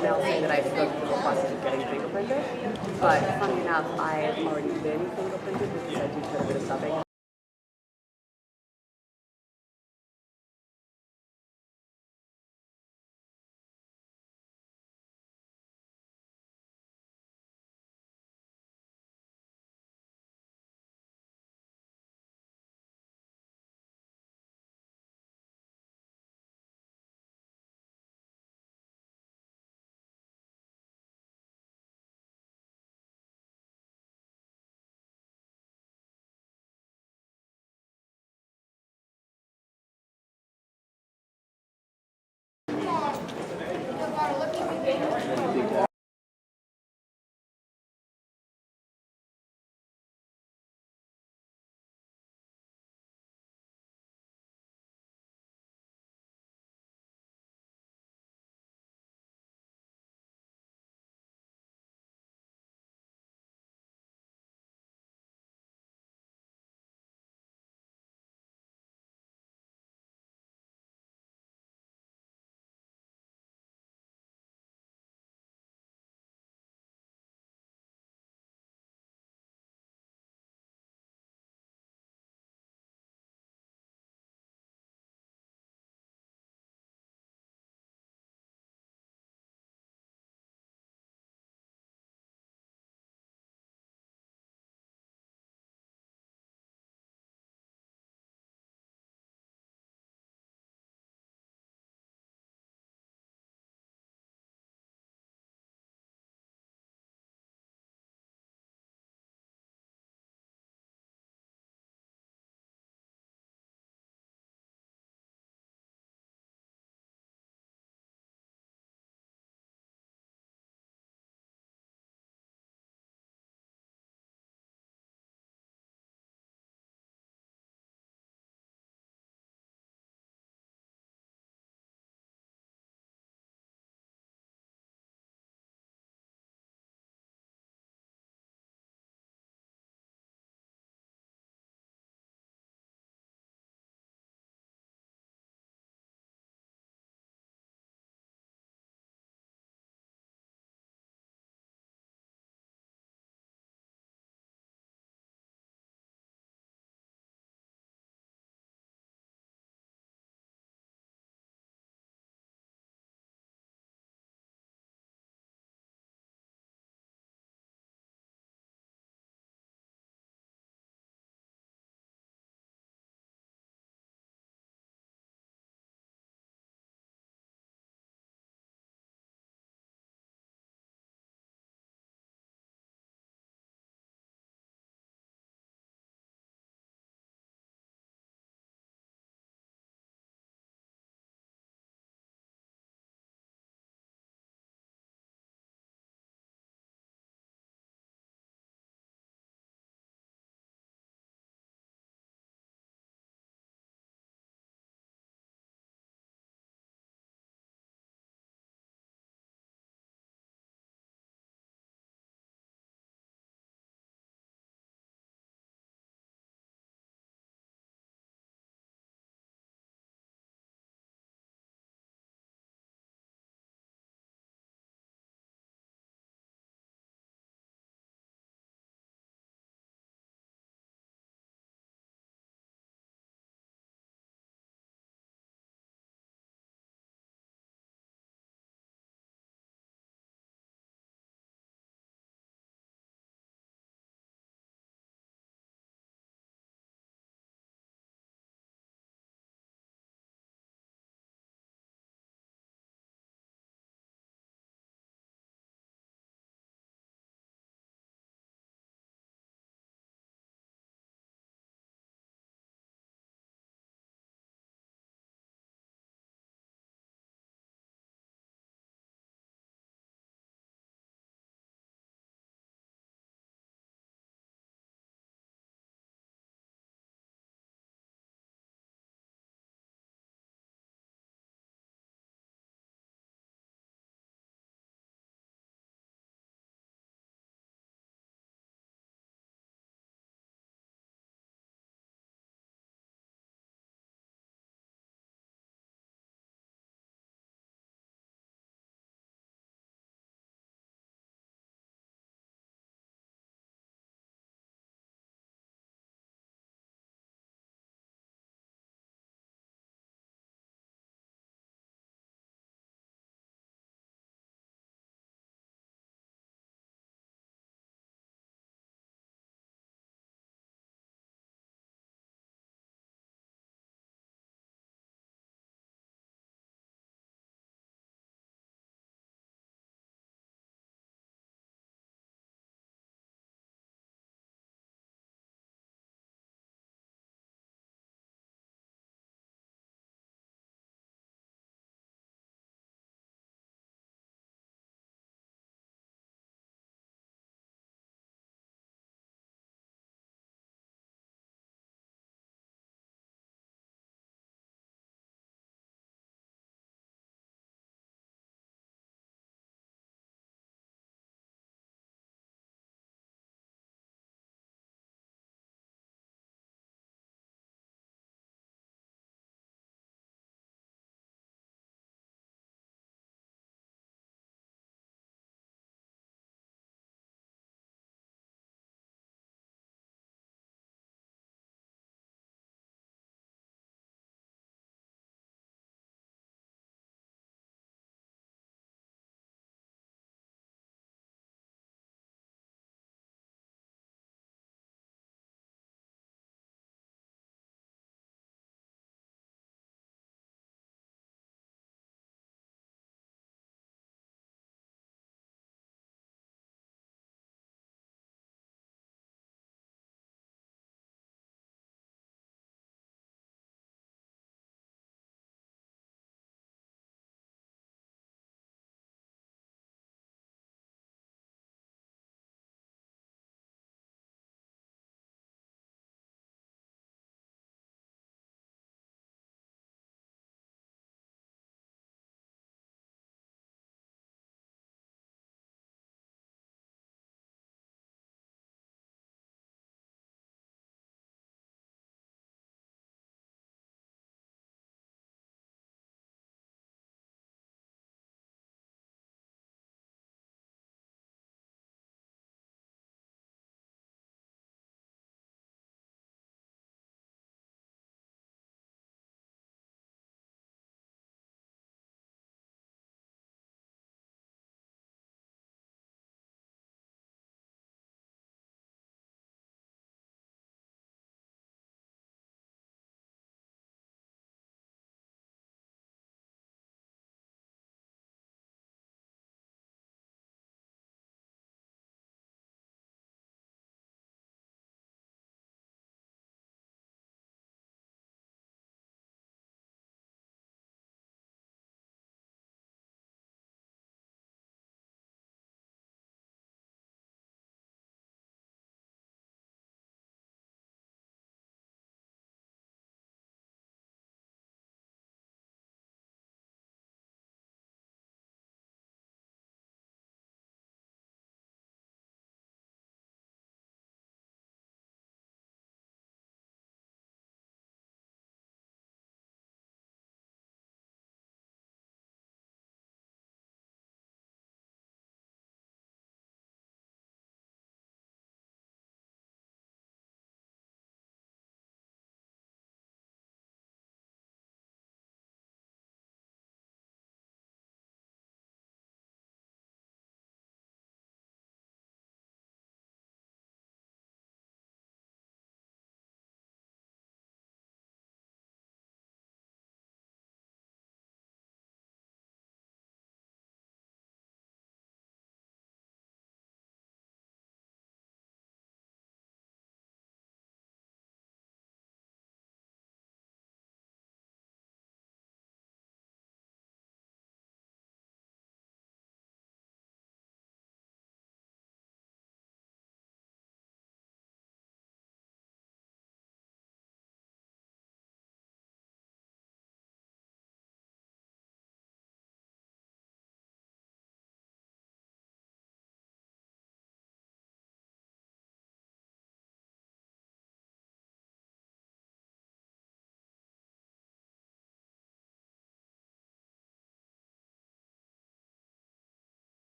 email saying that I have to go through the process of getting fingerprinted. But funny enough, I've already been fingerprinted because I do quite a bit of subbing.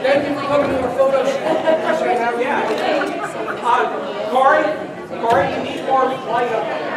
Thank you for coming to our photo shoot. Appreciate having you. Corey, you need more light up there.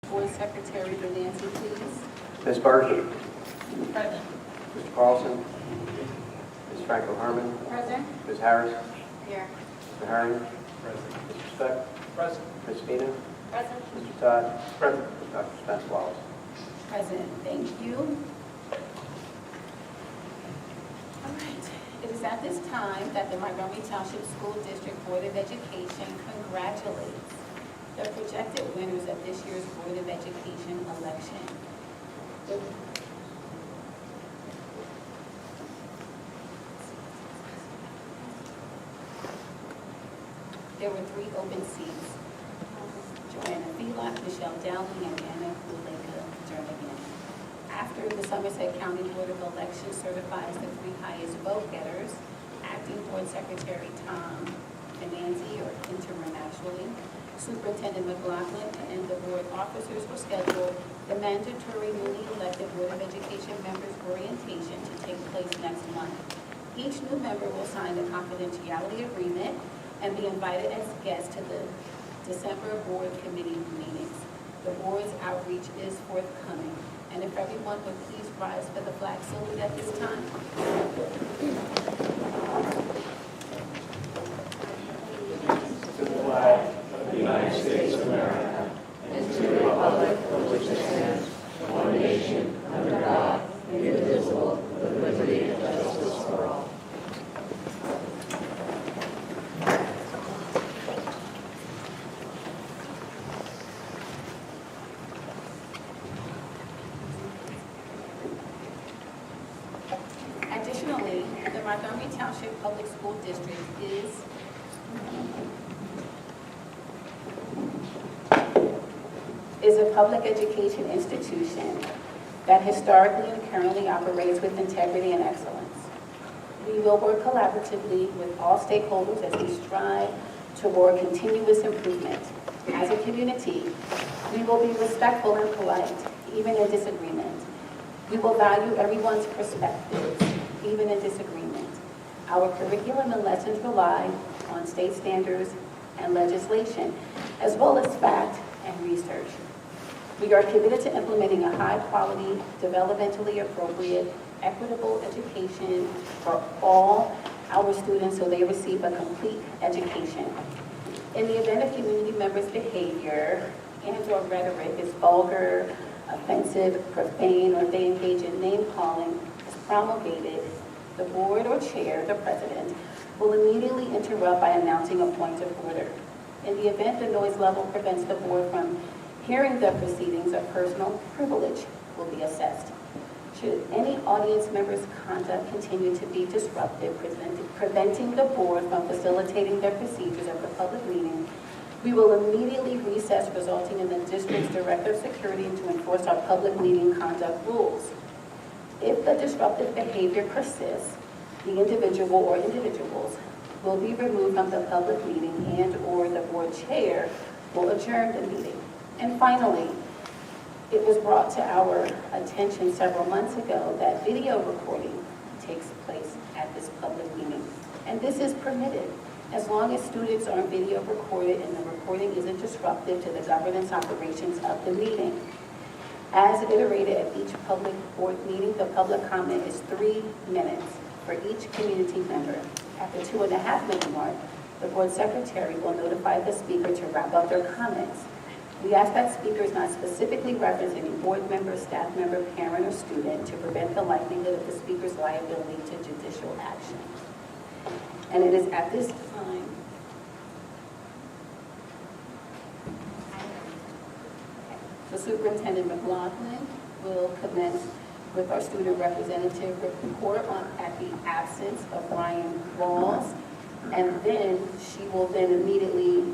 Board Secretary for Nancy, please. Ms. Burke? Present. Mr. Carlson? Ms. Franco Herman? Present. Ms. Harris? Here. Mr. Herring? Present. Mr. Speck? Present. Ms. Spina? Present. Mr. Todd? Present. Dr. Spence Wallace? Present. Thank you. All right. It is at this time that the Montgomery Township School District Board of Education congratulates the projected winners of this year's Board of Education election. There were 3 open seats: Joanna Phelan, Michelle Dowling, and Anna Kuleka Jernigan. After the Somerset County Board of Elections certifies the 3 highest vote getters, Acting Board Secretary Tom Finanzi, or interim actually, Superintendent McLaughlin, and the board officers will schedule the mandatory newly elected Board of Education members' orientation to take place next month. Each new member will sign a confidentiality agreement and be invited as guests to the December board committee meetings. The board's outreach is forthcoming. And if everyone would please rise for the flag salute at this time. To the flag of the United States of America Township Public School District is a public education institution that historically and currently operates with integrity and excellence. We will work collaboratively with all stakeholders as we strive toward continuous improvement. As a community, we will be respectful and polite, even in disagreement. We will value everyone's perspectives, even in disagreement. Our curriculum and lessons rely on state standards and legislation, as well as fact and research. We are committed to implementing a high-quality, developmentally appropriate, equitable education for all our students so they receive a complete education. In the event of community members' behavior and/or rhetoric is vulgar, offensive, profane, or they engage in name-calling is promulgated, the board or chair, the president, will immediately interrupt by announcing a point of order. In the event the noise level prevents the board from hearing the proceedings, a personal privilege will be assessed. Should any audience member's conduct continue to be disruptive, preventing the board from facilitating their procedures of the public meeting, we will immediately recess, resulting in the district's director of security to enforce our public meeting conduct rules. If the disruptive behavior persists, the individual or individuals will be removed from the public meeting and/or the board chair will adjourn the meeting. And finally, it was brought to our attention several months ago that video recording takes place at this public meeting. And this is permitted as long as students are video recorded and the recording isn't disruptive to the governance operations of the meeting. As iterated at each public board meeting, the public comment is 3 minutes for each community member. At the 2.5-minute mark, the board secretary will notify the speaker to wrap up their comments. We ask that speakers not specifically reference any board member, staff member, parent, or student to prevent the likelihood of the speaker's liability to judicial action. And it is at this time the Superintendent McLaughlin will commence with our student representative report at the absence of Ryan Rawls, and then she will then immediately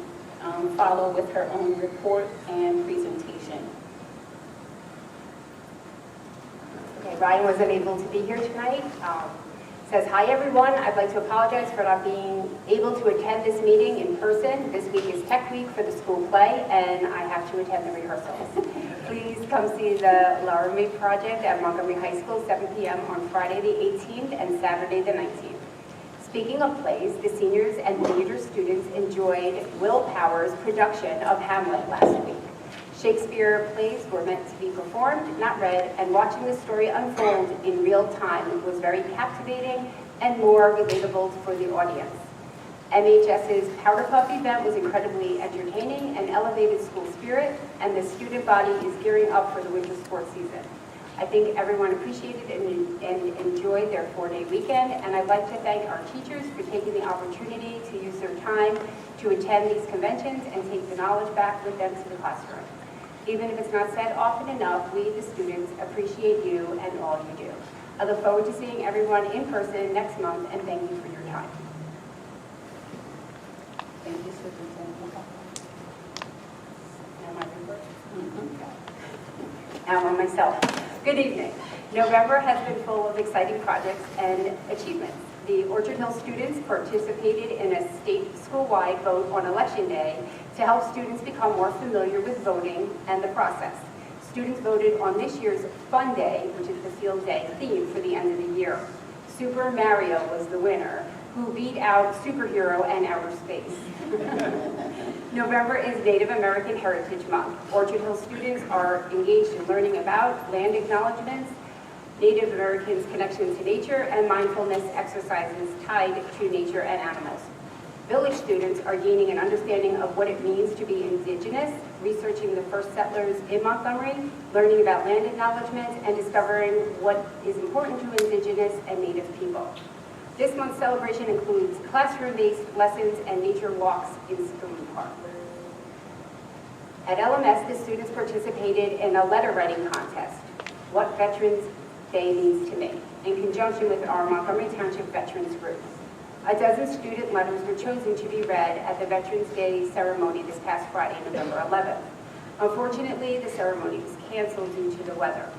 follow with her own report and presentation. Okay, Ryan wasn't able to be here tonight. Says, hi everyone, I'd like to apologize for not being able to attend this meeting in person. This week is Tech Week for the school play and I have to attend the rehearsals. Please come see the Laramie Project at Montgomery High School, 7 p.m. on Friday the 18th and Saturday the 19th. Speaking of plays, the seniors and theater students enjoyed Will Power's production of Hamlet last week. Shakespeare plays were meant to be performed, not read, and watching the story unfold in real time was very captivating and more relatable for the audience. MHS's Powder Puff event was incredibly entertaining and elevated school spirit, and the student body is gearing up for the winter sports season. I think everyone appreciated and enjoyed their 4-day weekend, and I'd like to thank our teachers for taking the opportunity to use their time to attend these conventions and take the knowledge back with them to the classroom. Even if it's not said often enough, we, the students, appreciate you and all you do. I look forward to seeing everyone in person next month, and thank you for your time. Thank you, Superintendent. Now my report. Now on myself. Good evening. November has been full of exciting projects and achievements. The Orchard Hill students participated in a state school-wide vote on Election Day to help students become more familiar with voting and the process. Students voted on this year's Fun Day, which is the field day theme for the end of the year. Super Mario was the winner, who beat out Superhero and Outer Space. November is Native American Heritage Month. Orchard Hill students are engaged in learning about land acknowledgements, Native Americans' connection to nature, and mindfulness exercises tied to nature and animals. Village students are gaining an understanding of what it means to be Indigenous, researching the first settlers in Montgomery, learning about land acknowledgements, and discovering what is important to Indigenous and Native people. This month's celebration includes classroom-based lessons and nature walks in Spoonie Park. At LMS, the students participated in a letter writing contest, What Veterans Day Means to Me, in conjunction with our Montgomery Township Veterans Group. A dozen student letters were chosen to be read at the Veterans Day ceremony this past Friday, November 11th. Unfortunately, the ceremony was canceled due to the weather.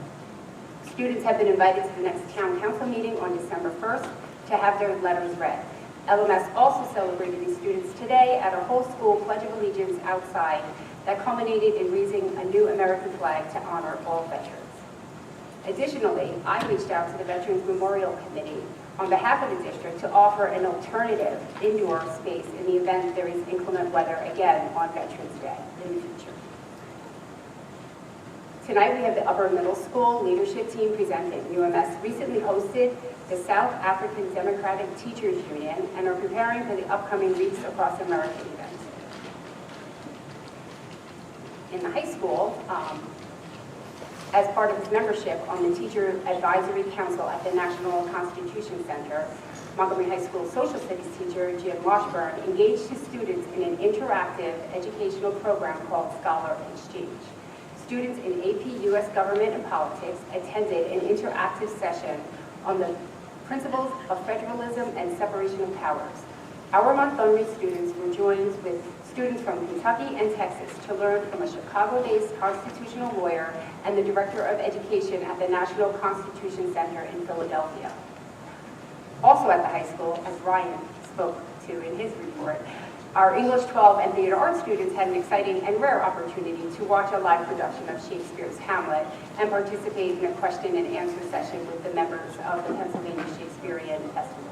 Students have been invited to the next town council meeting on December 1st to have their letters read. LMS also celebrated these students today at a whole school Pledge of Allegiance outside that culminated in raising a new American flag to honor all veterans. Additionally, I reached out to the Veterans Memorial Committee on behalf of the district to offer an alternative indoor space in the event there is inclement weather again on Veterans Day in the future. Tonight we have the upper middle school leadership team presenting. UMS recently hosted the South African Democratic Teachers Union and are preparing for the upcoming Reefs Across America event. In the high school, as part of its membership on the Teacher Advisory Council at the National Constitution Center, Montgomery High School social studies teacher Jim Washburn engaged his students in an interactive educational program called Scholar Exchange. Students in AP U.S. Government and Politics attended an interactive session on the principles of federalism and separation of powers. Our Montgomery students were joined with students from Kentucky and Texas to learn from a Chicago-based constitutional lawyer and the director of education at the National Constitution Center in Philadelphia. Also at the high school, as Ryan spoke to in his report, our English 12 and theater arts students had an exciting and rare opportunity to watch a live production of Shakespeare's Hamlet and participate in a question and answer session with the members of the Pennsylvania Shakespearean Festival.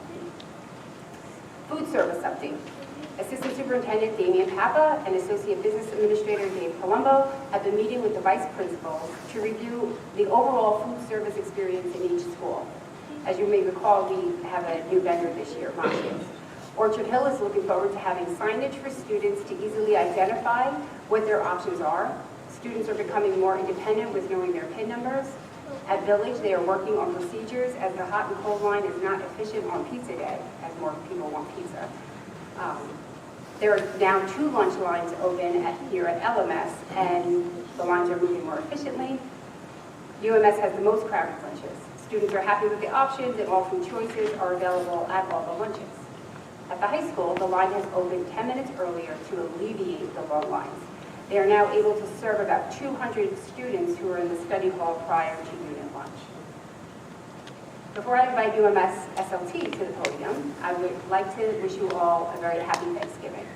Food service update. Assistant Superintendent Damian Papa and Associate Business Administrator Dave Colombo have been meeting with the vice principals to review the overall food service experience in each school. As you may recall, we have a new vendor this year, Monty's. Orchard Hill is looking forward to having signage for students to easily identify what their options are. Students are becoming more independent with knowing their PIN numbers. At Village, they are working on procedures as the hot and cold line is not efficient on pizza day, as more people want pizza. There are now 2 lunch lines open here at LMS, and the lines are moving more efficiently. UMS has the most crowded lunches. Students are happy with the options, and all food choices are available at all the lunches. At the high school, the line has opened 10 minutes earlier to alleviate the long lines. They are now able to serve about 200 students who are in the study hall prior to unit lunch. Before I invite UMS SLT to the podium, I would like to wish you all a very happy Thanksgiving.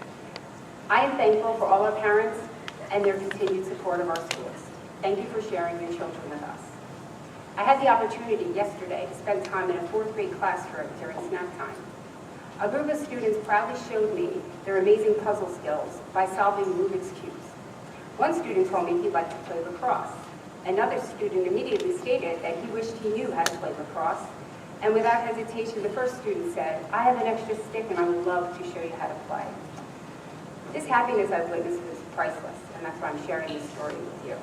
I am thankful for all our parents and their continued support of our schools. Thank you for sharing your children with us. I had the opportunity yesterday to spend time in a 4th grade classroom during snack time. A group of students proudly showed me their amazing puzzle skills by solving Rubik's Cubes. One student told me he'd like to play lacrosse. Another student immediately stated that he wished he knew how to play lacrosse. And without hesitation, the first student said, "I have an extra stick and I would love to show you how to play." This happiness I've witnessed is priceless, and that's why I'm sharing this story with you.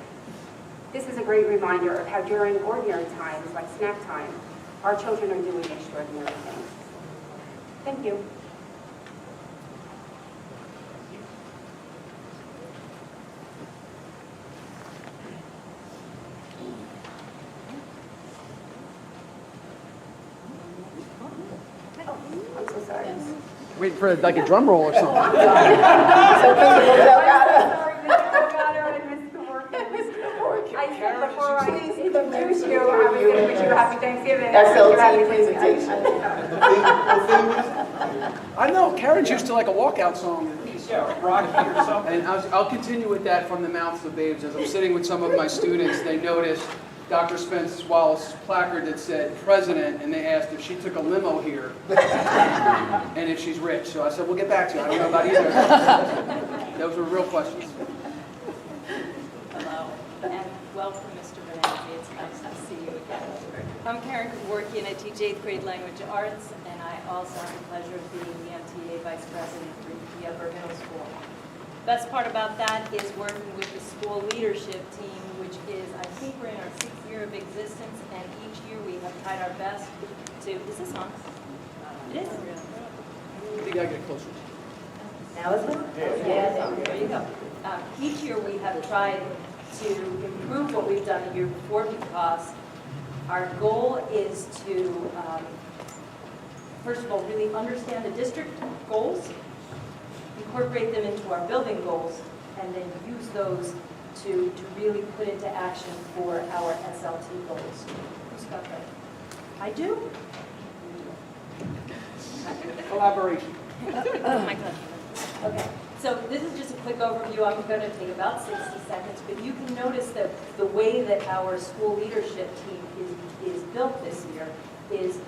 This is a great reminder of how during ordinary times, like snack time, our children are doing extraordinary things. Thank you. Oh, I'm so sorry. Waiting for like a drum roll or something. So Principal Delgado. Sorry, Mr. Delgado and Mr. Workins. I said before I introduce you, I was going to wish you a happy Thanksgiving. SLT presentation. I know, Karen's used to like a walkout song. Yeah, Rocky or something. And I'll continue with that from the mouths of babes. As I'm sitting with some of my students, they noticed Dr. Spence Wallace's placard that said president, and they asked if she took a limo here and if she's rich. So I said, we'll get back to you. I don't know about either. Those were real questions. Hello, and welcome, Mr. Bernanke. It's nice to see you again. I'm Karen Kevorkian. I teach 8th grade language arts, and I also have the pleasure of being the MTA Vice President for the Upper Middle School. Best part about that is working with the school leadership team, which is, I think we're in our 6th year of existence, and each year we have tried our best to, is this on? It is? I think I get closer. Now is it? Yeah, there you go. Each year we have tried to improve what we've done the year before because our goal is to first of all, really understand the district goals, incorporate them into our building goals, and then use those to really put into action for our SLT goals. Who's got that? I do? Collaboration. Okay, so this is just a quick overview. I'm going to take about 60 seconds, but you can notice that the way that our school leadership team is built this year is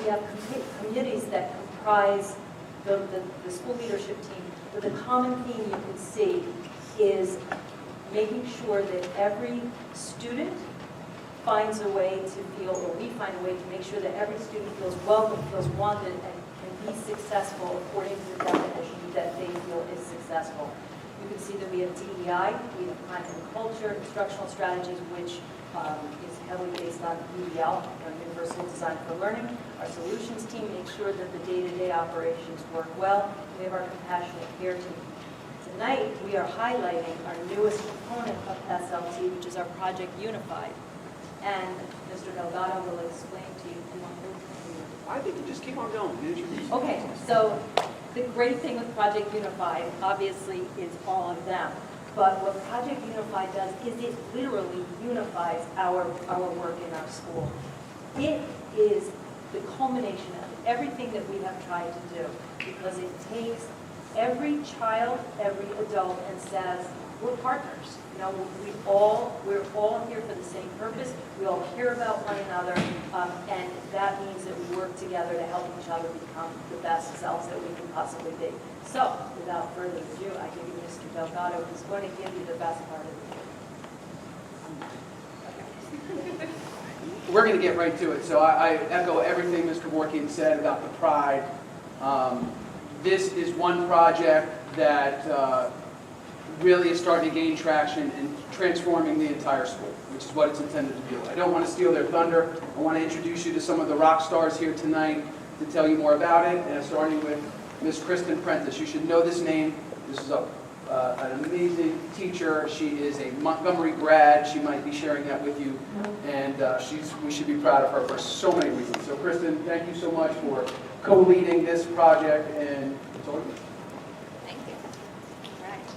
we have committees that comprise the school leadership team, but the common theme you can see is making sure that every student finds a way to feel, or we find a way to make sure that every student feels welcome, feels wanted, and can be successful according to the definition that they feel is successful. You can see that we have DEI, we have climate and culture, instructional strategies, which is heavily based on UDL, Universal Design for Learning. Our solutions team makes sure that the day-to-day operations work well. We have our compassionate care team. Tonight, we are highlighting our newest component of SLT, which is our Project Unified. And Mr. Delgado will explain to you. Do you want to? I think you just keep on going. Introduce. Okay, so the great thing with Project Unified, obviously, is all of them. But what Project Unified does is it literally unifies our work in our school. It is the culmination of everything that we have tried to do, because it takes every child, every adult, and says, we're partners. You know, we're all here for the same purpose. We all care about one another, and that means that we work together to help each other become the best selves that we can possibly be. So, without further ado, I give you Mr. Delgado, who's going to give you the best part of the year. We're going to get right to it. So I echo everything Mr. Warkian said about the pride. This is one project that really is starting to gain traction and transforming the entire school, which is what it's intended to do. I don't want to steal their thunder. I want to introduce you to some of the rock stars here tonight to tell you more about it, and starting with Miss Kristen Prentice. You should know this name. This is an amazing teacher. She is a Montgomery grad. She might be sharing that with you, and we should be proud of her for so many reasons. So Kristen, thank you so much for co-leading this project, and it's all yours. Thank you. All right.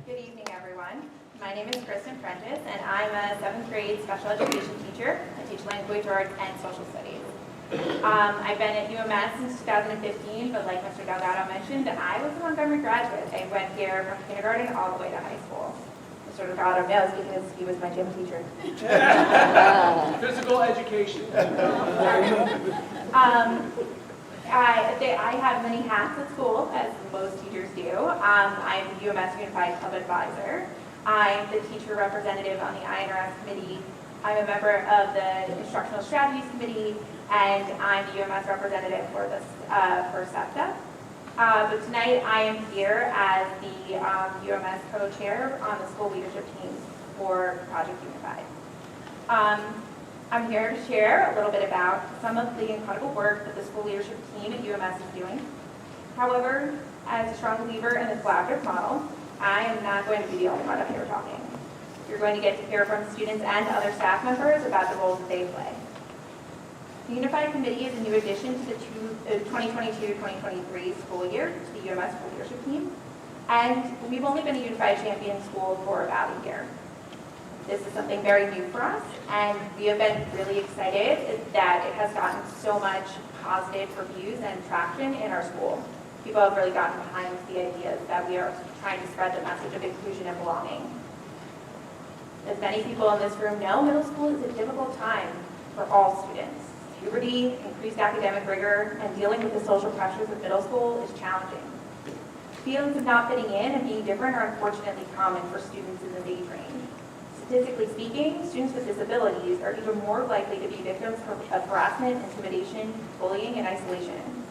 Good evening, everyone. My name is Kristen Prentice, and I'm a 7th grade special education teacher. I teach language arts and social studies. I've been at UMS since 2015, but like Mr. Delgado mentioned, I was a Montgomery graduate. I went here from kindergarten all the way to high school. Mr. Delgado knows because he was my gym teacher. Physical education. I have many hats at school, as most teachers do. I'm the UMS Unified Club Advisor. I'm the teacher representative on the INRS committee. I'm a member of the Instructional Strategies Committee, and I'm the UMS representative for SEPTA. But tonight I am here as the UMS co-chair on the school leadership team for Project Unified. I'm here to share a little bit about some of the incredible work that the school leadership team at UMS is doing. However, as a strong believer in the collaborative model, I am not going to be the only one up here talking. You're going to get to hear from students and other staff members about the roles that they play. The Unified Committee is a new addition to the 2022-2023 school year to the UMS school leadership team, and we've only been a Unified Champion school for about a year. This is something very new for us, and we have been really excited that it has gotten so much positive reviews and traction in our school. People have really gotten behind the ideas that we are trying to spread the message of inclusion and belonging. As many people in this room know, middle school is a difficult time for all students. Puberty, increased academic rigor, and dealing with the social pressures of middle school is challenging. Feelings of not fitting in and being different are unfortunately common for students in this age range. Statistically speaking, students with disabilities are even more likely to be victims of harassment, intimidation, bullying, and isolation.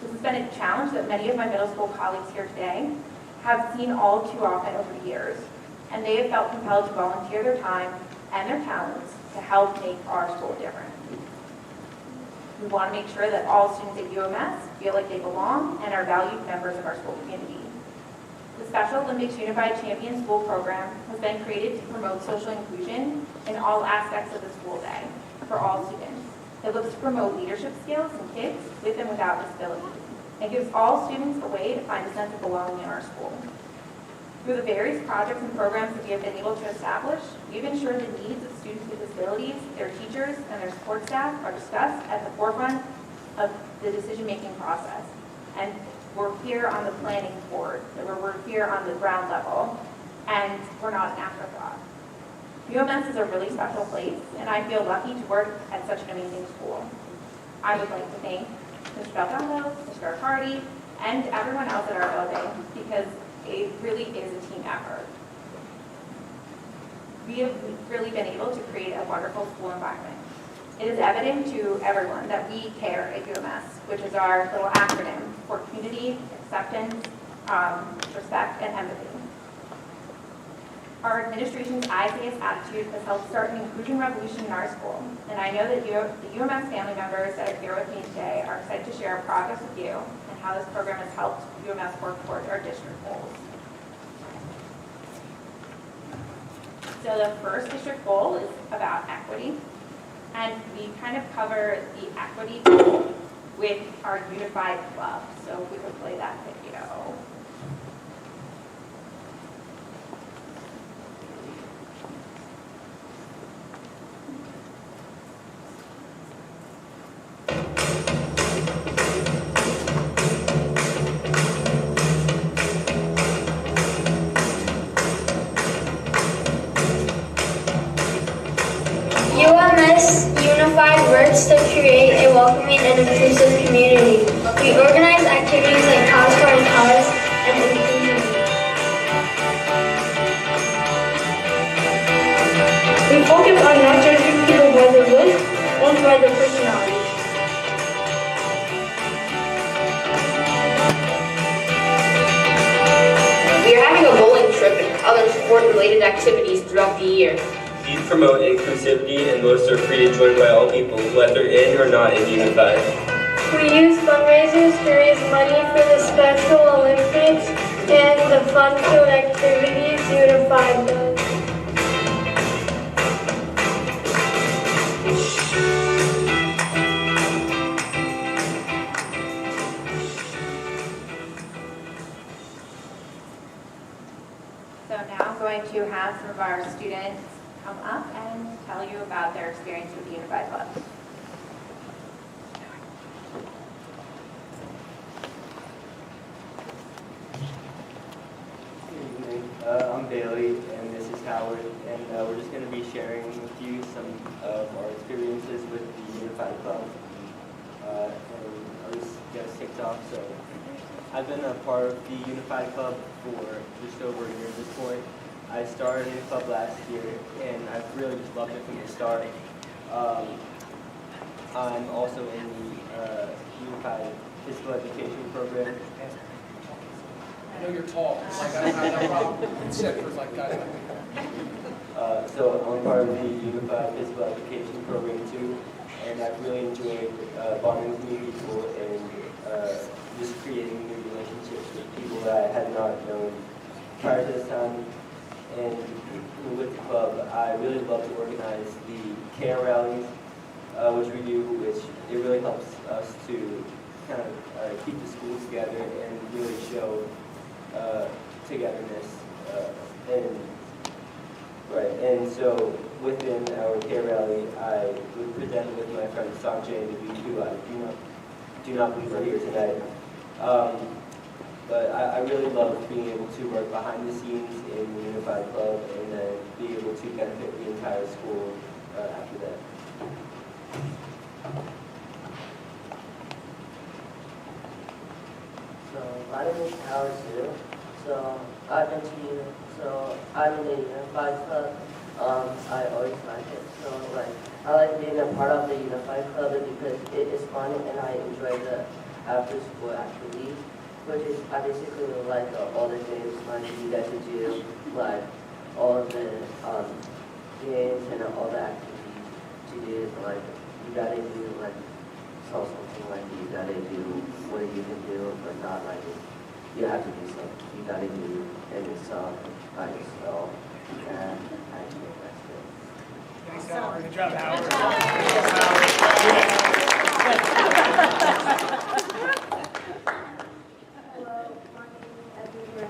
This has been a challenge that many of my middle school colleagues here today have seen all too often over the years, and they have felt compelled to volunteer their time and their talents to help make our school different. We want to make sure that all students at UMS feel like they belong and are valued members of our school community. The Special Olympics Unified Champion School Program has been created to promote social inclusion in all aspects of the school day for all students. It looks to promote leadership skills in kids with and without disabilities, and gives all students a way to find a sense of belonging in our school. Through the various projects and programs that we have been able to establish, we've ensured the needs of students with disabilities, their teachers, and their support staff are discussed at the forefront of the decision-making process. And we're here on the planning board, we're here on the ground level, and we're not an afterthought. UMS is a really special place, and I feel lucky to work at such an amazing school. I would like to thank Mr. Delgado, Mr. Hardy, and everyone else at our building, because it really is a team effort. We have really been able to create a wonderful school environment. It is evident to everyone that we care at UMS, which is our little acronym for community, acceptance, respect, and empathy. Our administration's ICS attitude has helped start an inclusion revolution in our school, and I know that the UMS family members that are here with me today are excited to share our progress with you and how this program has helped UMS work towards our district goals. So the first district goal is about equity, and we kind of cover the equity goal with our unified club. So if we could play that video. UMS Unified works to create a welcoming and inclusive community. We organize activities like Cause for a Cause and Inclusion Week. We focus on not judging people by their looks, only by their personalities. We are having a bowling trip and other sport-related activities throughout the year. These promote inclusivity and most are free to join by all people, whether in or not in Unified. We use fundraisers to raise money for the Special Olympics and the fun-filled activities Unified does. So now I'm going to have some of our students come up and tell you about their experience with the Unified Club. Good evening. I'm Bailey, and this is Howard, and we're just going to be sharing with you some of our experiences with the Unified Club. And I'll just get us kicked off. So, I've been a part of the Unified Club for just over a year at this point. I started in the club last year, and I've really just loved it from the start. I'm also in the Unified Physical Education Program. I know you're tall. Like, I don't have no problem. It's set for like guys like me. So I'm part of the Unified Physical Education Program too, and I've really enjoyed bonding with new people and just creating new relationships with people that I had not known prior to this time. And with the club, I really love to organize the care rallies, which we do, which it really helps us to kind of keep the school together and really show togetherness. And so within our care rally, I would present with my friend Sanjay and who I do not believe are here tonight. But I really love being able to work behind the scenes in the Unified Club and then be able to benefit the entire school after that. So my name is Howard Sue. So I'm in the Unified Club. I always like it. So I like being a part of the Unified Club because it is fun and I enjoy the after school activities, which is I basically like all the games like you get to do, like all the games and all the activities to do. Like you gotta do like something like you gotta do what you can do, but not like you have to do something. You gotta do it yourself by yourself, and I think that's it. Thanks, Howard. Good job, Howard. Hello, my name is Edward,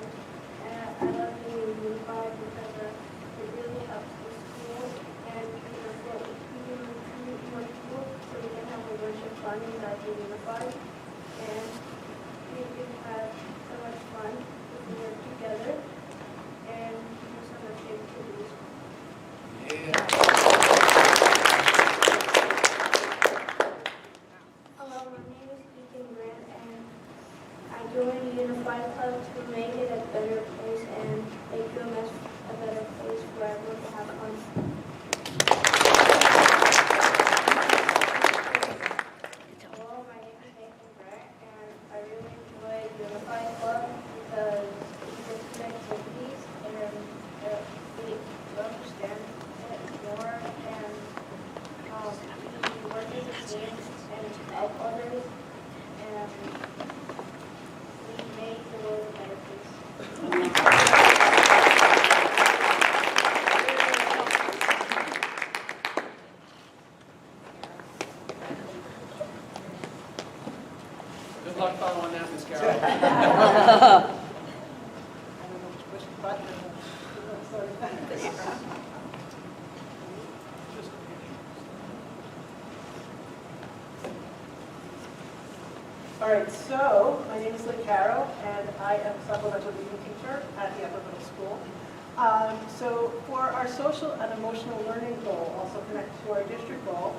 and I love being unified because it really helps the school and because what we can recruit more people so we can have a bunch of fun inside being unified. And we can have so much fun if we work together and do so much activities. Hello, my name is Ethan Grant, and I joined the Unified Club to make it a better place and make UMS a better place for everyone to have fun. Hello, my name is Nathan Grant, and I really enjoy the Unified Club because we just connect activities and we understand it more and we work as a team and help others and we make the world a better place. Good luck following that, Miss Carol. All right, so my name is Lynn Carroll, and I am a supplemental reading teacher at the upper middle school. So for our social and emotional learning goal, also connected to our district goal,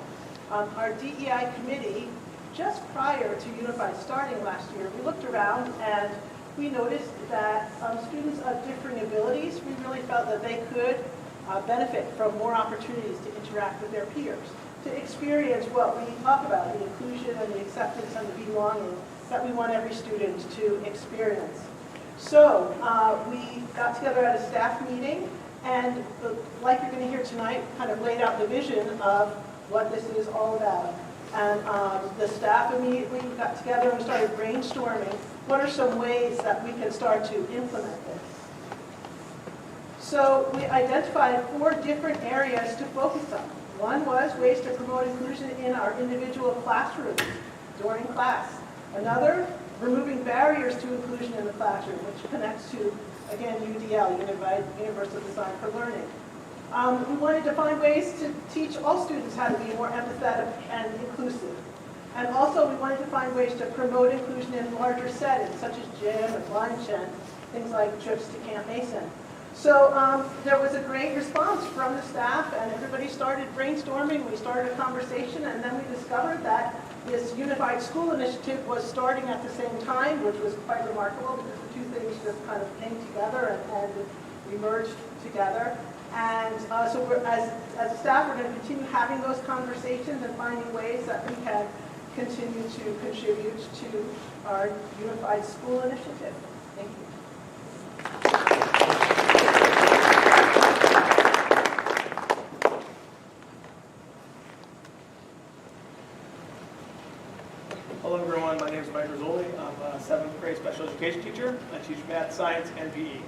our DEI committee, just prior to Unified starting last year, we looked around and we noticed that students of differing abilities, we really felt that they could benefit from more opportunities to interact with their peers, to experience what we talk about, the inclusion and the acceptance and the belonging that we want every student to experience. So we got together at a staff meeting and, like you're going to hear tonight, kind of laid out the vision of what this is all about. And the staff immediately got together and started brainstorming what are some ways that we can start to implement this. So we identified 4 different areas to focus on. One was ways to promote inclusion in our individual classrooms during class. Another, removing barriers to inclusion in the classroom, which connects to, again, UDL, Universal Design for Learning. We wanted to find ways to teach all students how to be more empathetic and inclusive. And also we wanted to find ways to promote inclusion in larger settings, such as gym and lunch and things like trips to Camp Mason. So there was a great response from the staff, and everybody started brainstorming. We started a conversation, and then we discovered that this Unified School Initiative was starting at the same time, which was quite remarkable because the two things just kind of came together and emerged together. And so as a staff, we're going to continue having those conversations and finding ways that we can continue to contribute to our Unified School Initiative. Thank you. Hello everyone, my name is Mike Rizzoli. I'm a 7th grade special education teacher. I teach math, science, and PE.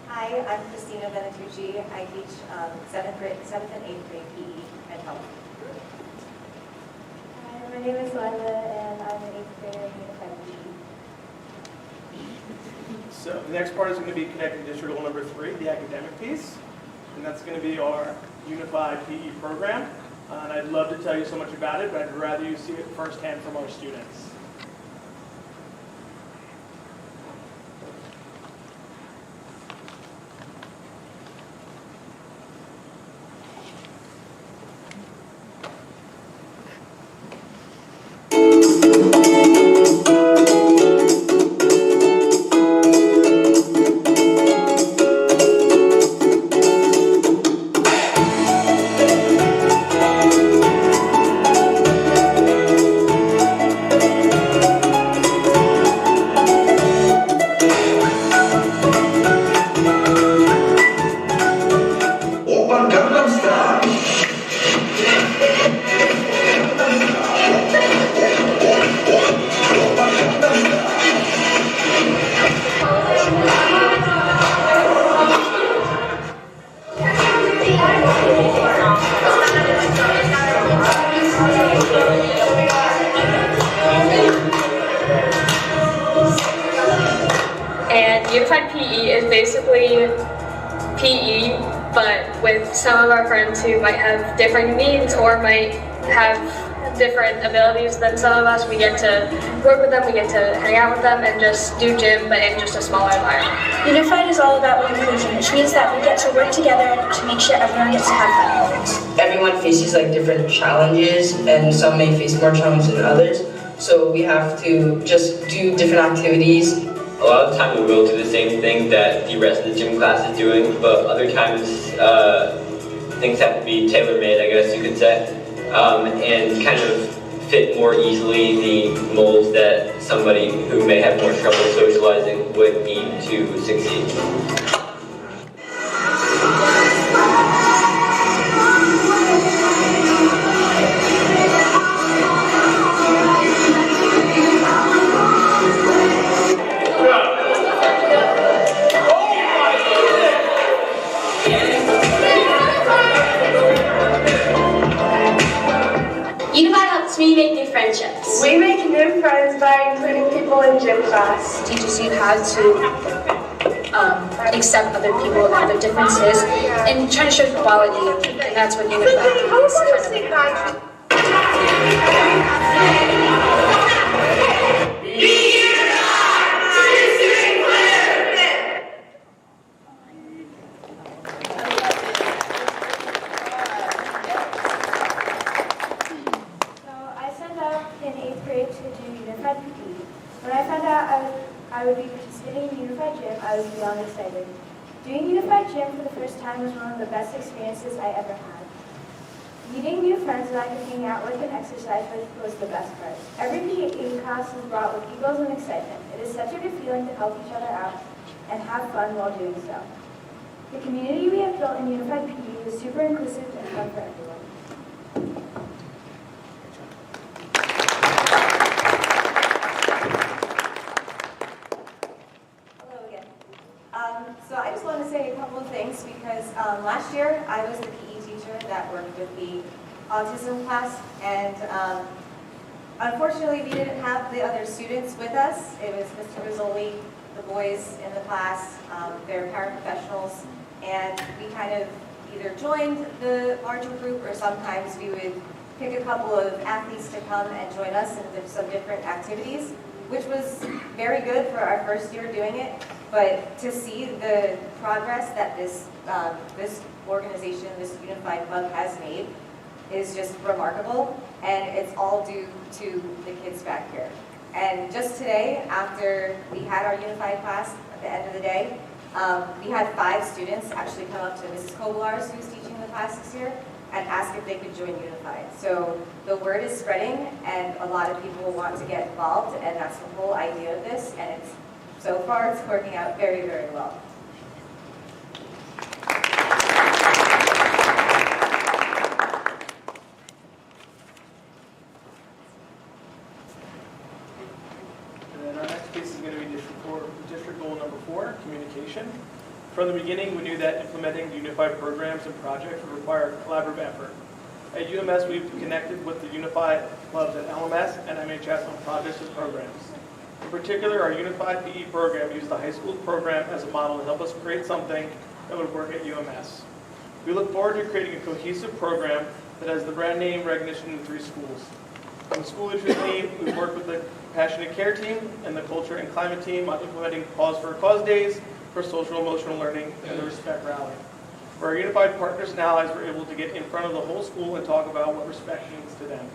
Hi, I'm Christina Venatucci. I teach 7th and 8th grade PE and health. Hi, my name is Lila, and I'm an 8th grader in Unified PE. So the next part is going to be connecting district goal number 3, the academic piece. And that's going to be our Unified PE program. And I'd love to tell you so much about it, but I'd rather you see it firsthand from our students. Unified PE is basically PE, but with some of our friends who might have different needs or might have different abilities than some of us. We get to work with them, we get to hang out with them, and just do gym, but in just a smaller environment. Unified is all about inclusion, which means that we get to work together to make sure everyone gets to have fun moments. Everyone faces like different challenges, and some may face more challenges than others. So we have to just do different activities. A lot of the time we will do the same thing that the rest of the gym class is doing, but other times things have to be tailor-made, I guess you could say, and kind of fit more easily the molds that somebody who may have more trouble socializing would need to succeed. Unified helps me make new friendships. We make new friends by including people in gym class. Teaches you how to accept other people and other differences and try to show equality, and that's what Unified is kind of. I would be participating in Unified Gym, I was beyond excited. Doing Unified Gym for the first time was one of the best experiences I ever had. Meeting new friends that I could hang out with and exercise with was the best part. Every PE class is brought with giggles and excitement. It is such a good feeling to help each other out and have fun while doing so. The community we have built in Unified PE is super inclusive and fun for everyone. So I just want to say a couple of things because last year I was the PE teacher that worked with the autism class, and unfortunately we didn't have the other students with us. It was Mr. Rizzoli, the boys in the class, they're paraprofessionals, and we kind of either joined the larger group or sometimes we would pick a couple of athletes to come and join us in some different activities, which was very good for our first year doing it. But to see the progress that this organization, this Unified Club has made is just remarkable, and it's all due to the kids back here. And just today, after we had our Unified class at the end of the day, we had 5 students actually come up to Mrs. Kovalars, who's teaching the class this year, and ask if they could join Unified. So the word is spreading, and a lot of people want to get involved, and that's the whole idea of this, and so far it's working out very, very well. And then our next piece is going to be district goal number 4, communication. From the beginning, we knew that implementing unified programs and projects would require collaborative effort. At UMS, we've connected with the unified clubs at LMS and MHS on projects and programs. In particular, our Unified PE program used the high school program as a model to help us create something that would work at UMS. We look forward to creating a cohesive program that has the brand name recognition in 3 schools. On the school leadership team, we've worked with the Passionate Care team and the Culture and Climate team on implementing Pause for a Cause days for social emotional learning and the Respect Rally. For our Unified partners and allies, we're able to get in front of the whole school and talk about what respect means to them.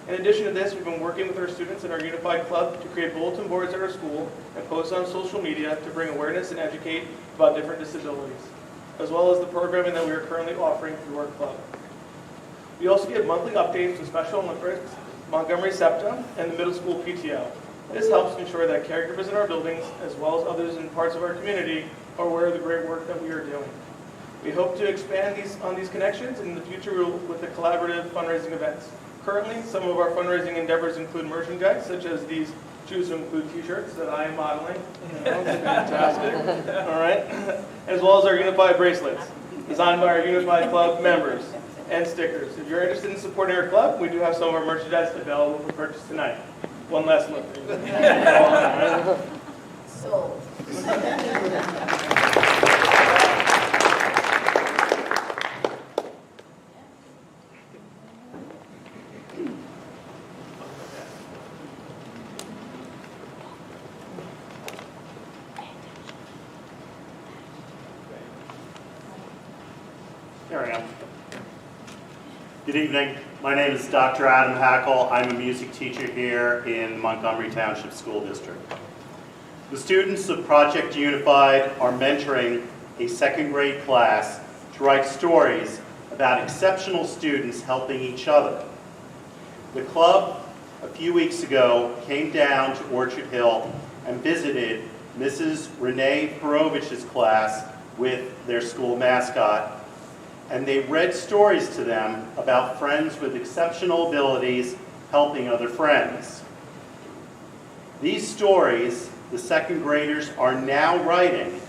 In addition to this, we've been working with our students in our Unified Club to create bulletin boards at our school and post on social media to bring awareness and educate about different disabilities, as well as the programming that we are currently offering through our club. We also give monthly updates to Special Olympics, Montgomery SEPTA, and the middle school PTO. This helps ensure that caregivers in our buildings, as well as others in parts of our community, are aware of the great work that we are doing. We hope to expand on these connections in the future with the collaborative fundraising events. Currently, some of our fundraising endeavors include merchandise, such as these Choose to Include t-shirts that I am modeling. Fantastic. All right. As well as our Unified bracelets, designed by our Unified Club members, and stickers. If you're interested in supporting our club, we do have some of our merchandise available for purchase tonight. One last look. Sold. There I am. Good evening. My name is Dr. Adam Hackle. I'm a music teacher here in Montgomery Township School District. The students of Project Unified are mentoring a second grade class to write stories about exceptional students helping each other. The club, a few weeks ago, came down to Orchard Hill and visited Mrs. Renee Perovich's class with their school mascot, and they read stories to them about friends with exceptional abilities helping other friends. These stories the second graders are now writing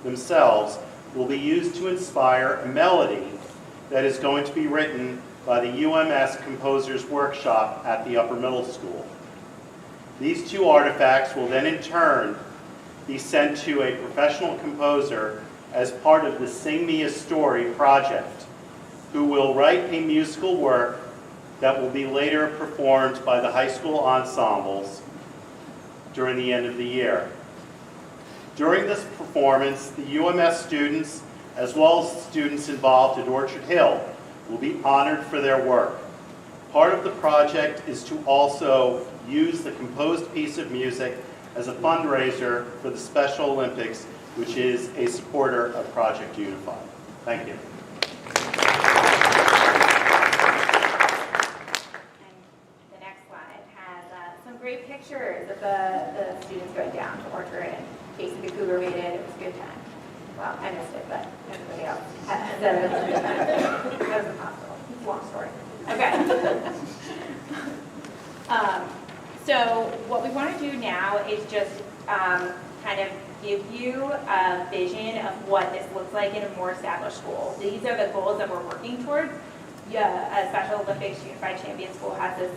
themselves will be used to inspire a melody that is going to be written by the UMS Composers Workshop at the upper middle school. These two artifacts will then in turn be sent to a professional composer as part of the Sing Me a Story project, who will write a musical work that will be later performed by the high school ensembles during the end of the year. During this performance, the UMS students, as well as the students involved at Orchard Hill, will be honored for their work. Part of the project is to also use the composed piece of music as a fundraiser for the Special Olympics, which is a supporter of Project Unified. Thank you. The next slide has some great pictures of the students going down to Orchard, and Casey the Cougar made it. It was a good time. Well, I missed it, but everybody else said it was a good time. That was impossible. It's a long story. Okay. So what we want to do now is just kind of give you a vision of what this looks like in a more established school. These are the goals that we're working towards. Yeah, a Special Olympics Unified Champion School has this,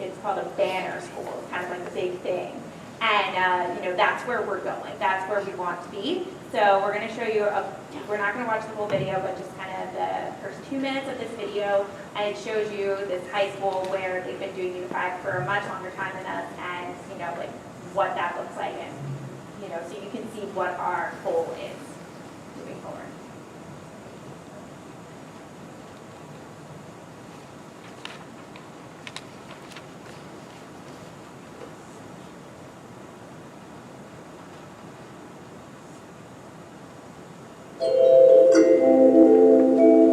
it's called a banner school. It's kind of like the big thing. And, that's where we're going. That's where we want to be. So we're going to show you, we're not going to watch the whole video, but just kind of the first 2 minutes of this video. And it shows you this high school where they've been doing Unified for a much longer time than us, and, like what that looks like. And, so you can see what our goal is moving forward.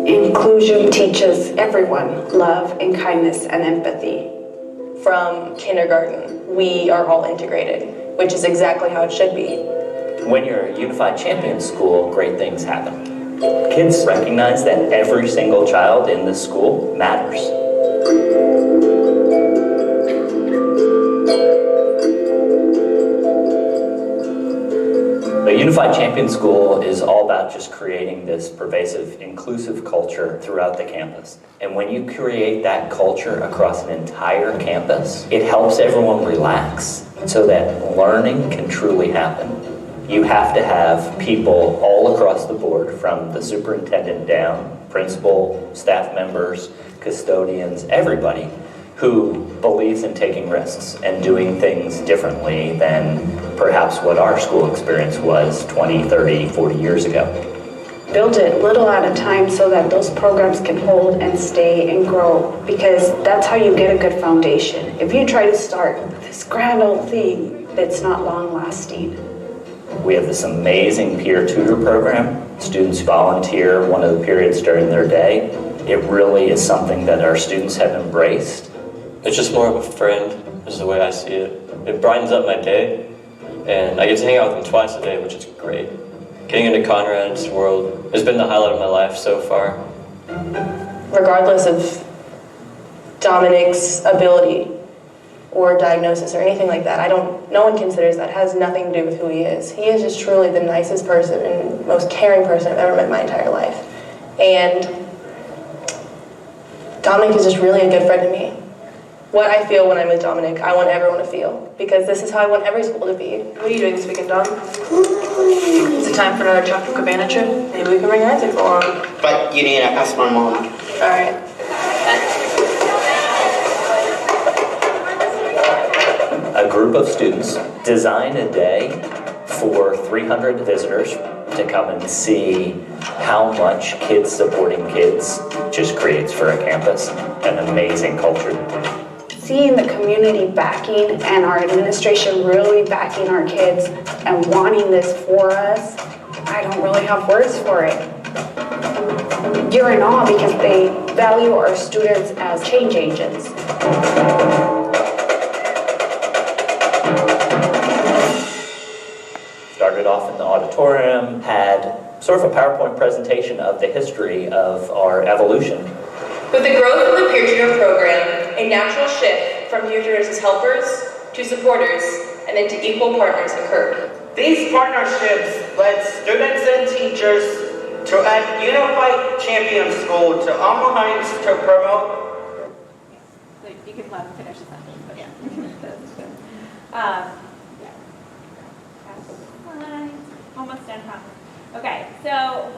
Inclusion teaches everyone love and kindness and empathy. From kindergarten, we are all integrated, which is exactly how it should be. When you're a Unified Champion School, great things happen. Kids recognize that every single child in this school matters. A Unified Champion School is all about just creating this pervasive, inclusive culture throughout the campus. And when you create that culture across an entire campus, it helps everyone relax so that learning can truly happen. You have to have people all across the board, from the superintendent down, principal, staff members, custodians, everybody, who believes in taking risks and doing things differently than perhaps what our school experience was 20, 30, 40 years ago. Build it little at a time so that those programs can hold and stay and grow, because that's how you get a good foundation. If you try to start this grand old thing, that's not long lasting. We have this amazing peer tutor program. Students volunteer one of the periods during their day. It really is something that our students have embraced. It's just more of a friend, is the way I see it. It brightens up my day, and I get to hang out with them twice a day, which is great. Getting into Conrad's world has been the highlight of my life so far. Regardless of Dominic's ability or diagnosis or anything like that, no one considers that. It has nothing to do with who he is. He is just truly the nicest person and most caring person I've ever met in my entire life. And Dominic is just really a good friend to me. what I feel when I'm with Dominic, I want everyone to feel, because this is how I want every school to be. What are you doing this weekend, Dom? Is it time for another Chocolate Cabana trip? Maybe we can bring Isaac along. But you need to ask my mom. All right. A group of students design a day for 300 visitors to come and see how much kids supporting kids just creates for a campus. An amazing culture. Seeing the community backing and our administration really backing our kids and wanting this for us, I don't really have words for it. You're in awe because they value our students as change agents. Started off in the auditorium, had sort of a PowerPoint presentation of the history of our evolution. With the growth of the peer tutor program, a natural shift from peer tutors as helpers to supporters and then to equal partners occurred. These partnerships led students and teachers to add Unified Champion School to Alma Heights to promote. You can let them finish the sentence, but yeah. Almost done, huh? Okay, so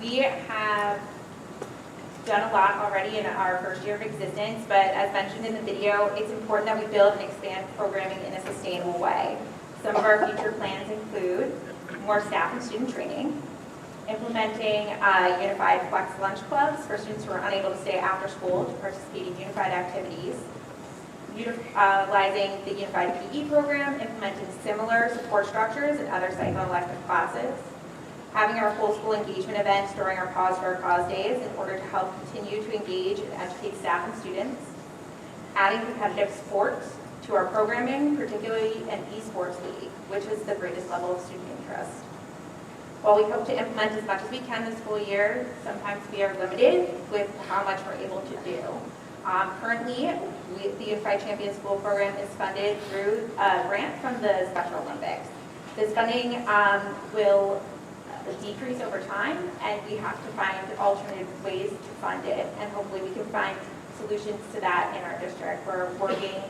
we have done a lot already in our first year of existence, but as mentioned in the video, it's important that we build and expand programming in a sustainable way. Some of our future plans include more staff and student training, implementing unified flex lunch clubs for students who are unable to stay after school to participate in unified activities, utilizing the unified PE program, implementing similar support structures in other cycle elective classes, having our full school engagement events during our Pause for a Cause days in order to help continue to engage and educate staff and students, adding competitive sports to our programming, particularly an esports league, which is the greatest level of student interest. While we hope to implement as much as we can this school year, sometimes we are limited with how much we're able to do. Currently, the Unified Champion School program is funded through a grant from the Special Olympics. This funding will decrease over time, and we have to find alternative ways to fund it, and hopefully we can find solutions to that in our district. We're working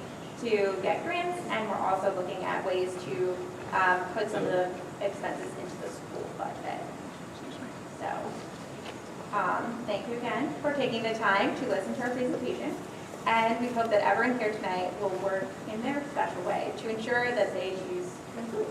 to get grants, and we're also looking at ways to put some of the expenses into the school budget. So, thank you again for taking the time to listen to our presentation, and we hope that everyone here tonight will work in their special way to ensure that they choose food.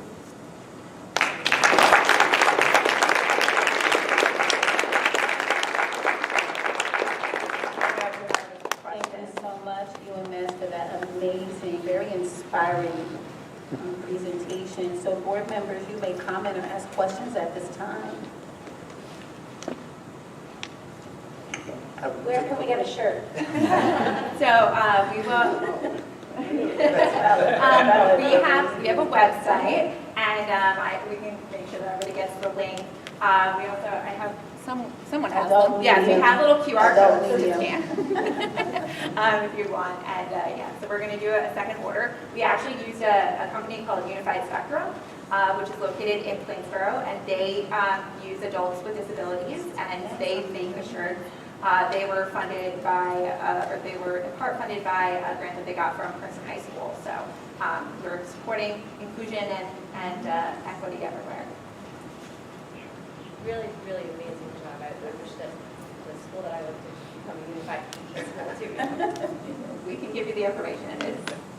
For that amazing, very inspiring presentation. So board members, you may comment or ask questions at this time. Where can we get a shirt? So we will. We have a website, and we can make sure that everybody gets the link. We also, I have someone has them. Yes, we have little QR codes so you can, if you want. And yeah, so we're going to do a second order. We actually used a company called Unified Spectrum, which is located in Plainsboro, and they use adults with disabilities, and they make assured. They were funded by, or they were in part funded by a grant that they got from Princeton High School. So we're supporting inclusion and equity everywhere. Really, really amazing job. I wish that the school that I went to become a unified school too. We can give you the information.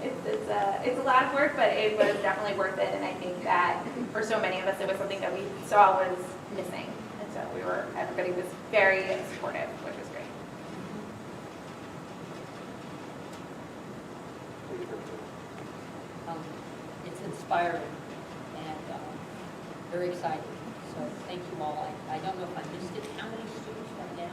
It's a lot of work, but it was definitely worth it. And I think that for so many of us, it was something that we saw was missing. And so everybody was very supportive, which was great. It's inspiring and very exciting. So thank you all. I don't know if I missed it. How many students right now?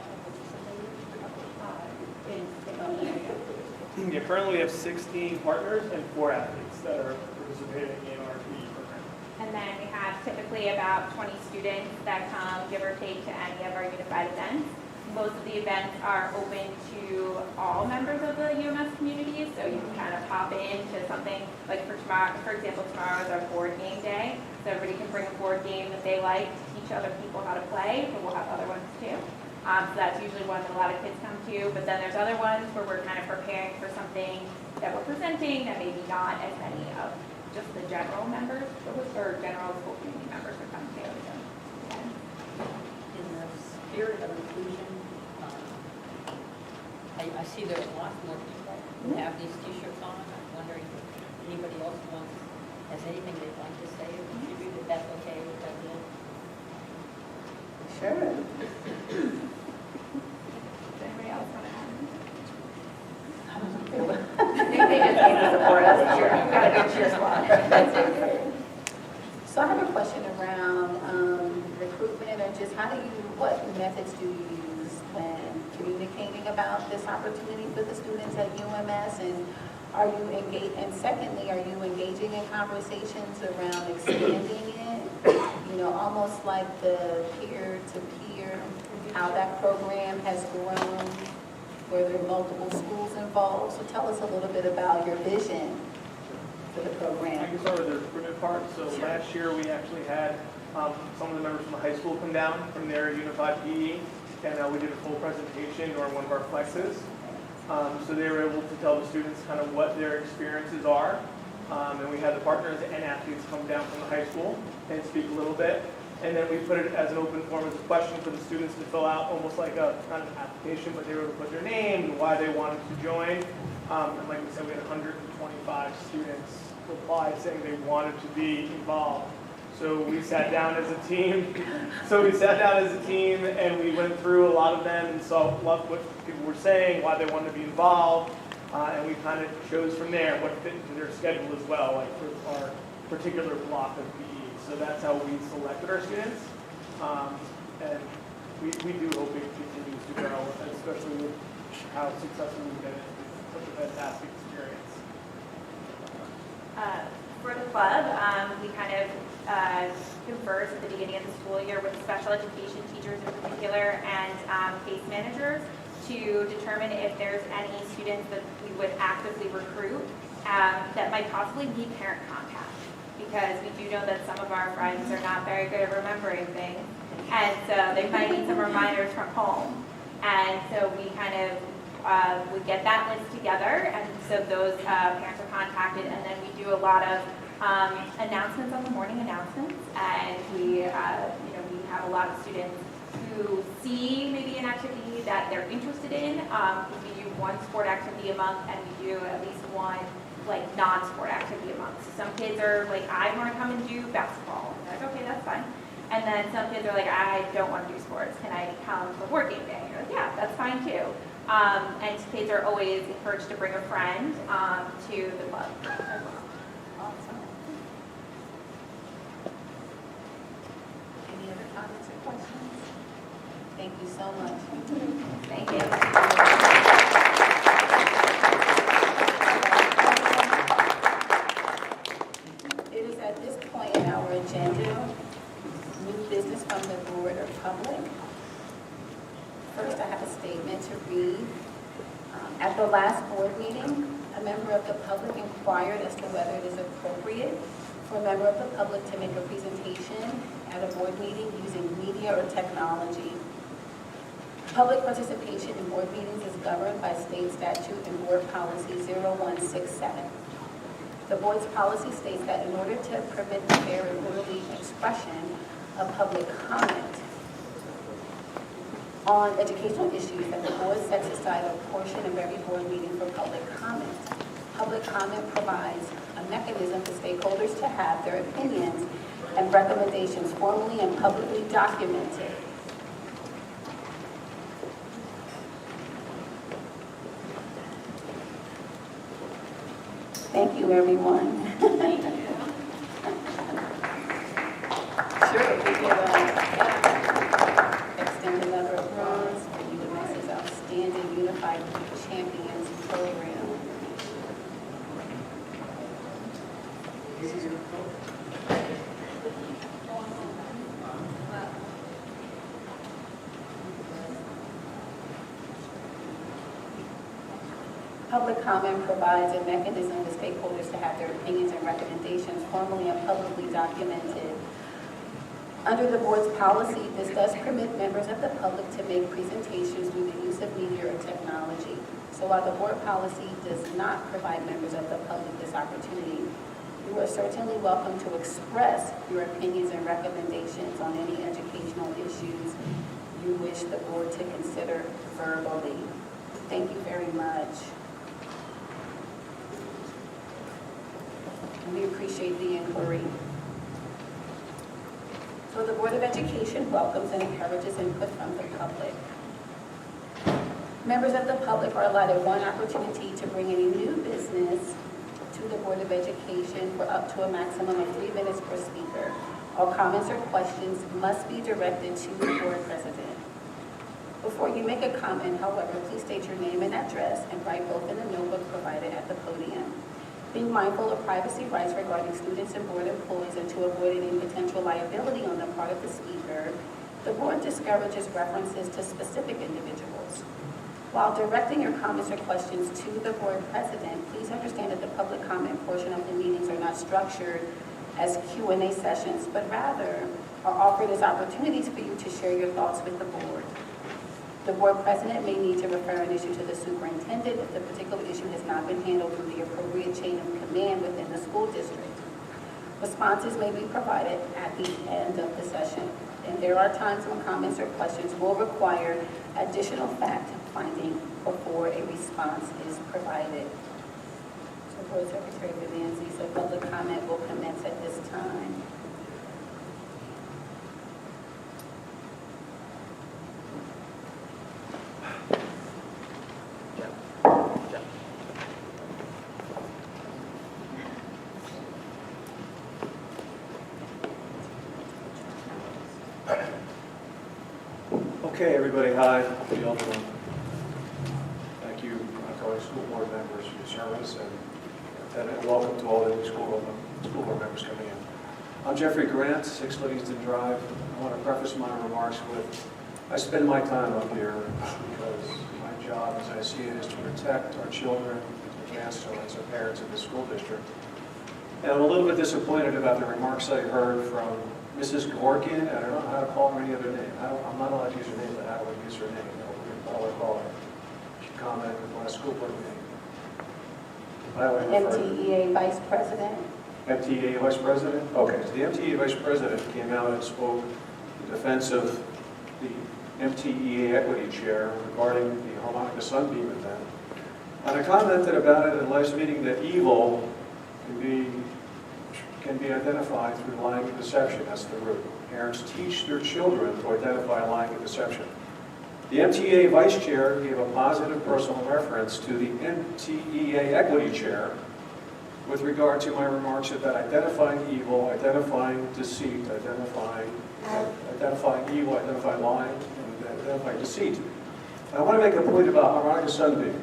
Yeah, currently we have 16 partners and 4 athletes that are participating in our PE program. And then we have typically about 20 students that come, give or take, to any of our unified events. Most of the events are open to all members of the UMS community, so you can kind of pop into something like for tomorrow. For example, tomorrow is our board game day, so everybody can bring a board game that they like to teach other people how to play, but we'll have other ones too. So that's usually one that a lot of kids come to, but then there's other ones where we're kind of preparing for something that we're presenting that maybe not as many of just the general members or general school community members would come to. So, In the spirit of inclusion, I see there are lots more people who have these t-shirts on. I'm wondering if anybody else has anything they'd like to say or contribute, if that's okay with that. Sure. Does anybody else want to add? They just need to support us. Got a good cheer squad. So I have a question around recruitment, or just what methods do you use when communicating about this opportunity for the students at UMS, and are you engaged? And secondly, are you engaging in conversations around expanding it? You know, almost like the peer-to-peer, how that program has grown, where there are multiple schools involved. So tell us a little bit about your vision for the program. I can start with the recruitment part. So last year we actually had some of the members from the high school come down from their unified PE, and we did a full presentation during one of our flexes. So they were able to tell the students kind of what their experiences are. And we had the partners and athletes come down from the high school and speak a little bit. And then we put it as an open form as a question for the students to fill out, almost like a kind of application, but they were able to put their name and why they wanted to join. And like we said, we had 125 students reply saying they wanted to be involved. So we sat down as a team. And we went through a lot of them and saw what people were saying, why they wanted to be involved. And we kind of chose from there what fit into their schedule as well, like for our particular block of PE. So that's how we selected our students. And we do hope it continues to grow, especially with how successful we've been. It's such a fantastic experience. For the club, we kind of converse at the beginning of the school year with special education teachers in particular and case managers to determine if there's any students that we would actively recruit that might possibly need parent contact. Because we do know that some of our friends are not very good at remembering things. And so they might need some reminders from home. And so we kind of would get that list together. And so those parents are contacted. And then we do a lot of announcements on the morning announcements. And we have a lot of students who see maybe an activity that they're interested in. We do one sport activity a month, and we do at least one non-sport activity a month. So some kids are like, I want to come and do basketball. And they're like, okay, that's fine. And then some kids are like, I don't want to do sports. Can I come for board game day? And you're like, yeah, that's fine too. And kids are always encouraged to bring a friend to the club as well. Awesome. Any other comments or questions? Thank you so much. Thank you. At this point in our agenda, new business from the board or public. First, I have a statement to read. At the last board meeting, a member of the public inquired as to whether it is appropriate for a member of the public to make a presentation at a board meeting using media or technology. Public participation in board meetings is governed by state statute and board policy 0167. The board's policy states that in order to permit the fair and orderly expression of public comment on educational issues, that the board sets aside a portion of every board meeting for public comment. Public comment provides a mechanism for stakeholders to have their opinions and recommendations formally and publicly documented. Thank you, everyone. Thank you. Sure, we could extend another applause for UMS's outstanding Unified Champions program. Public comment provides a mechanism for stakeholders to have their opinions and recommendations formally and publicly documented. Under the board's policy, this does permit members of the public to make presentations through the use of media or technology. So while the board policy does not provide members of the public this opportunity, you are certainly welcome to express your opinions and recommendations on any educational issues you wish the board to consider verbally. Thank you very much. And we appreciate the inquiry. So the Board of Education welcomes and encourages input from the public. Members of the public are allotted one opportunity to bring any new business to the Board of Education for up to a maximum of 3 minutes per speaker. All comments or questions must be directed to the board president. Before you make a comment, however, please state your name and address and write both in the notebook provided at the podium. Being mindful of privacy rights regarding students and board employees and to avoid any potential liability on the part of the speaker, the board discourages references to specific individuals. While directing your comments or questions to the board president, please understand that the public comment portion of the meetings are not structured as Q&A sessions, but rather are offered as opportunities for you to share your thoughts with the board. The board president may need to refer an issue to the superintendent if the particular issue has not been handled through the appropriate chain of command within the school district. Responses may be provided at the end of the session, and there are times when comments or questions will require additional fact-finding before a response is provided. So, Board Secretary Vivanzi, so public comment will commence at this time. Okay, everybody, hi. How you all doing? Thank you, fellow school board members, for your service, and welcome to all the new school board members coming in. I'm Jeffrey Grant, 6 Livingston Drive. I want to preface my remarks with, I spend my time up here because my job, as I see it, is to protect our children, to advance our rights of parents in the school district. And I'm a little bit disappointed about the remarks I heard from Mrs. Gorkin. I don't know how to call her any other name. I'm not allowed to use her name, but how do I use her name? I'll call her. She commented at the last school board meeting. MTEA Vice President. MTEA Vice President? Okay, so the MTEA Vice President came out and spoke in defense of the MTEA Equity Chair regarding the Harmonica Sunbeam event. And I commented about it in the last meeting that evil can be identified through lying and deception. That's the root. Parents teach their children to identify lying and deception. The MTEA Vice Chair gave a positive personal reference to the MTEA Equity Chair with regard to my remarks about identifying evil, identifying deceit, identifying evil, identifying lying, and identifying deceit. And I want to make a point about Harmonica Sunbeam.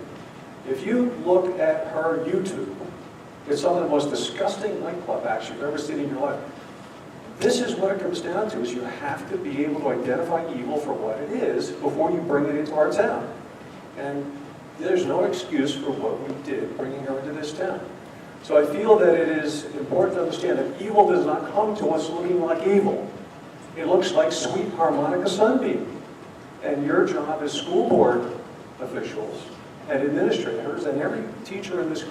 If you look at her YouTube, it's some of the most disgusting nightclub acts you've ever seen in your life. This is what it comes down to, is you have to be able to identify evil for what it is before you bring it into our town. And there's no excuse for what we did bringing her into this town. So I feel that it is important to understand that evil does not come to us looking like evil. It looks like sweet Harmonica Sunbeam. And your job as school board officials and administrators and every teacher in this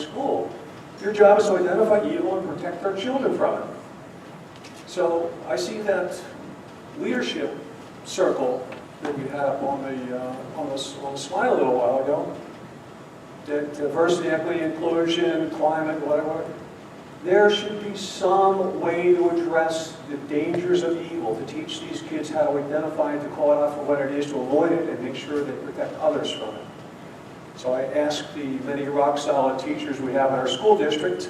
school, your job is to identify evil and protect our children from it. So I see that leadership circle that you had on the slide a little while ago, that diversity, equity, inclusion, climate, whatever. There should be some way to address the dangers of evil, to teach these kids how to identify and to call it out for what it is, to avoid it, and make sure they protect others from it. So I ask the many rock-solid teachers we have in our school district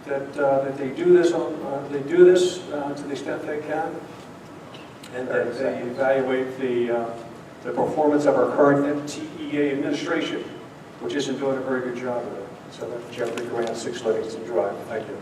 that they do this to the extent they can, and that they evaluate the performance of our current MTEA administration, which isn't doing a very good job of it. So that's Jeffrey Grant, 6 Livingston Drive. Thank you.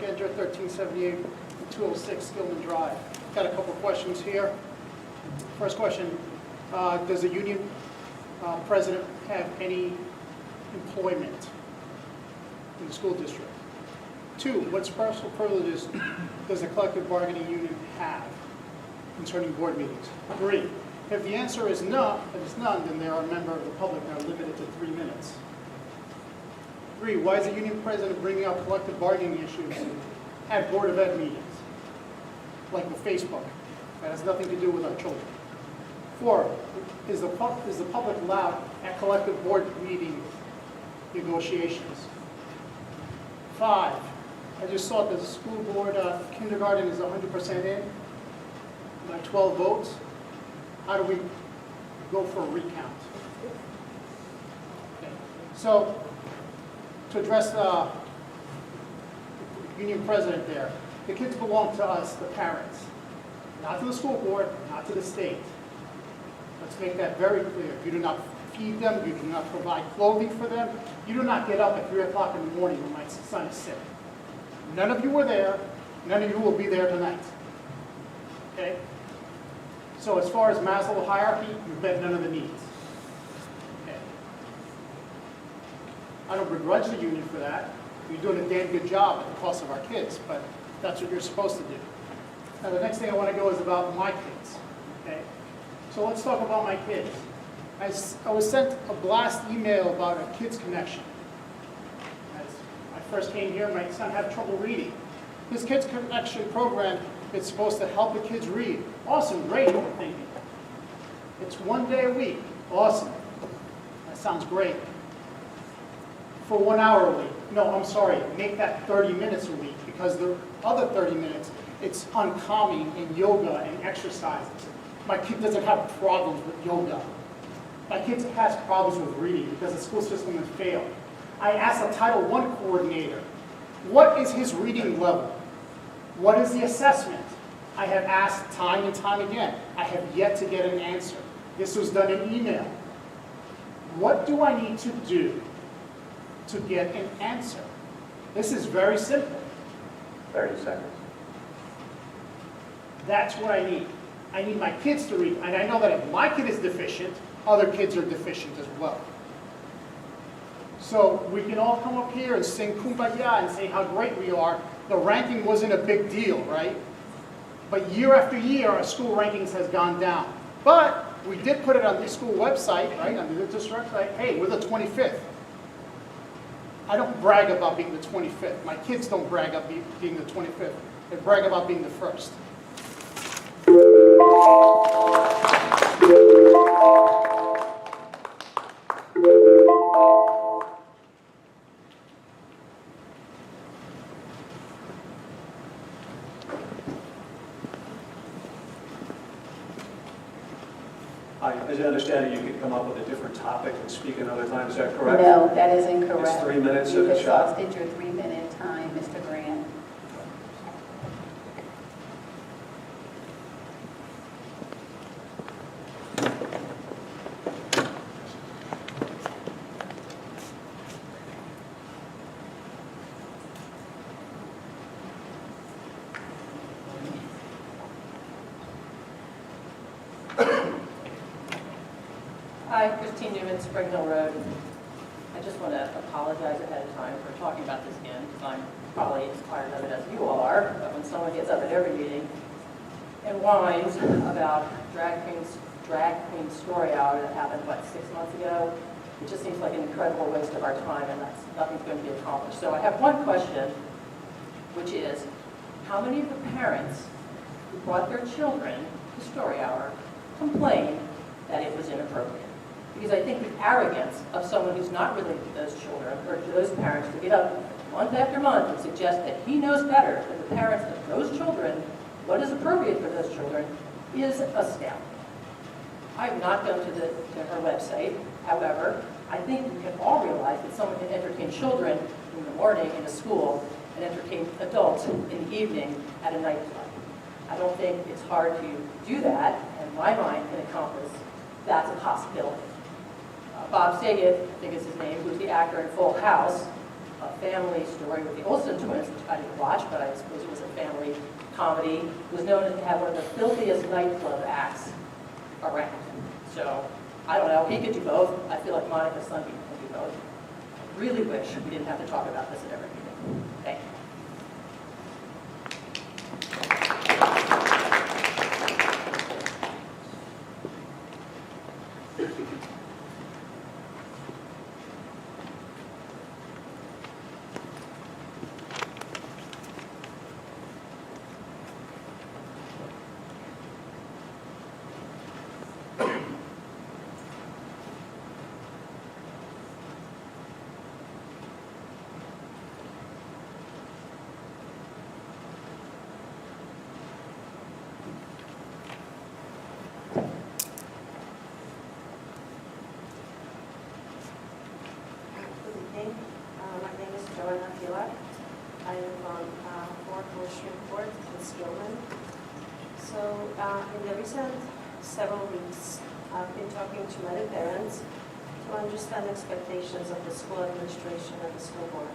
Andrew, 1378 and 206 Gilman Drive. Got a couple questions here. First question, does the union president have any employment in the school district? 2, what special privileges does the collective bargaining union have concerning board meetings? 3, if the answer is no, if it's none, then they are a member of the public and are limited to 3 minutes. 3, why is the union president bringing up collective bargaining issues at Board of Ed meetings, like with Facebook? That has nothing to do with our children. 4, is the public allowed at collective board meeting negotiations? 5, I just saw that the school board kindergarten is 100% in by 12 votes. How do we go for a recount? Okay. So, to address the union president there, the kids belong to us, the parents, not to the school board, not to the state. Let's make that very clear. You do not feed them, you do not provide clothing for them, you do not get up at 3 o'clock in the morning when my son is sick. None of you were there, none of you will be there tonight. Okay? So as far as Maslow hierarchy, you've met none of the needs. Okay. I don't begrudge the union for that. You're doing a damn good job at the cost of our kids, but that's what you're supposed to do. Now the next thing I want to go is about my kids. Okay? So let's talk about my kids. I was sent a blast email about a kids connection. As I first came here, my son had trouble reading. This kids connection program is supposed to help the kids read. Awesome, great, I'm thinking. It's 1 day a week. Awesome. That sounds great. For 1 hour a week. No, I'm sorry, make that 30 minutes a week, because the other 30 minutes, it's on calming and yoga and exercises. My kid doesn't have problems with yoga. My kid has problems with reading because the school system has failed. I asked a Title I coordinator, what is his reading level? What is the assessment? I have asked time and time again. I have yet to get an answer. This was done in email. What do I need to do to get an answer? This is very simple. 30 seconds. That's what I need. I need my kids to read. And I know that if my kid is deficient, other kids are deficient as well. So we can all come up here and sing Kumbaya and say how great we are. The ranking wasn't a big deal, right? But year after year, our school rankings has gone down. But we did put it on the school website, right, on the district website, hey, we're the 25th. I don't brag about being the 25th. My kids don't brag about being the 25th. They brag about being the first. As I understand it, you could come up with a different topic and speak another time, is that correct? No, that is incorrect. It's 3 minutes You've at a shot. exhausted your 3-minute time, Mr. Grant. Hi, Christine Newman, Spring Hill Road. I just want to apologize ahead of time for talking about this again, because I'm probably as tired of it as you all are. But when someone gets up at every meeting and whines about drag queen story hour that happened, what, 6 months ago, it just seems like an incredible waste of our time, and nothing's going to be accomplished. So I have one question, which is, how many of the parents who brought their children to story hour complained that it was inappropriate? Because I think the arrogance of someone who's not related to those children or to those parents to get up month after month and suggest that he knows better than the parents of those children what is appropriate for those children is astounding. I have not gone to her website. However, I think we can all realize that someone can entertain children in the morning in a school and entertain adults in the evening at a nightclub. I don't think it's hard to do that, and my mind can accomplish that's a possibility. Bob Saget, I think is his name, who's the actor in Full House, a family story with the Olsen twins, which I didn't watch, but I suppose it was a family comedy. It was known to have one of the filthiest nightclub acts around. So, I don't know, he could do both. I feel like Monica's son can do both. Really wish we didn't have to talk about this at every meeting. Thank you. In the recent several weeks, I've been talking to many parents to understand expectations of the school administration and the school board.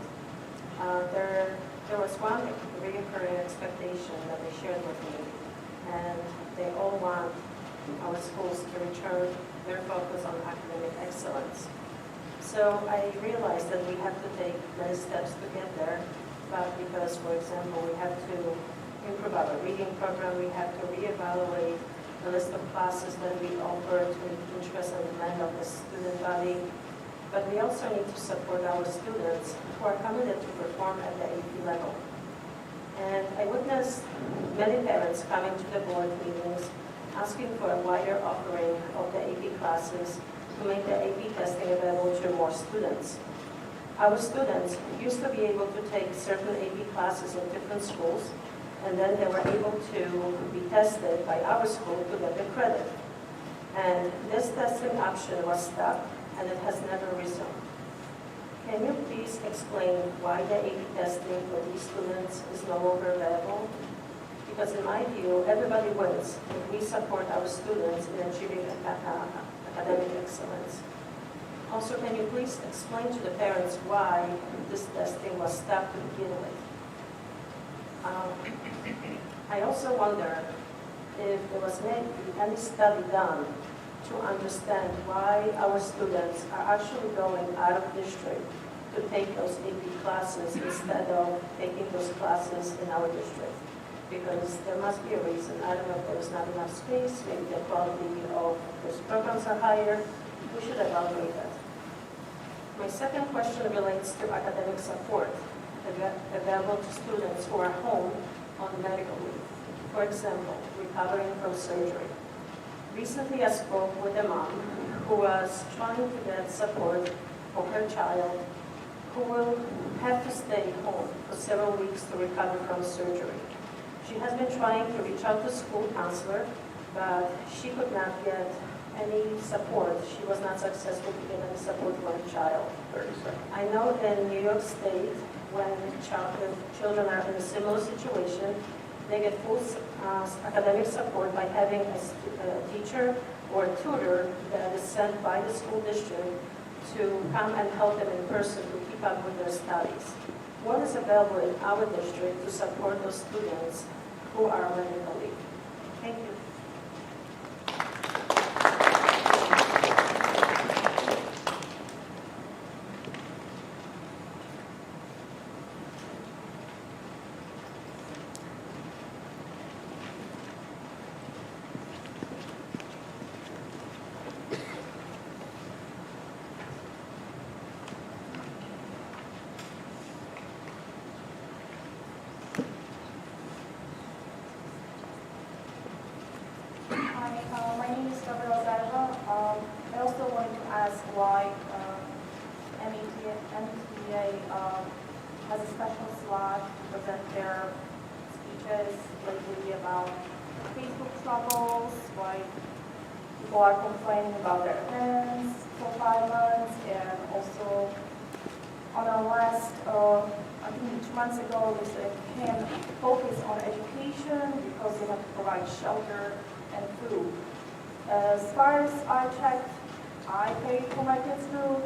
There was one recurring expectation that they shared with me, and they all want our schools to return their focus on academic excellence. So I realized that we have to take many steps to get there, but because, for example, we have to improve our reading program, we have to reevaluate the list of classes that we offer to interest and demand of the student body. But we also need to support our students who are committed to perform at the AP level. And I witnessed many parents coming to the board meetings asking for a wider offering of the AP classes to make the AP testing available to more students. Our students used to be able to take certain AP classes in different schools, and then they were able to be tested by our school to get the credit. And this testing option was stopped, and it has never resumed. Can you please explain why the AP testing for these students is no longer available? Because in my view, everybody wins if we support our students in achieving academic excellence. Also, can you please explain to the parents why this testing was stopped to begin with? I also wonder if there was any study done to understand why our students are actually going out of district to take those AP classes instead of taking those classes in our district. Because there must be a reason. I don't know if there's not enough space, maybe the quality of those programs are higher. We should evaluate that. My second question relates to academic support available to students who are home on medical leave. For example, recovering from surgery. Recently, I spoke with a mom who was trying to get support for her child who will have to stay home for several weeks to recover from surgery. She has been trying to reach out to school counselor, but she could not get any support. She was not successful to get any support for her child. 30 seconds. I know in New York State, when children are in a similar situation, they get full academic support by having a teacher or a tutor that is sent by the school district to come and help them in person to keep up with their studies. What is available in our district to support those students who are on medical leave? Thank you. My name is Gabriela Zarva. I also wanted to ask why MTA has a special slot to present their speeches lately about Facebook troubles, why people are complaining about their parents for 5 months, and also on our last, I think 2 months ago, we said can focus on education because they have to provide shelter and food. As far as I checked, I paid for my kids' food,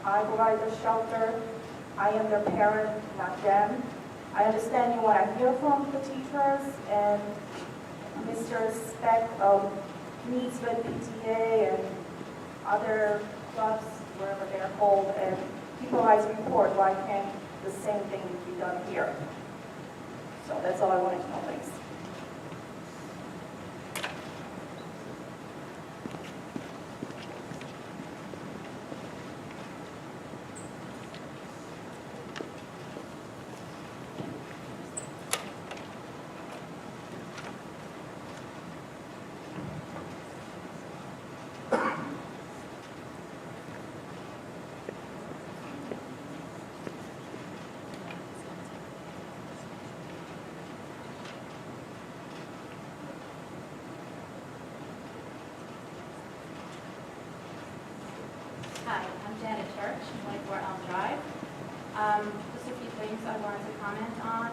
I provide the shelter, I am their parent, not them. I understand you want to hear from the teachers, and Mr. Speck meets with PTA and other clubs, wherever they're called, and he provides a report. Why can't the same thing be done here? So that's all I wanted to know. Thanks. Hi, I'm Janet Church, 24 Elm Drive. Just a few things I wanted to comment on.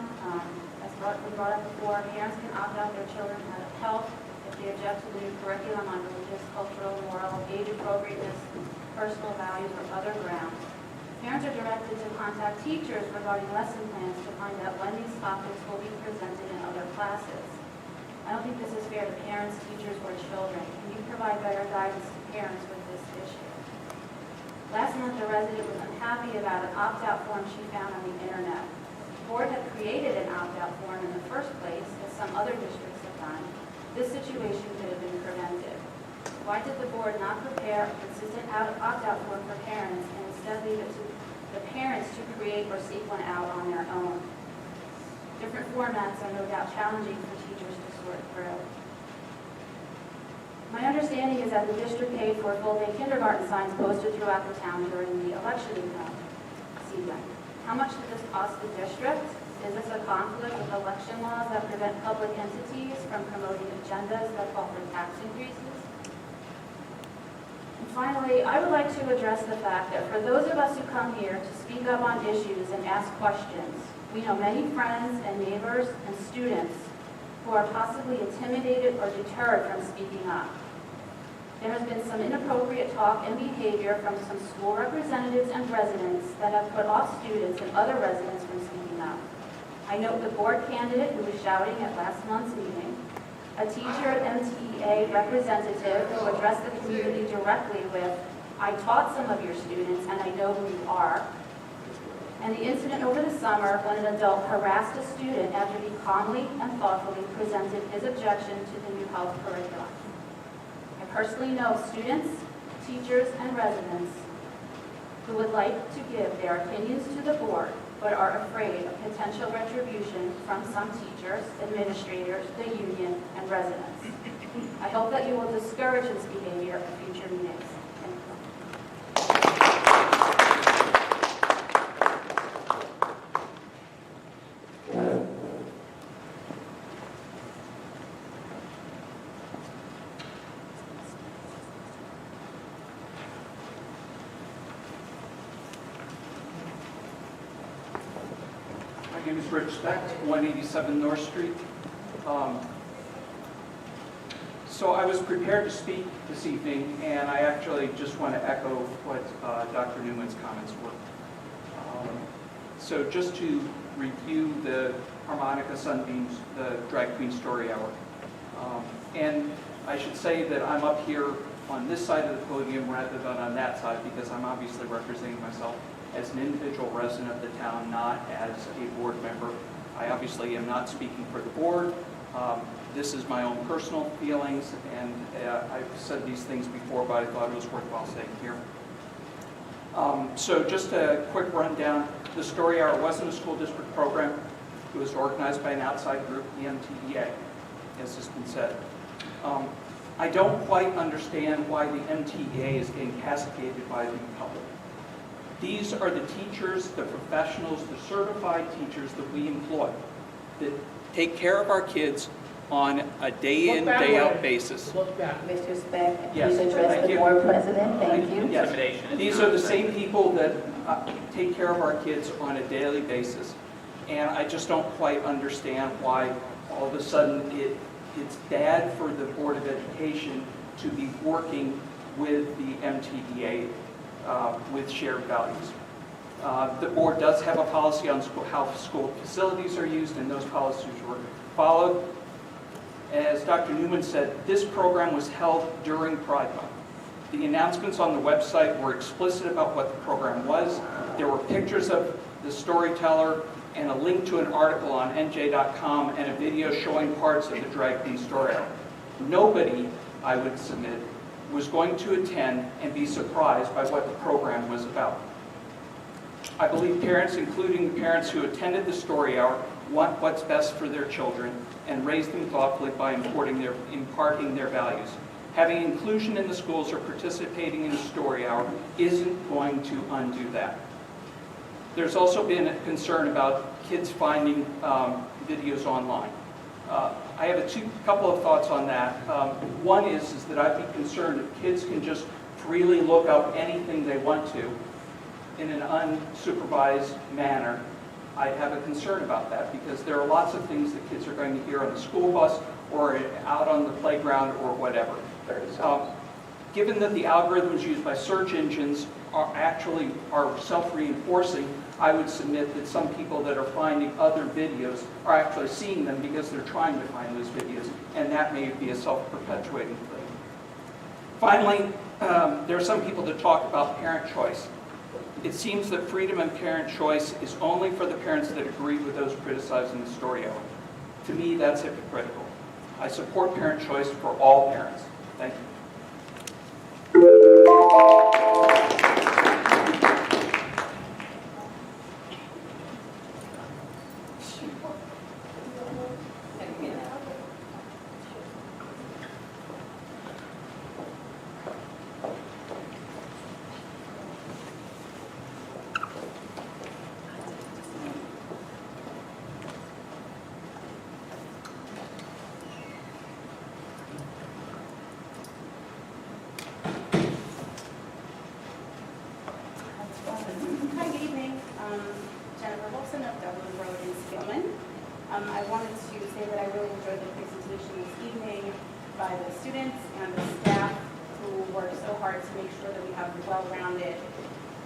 As was brought up before, parents can opt out their children out of health if they object to the new curriculum on religious, cultural, moral, age appropriateness, personal values, or other grounds. Parents are directed to contact teachers regarding lesson plans to find out when these topics will be presented in other classes. I don't think this is fair to parents, teachers, or children. Can you provide better guidance to parents with this issue? Last month, a resident was unhappy about an opt-out form she found on the internet. The board had created an opt-out form in the first place, as some other districts have done. This situation could have been prevented. Why did the board not prepare a consistent opt-out form for parents and instead leave it to the parents to create or seek one out on their own? Different formats are no doubt challenging for teachers to sort through. My understanding is that the district paid for full-day kindergarten signs posted throughout the town during the election season. How much did this cost the district? Is this a conflict with election laws that prevent public entities from promoting agendas that call for tax increases? And finally, I would like to address the fact that for those of us who come here to speak up on issues and ask questions, we know many friends and neighbors and students who are possibly intimidated or deterred from speaking up. There has been some inappropriate talk and behavior from some school representatives and residents that have put off students and other residents from speaking up. I note the board candidate who was shouting at last month's meeting, a teacher MTEA representative who addressed the community directly with, "I taught some of your students and I know who you are," and the incident over the summer when an adult harassed a student after he calmly and thoughtfully presented his objection to the new health curriculum. I personally know students, teachers, and residents who would like to give their opinions to the board but are afraid of potential retribution from some teachers, administrators, the union, and residents. I hope that you will discourage this behavior at future meetings. Thank you. My name is Rich Speck, 187 North Street. So I was prepared to speak this evening, and I actually just want to echo what Dr. Newman's comments were. So just to review the Harmonica Sunbeams, the Drag Queen Story Hour. And I should say that I'm up here on this side of the podium rather than on that side because I'm obviously representing myself as an individual resident of the town, not as a board member. I obviously am not speaking for the board. This is my own personal feelings, and I've said these things before, but I thought it was worthwhile saying here. So just a quick rundown. The Story Hour wasn't a school district program. It was organized by an outside group, the MTEA, as has been said. I don't quite understand why the MTEA is getting castigated by the public. These are the teachers, the professionals, the certified teachers that we employ that take care of our kids on a day in, day out basis. Mr. Speck, Yes, please address thank the you. board president. Thank you. Yes, these are the same people that take care of our kids on a daily basis. And I just don't quite understand why all of a sudden it's bad for the Board of Education to be working with the MTEA with shared values. The board does have a policy on how school facilities are used, and those policies were followed. As Dr. Newman said, this program was held during Pride Month. The announcements on the website were explicit about what the program was. There were pictures of the storyteller and a link to an article on NJ.com and a video showing parts of the drag queen story hour. Nobody, I would submit, was going to attend and be surprised by what the program was about. I believe parents, including the parents who attended the story hour, want what's best for their children and raise them thoughtfully by imparting their values. Having inclusion in the schools or participating in the story hour isn't going to undo that. There's also been a concern about kids finding videos online. I have a couple of thoughts on that. One is that I'd be concerned if kids can just freely look up anything they want to in an unsupervised manner. I have a concern about that because there are lots of things that kids are going to hear on the school bus or out on the playground or whatever. Given that the algorithms used by search engines are self-reinforcing, I would submit that some people that are finding other videos are actually seeing them because they're trying to find those videos, and that may be a self-perpetuating thing. Finally, there are some people that talk about parent choice. It seems that freedom and parent choice is only for the parents that agree with those criticizing the story hour. To me, that's hypocritical. I support parent choice for all parents. Thank you. Hi, good evening. Jennifer Wilson of Dublin Road in Steelman. I wanted to say that I really enjoyed the presentation this evening by the students and the staff who worked so hard to make sure that we have well-rounded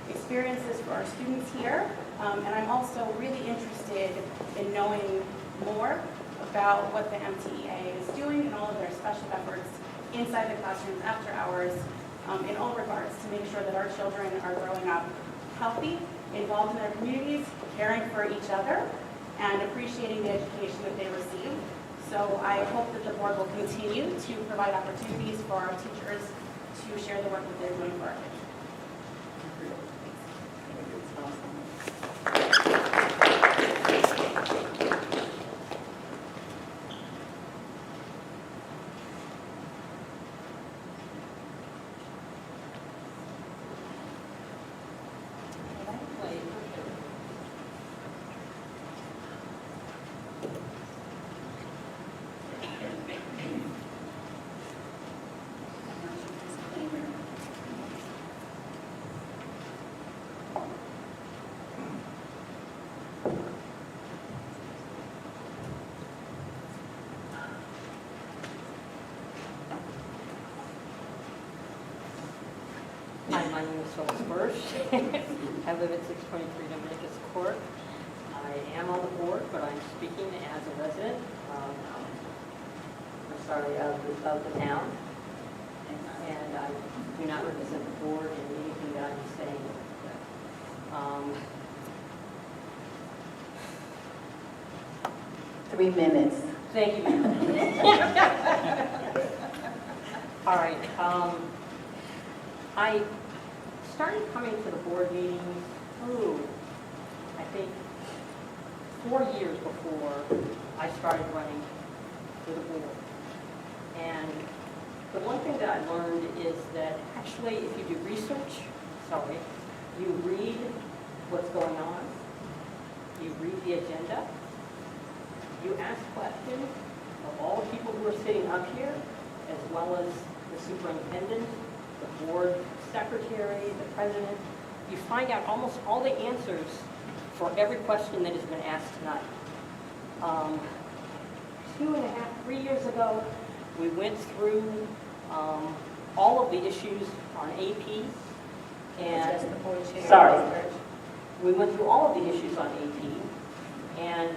experiences for our students here. And I'm also really interested in knowing more about what the MTEA is doing and all of their special efforts inside the classrooms after hours in all regards to make sure that our children are growing up healthy, involved in their communities, caring for each other, and appreciating the education that they receive. So I hope that the board will continue to provide opportunities for our teachers to share the work that they're doing for our kids. Hi, my name is Phyllis Bursch. I live at 623 Dominicus Court. I am on the board, but I'm speaking as a resident of the town. And I do not represent the board in anything that I'm saying. Three minutes. Thank you, ma'am. All right. I started coming to the board meetings, I think 4 years before I started running for the board. And the one thing that I learned is that actually if you do research, you read what's going on, you read the agenda, you ask questions of all the people who are sitting up here, as well as the superintendent, the board secretary, the president, you find out almost all the answers for every question that has been asked tonight. 3 years ago, we went through all of the issues on AP. And We went through all of the issues on AP, and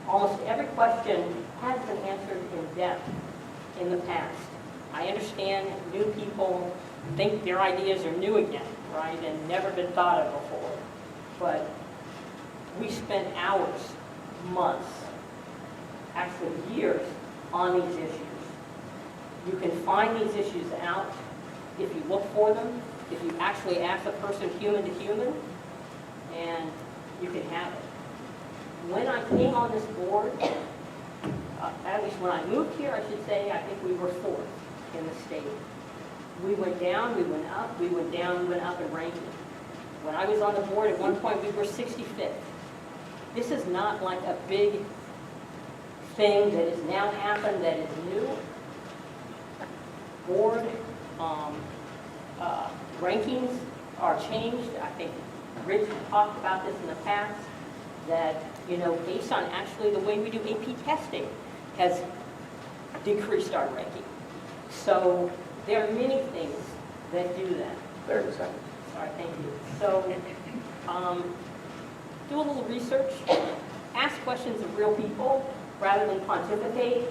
almost every question has been answered in depth in the past. I understand new people think their ideas are new again, right, and never been thought of before. But we spent hours, months, actually years on these issues. You can find these issues out if you look for them, if you actually ask a person human to human, and you can have it. When I came on this board, at least when I moved here, I should say, I think we were 4th in the state. We went down, we went up, we went down, we went up in ranking. When I was on the board, at one point we were 65th. This is not like a big thing that has now happened that is new. Board rankings are changed. I think Rich talked about this in the past, that, you know, based on actually the way we do AP testing has decreased our ranking. So there are many things that do that. 30 seconds. Sorry, thank you. So do a little research, ask questions of real people rather than pontificate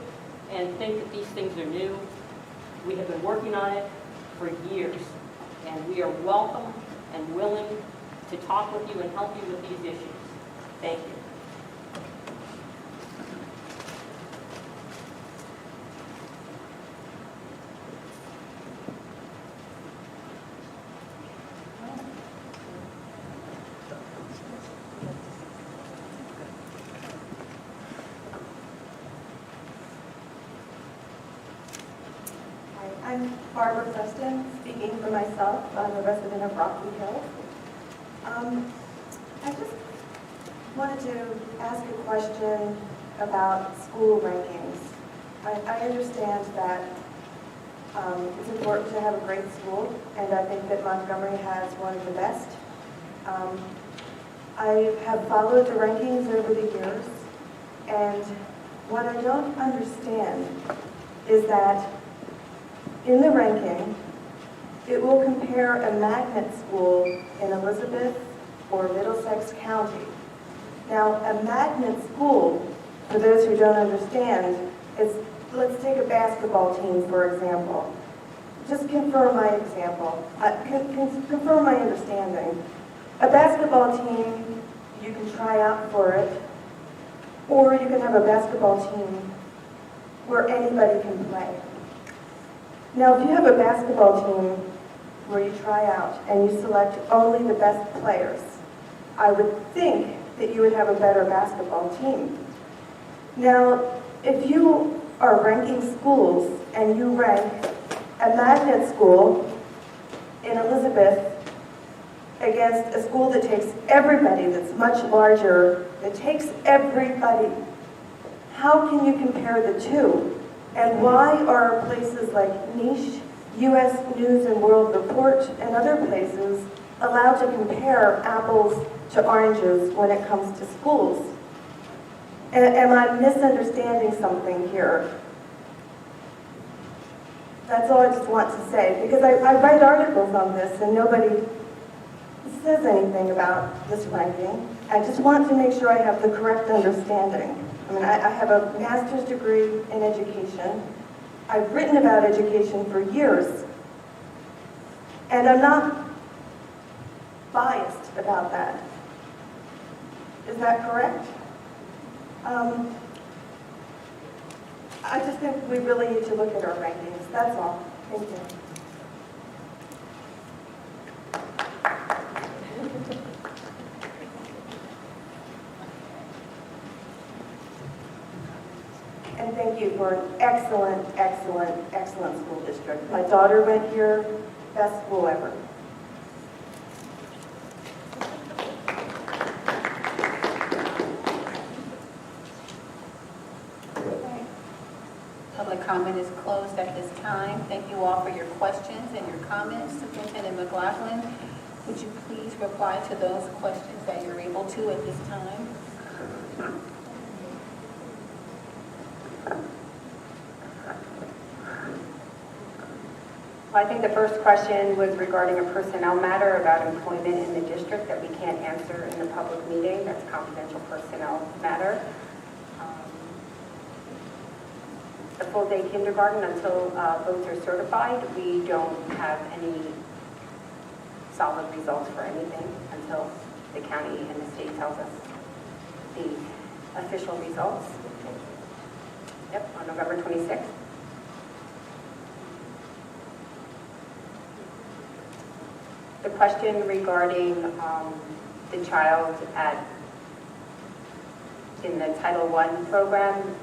and think that these things are new. We have been working on it for years, and we are welcome and willing to talk with you and help you with these issues. Thank you. I'm Barbara Preston, speaking for myself. I'm a resident of Rocky Hill. I just wanted to ask a question about school rankings. I understand that it's important to have a great school, and I think that Montgomery has one of the best. I have followed the rankings over the years, and what I don't understand is that in the ranking, it will compare a magnet school in Elizabeth or Middlesex County. Now, a magnet school, for those who don't understand, is, let's take a basketball team, for example. Just confirm my example, confirm my understanding. A basketball team, you can try out for it, or you can have a basketball team where anybody can play. Now, if you have a basketball team where you try out and you select only the best players, I would think that you would have a better basketball team. Now, if you are ranking schools and you rank a magnet school in Elizabeth against a school that takes everybody, that's much larger, that takes everybody, how can you compare the two? And why are places like Niche, U.S. News and World Report, and other places allowed to compare apples to oranges when it comes to schools? Am I misunderstanding something here? That's all I just want to say, because I write articles on this and nobody says anything about this ranking. I just want to make sure I have the correct understanding. I mean, I have a master's degree in education. I've written about education for years. And I'm not biased about that. Is that correct? I just think we really need to look at our rankings. That's all. Thank you. And thank you for an excellent, excellent, excellent school district. My daughter went here, best school ever. Public comment is closed at this time. Thank you all for your questions and your comments. Superintendent McLaughlin, would you please reply to those questions that you're able to at this time? Well, I think the first question was regarding a personnel matter about employment in the district that we can't answer in the public meeting. That's a confidential personnel matter. The full-day kindergarten, until votes are certified, we don't have any solid results for anything until the county and the state tells us the official results. Yep, on November 26th. The question regarding the child in the Title I program,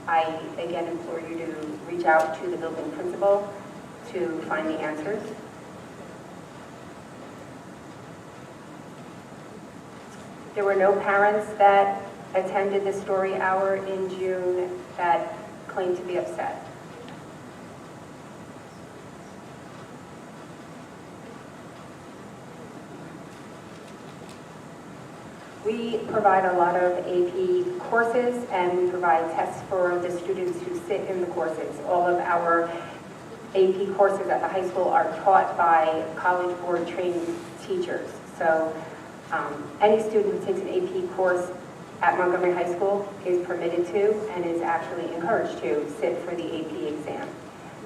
I again implore you to reach out to the building principal to find the answers. There were no parents that attended the story hour in June that claimed to be upset. We provide a lot of AP courses, and we provide tests for the students who sit in the courses. All of our AP courses at the high school are taught by College Board trained teachers. So any student who takes an AP course at Montgomery High School is permitted to and is actually encouraged to sit for the AP exam.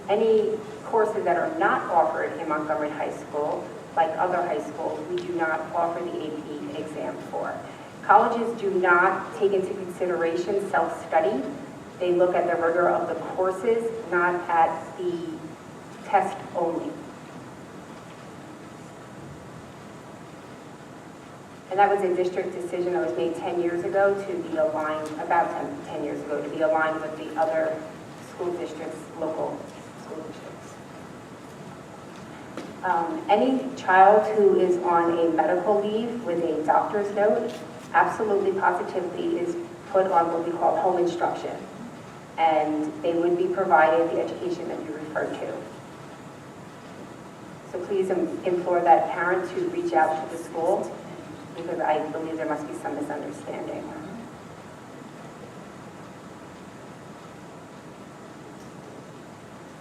Any courses that are not offered in Montgomery High School, like other high schools, we do not offer the AP exam for. Colleges do not take into consideration self-study. They look at the rigor of the courses, not at the test only. And that was a district decision that was made 10 years ago to be aligned, about 10 years ago, to be aligned with the other school districts, local school districts. Any child who is on a medical leave with a doctor's note absolutely positively is put on what we call home instruction. And they would be provided the education that you referred to. So please implore that parent to reach out to the school, because I believe there must be some misunderstanding.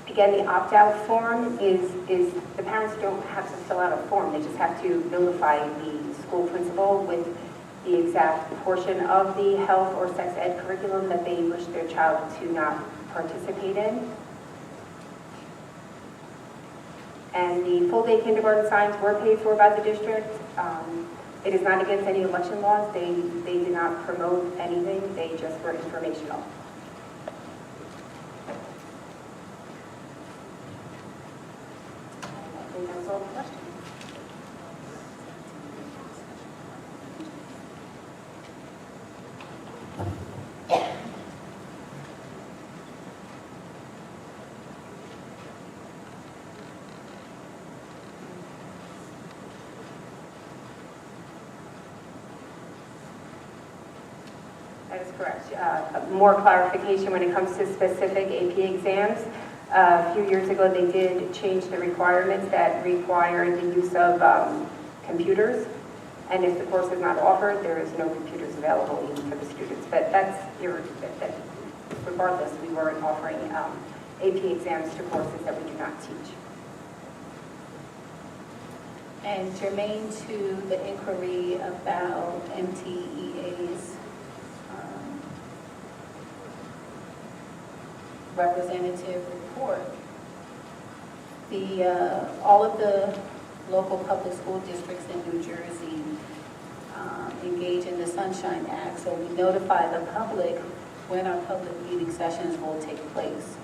Again, the opt-out form is the parents don't have to fill out a form. They just have to notify the school principal with the exact portion of the health or sex ed curriculum that they wish their child to not participate in. And the full-day kindergarten signs were paid for by the district. It is not against any election laws. They did not promote anything. They just were informational. I think that's all the questions. That is correct. More clarification when it comes to specific AP exams. A few years ago, they did change the requirements that require the use of computers. And if the course is not offered, there is no computers available even for the students. But regardless, we weren't offering AP exams to courses that we do not teach. And germane to the inquiry about MTEA's representative report. All of the local public school districts in New Jersey engage in the Sunshine Act, so we notify the public when our public meeting sessions will take place.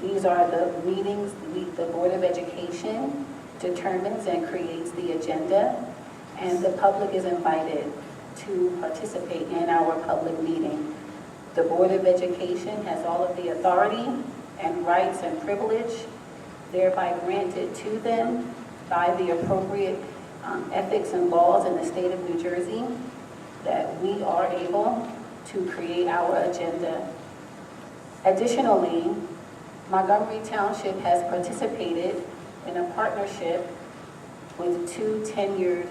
These are the meetings the Board of Education determines and creates the agenda, and the public is invited to participate in our public meeting. The Board of Education has all of the authority and rights and privilege thereby granted to them by the appropriate ethics and laws in the state of New Jersey, that we are able to create our agenda. Additionally, Montgomery Township has participated in a partnership with two tenured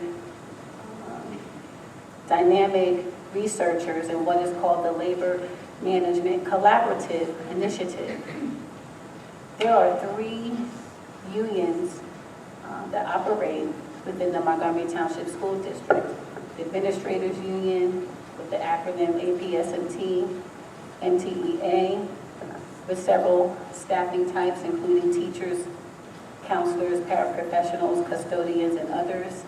dynamic researchers in what is called the Labor Management Collaborative Initiative. There are 3 unions that operate within the Montgomery Township School District. The Administrators Union with the acronym APSMT, MTEA, with several staffing types, including teachers, counselors, paraprofessionals, custodians, and others.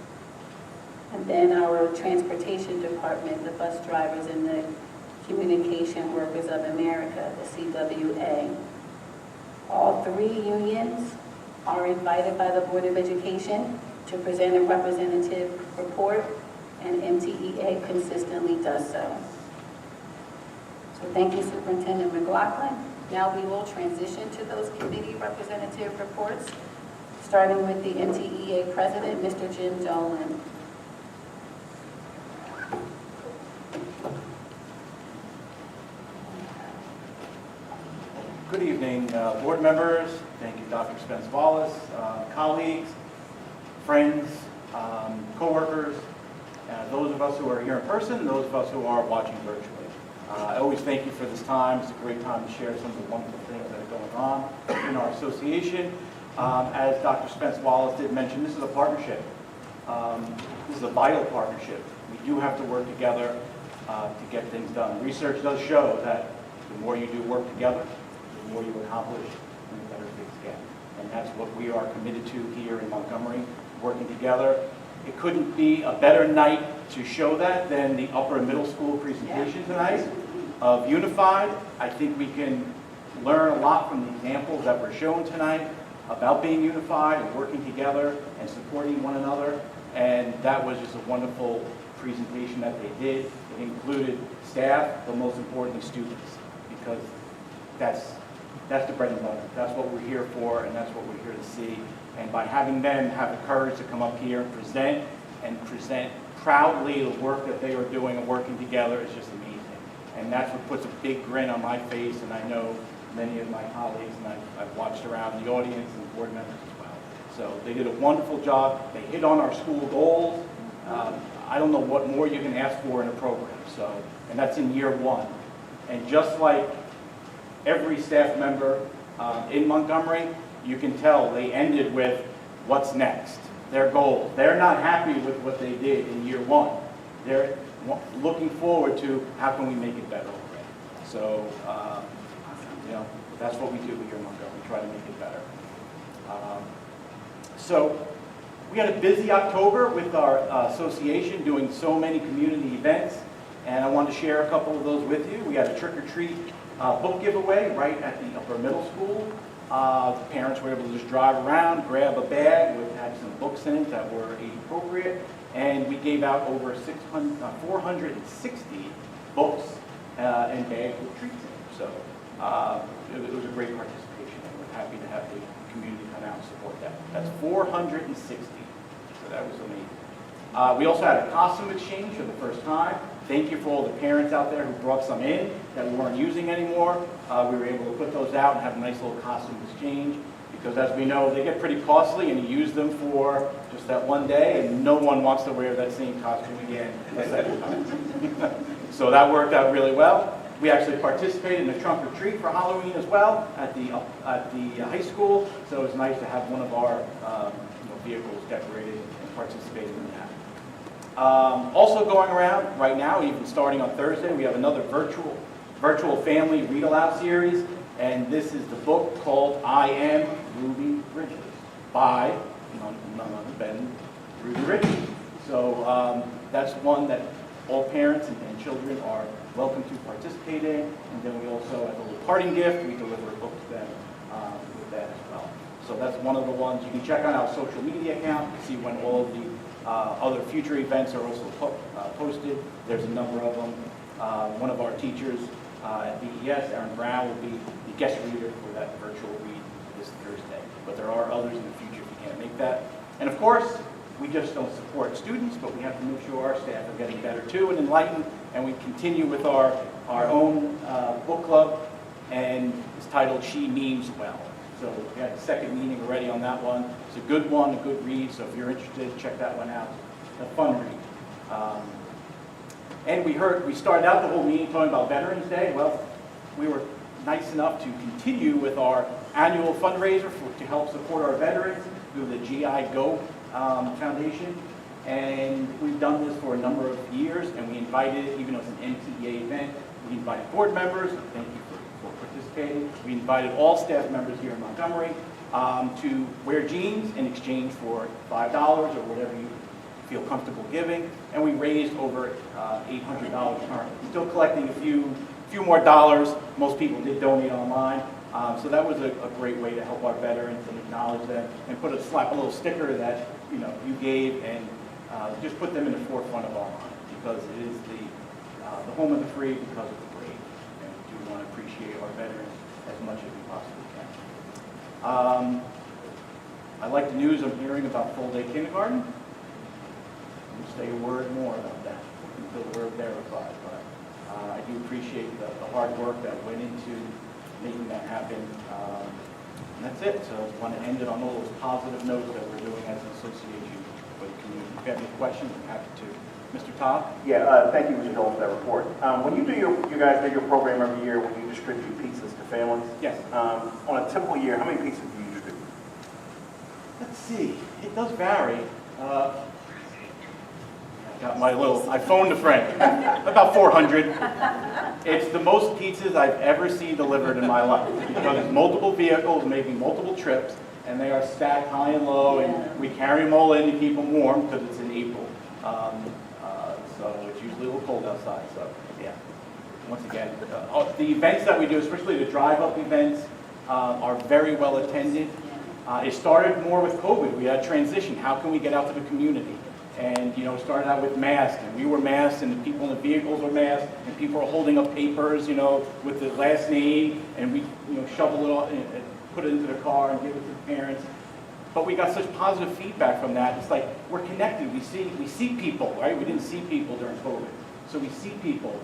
And then our transportation department, the bus drivers and the Communication Workers of America, the CWA. All three unions are invited by the Board of Education to present a representative report, and MTEA consistently does so. So thank you, Superintendent McLaughlin. Now we will transition to those committee representative reports, starting with the MTEA President, Mr. Jim Dolan. Good evening, board members. Thank you, Dr. Spence-Wallace, colleagues, friends, co-workers, those of us who are here in person, those of us who are watching virtually. I always thank you for this time. It's a great time to share some of the wonderful things that are going on in our association. As Dr. Spence-Wallace did mention, this is a partnership. This is a vital partnership. We do have to work together to get things done. Research does show that the more you do work together, the more you accomplish, and the better things get. And that's what we are committed to here in Montgomery, working together. It couldn't be a better night to show that than the upper and middle school presentation tonight of Unified. I think we can learn a lot from the examples that were shown tonight about being unified and working together and supporting one another. And that was just a wonderful presentation that they did. It included staff, but most importantly students, because that's the bread and butter. That's what we're here for, and that's what we're here to see. And by having them have the courage to come up here and present proudly the work that they are doing and working together is just amazing. And that's what puts a big grin on my face, and I know many of my colleagues, and I've watched around the audience and board members as well. So they did a wonderful job. They hit on our school goals. I don't know what more you can ask for in a program. So, and that's in year one. And just like every staff member in Montgomery, you can tell they ended with what's next, their goals. They're not happy with what they did in year one. They're looking forward to how can we make it better already. So, you know, that's what we do here in Montgomery, try to make it better. So we had a busy October with our association doing so many community events, and I wanted to share a couple of those with you. We had a trick-or-treat book giveaway right at the upper middle school. The parents were able to just drive around, grab a bag which had some books in it that were age appropriate, and we gave out over 460 books and bags with treats in them. So it was a great participation, and we're happy to have the community come out and support that. That's 460, so that was amazing. We also had a costume exchange for the first time. Thank you for all the parents out there who brought some in that we weren't using anymore. We were able to put those out and have a nice little costume exchange, because as we know, they get pretty costly and you use them for just that one day, and no one wants to wear that same costume again a second time. So that worked out really well. We actually participated in a trunk or treat for Halloween as well at the high school, so it was nice to have one of our vehicles decorated and participated in that. Also going around right now, even starting on Thursday, we have another virtual family read-aloud series, and this is the book called I Am Ruby Bridges by none other than Ruby Bridges. So that's one that all parents and children are welcome to participate in, and then we also, as a little parting gift, we deliver a book to them with that as well. So that's one of the ones. You can check on our social media account to see when all of the other future events are also posted. There's a number of them. One of our teachers at BES, Erin Brown, will be the guest reader for that virtual read this Thursday. But there are others in the future if you can't make that. And of course, we just don't support students, but we have to make sure our staff are getting better too and enlightened. And we continue with our own book club, and it's titled She Means Well. So we had a second meeting already on that one. It's a good one, a good read, so if you're interested, check that one out. It's a fun read. And we started out the whole meeting talking about Veterans Day. Well, we were nice enough to continue with our annual fundraiser to help support our veterans through the GI Go Foundation. And we've done this for a number of years, and we invited, even though it's an MTEA event, we invited board members, thank you for participating. We invited all staff members here in Montgomery to wear jeans in exchange for $5 or whatever you feel comfortable giving, and we raised over $800 currently. We're still collecting a few more dollars. Most people did donate online, so that was a great way to help our veterans and acknowledge them, and slap a little sticker that you gave, and just put them in the forefront of our mind, because it is the home of the free because of the brave, and we do want to appreciate our veterans as much as we possibly can. I like the news I'm hearing about full-day kindergarten. Say a word more about that until we're verified, but I do appreciate the hard work that went into making that happen. And that's it. So I want to end it on all those positive notes that we're doing as an association for the community. If you have any questions, I'm happy to. Mr. Todd? Yeah, thank you, Mr. Jones, for that report. When you do you guys do your program every year when you distribute pizzas to families? Yes. On a typical year, how many pizzas do you distribute? Let's see. It does vary. I phoned a friend. About 400. It's the most pizzas I've ever seen delivered in my life, because it's multiple vehicles making multiple trips, and they are stacked high and low, and we carry them all in to keep them warm because it's in April. So it's usually a little cold outside. So yeah. Once again, the events that we do, especially the drive-up events, are very well attended. It started more with COVID. We had a transition. How can we get out to the community? And, it started out with masks, and we were masked, and the people in the vehicles were masked, and people were holding up papers, with the last name, and we, shovel it off and put it into the car and give it to the parents. But we got such positive feedback from that. It's like, we're connected. We see people, right? We didn't see people during COVID. So we see people.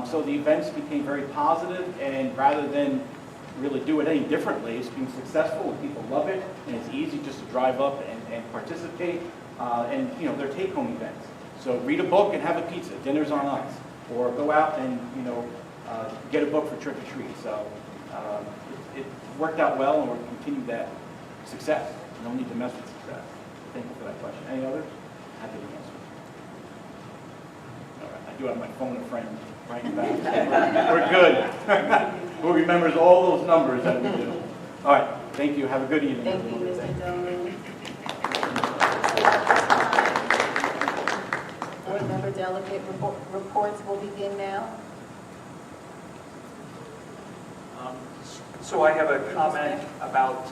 So the events became very positive, and rather than really do it any differently, it's been successful, and people love it, and it's easy just to drive up and participate. And they're take-home events. So read a book and have a pizza. Dinner's on us. Or go out and get a book for trick or treat. So it worked out well, and we'll continue that success. No need to mess with success. Thank you for that question. Any others? Happy to answer. All right. I do have my phone a friend right in back. We're good. Who remembers all those numbers that we do? All right. Thank you. Have a good evening. Thank you, Mr. Jones. Board member delegate reports will begin now. So I have a comment about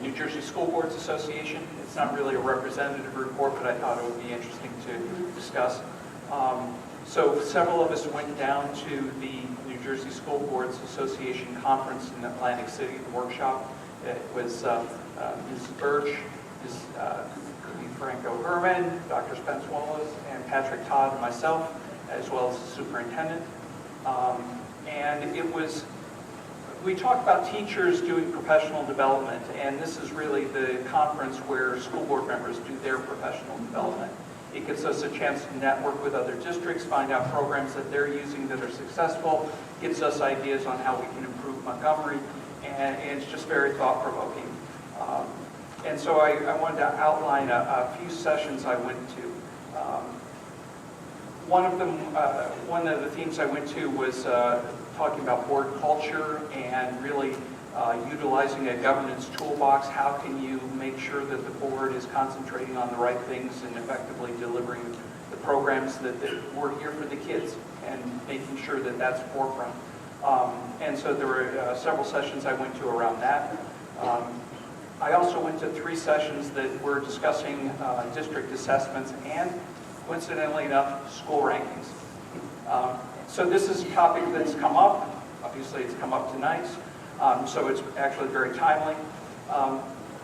New Jersey School Boards Association. It's not really a representative report, but I thought it would be interesting to discuss. So several of us went down to the New Jersey School Boards Association conference in Atlantic City, the workshop. It was Ms. Birch, Ms. Franco Herman, Dr. Spence Wallace, and Patrick Todd, and myself, as well as the superintendent. And we talked about teachers doing professional development, and this is really the conference where school board members do their professional development. It gives us a chance to network with other districts, find out programs that they're using that are successful, gives us ideas on how we can improve Montgomery, and it's just very thought-provoking. And so I wanted to outline a few sessions I went to. One of the themes I went to was talking about board culture and really utilizing a governance toolbox. How can you make sure that the board is concentrating on the right things and effectively delivering the programs that we're here for the kids and making sure that that's forefront. And so there were several sessions I went to around that. I also went to 3 sessions that were discussing district assessments and, coincidentally enough, school rankings. So this is a topic that's come up. Obviously, it's come up tonight, so it's actually very timely.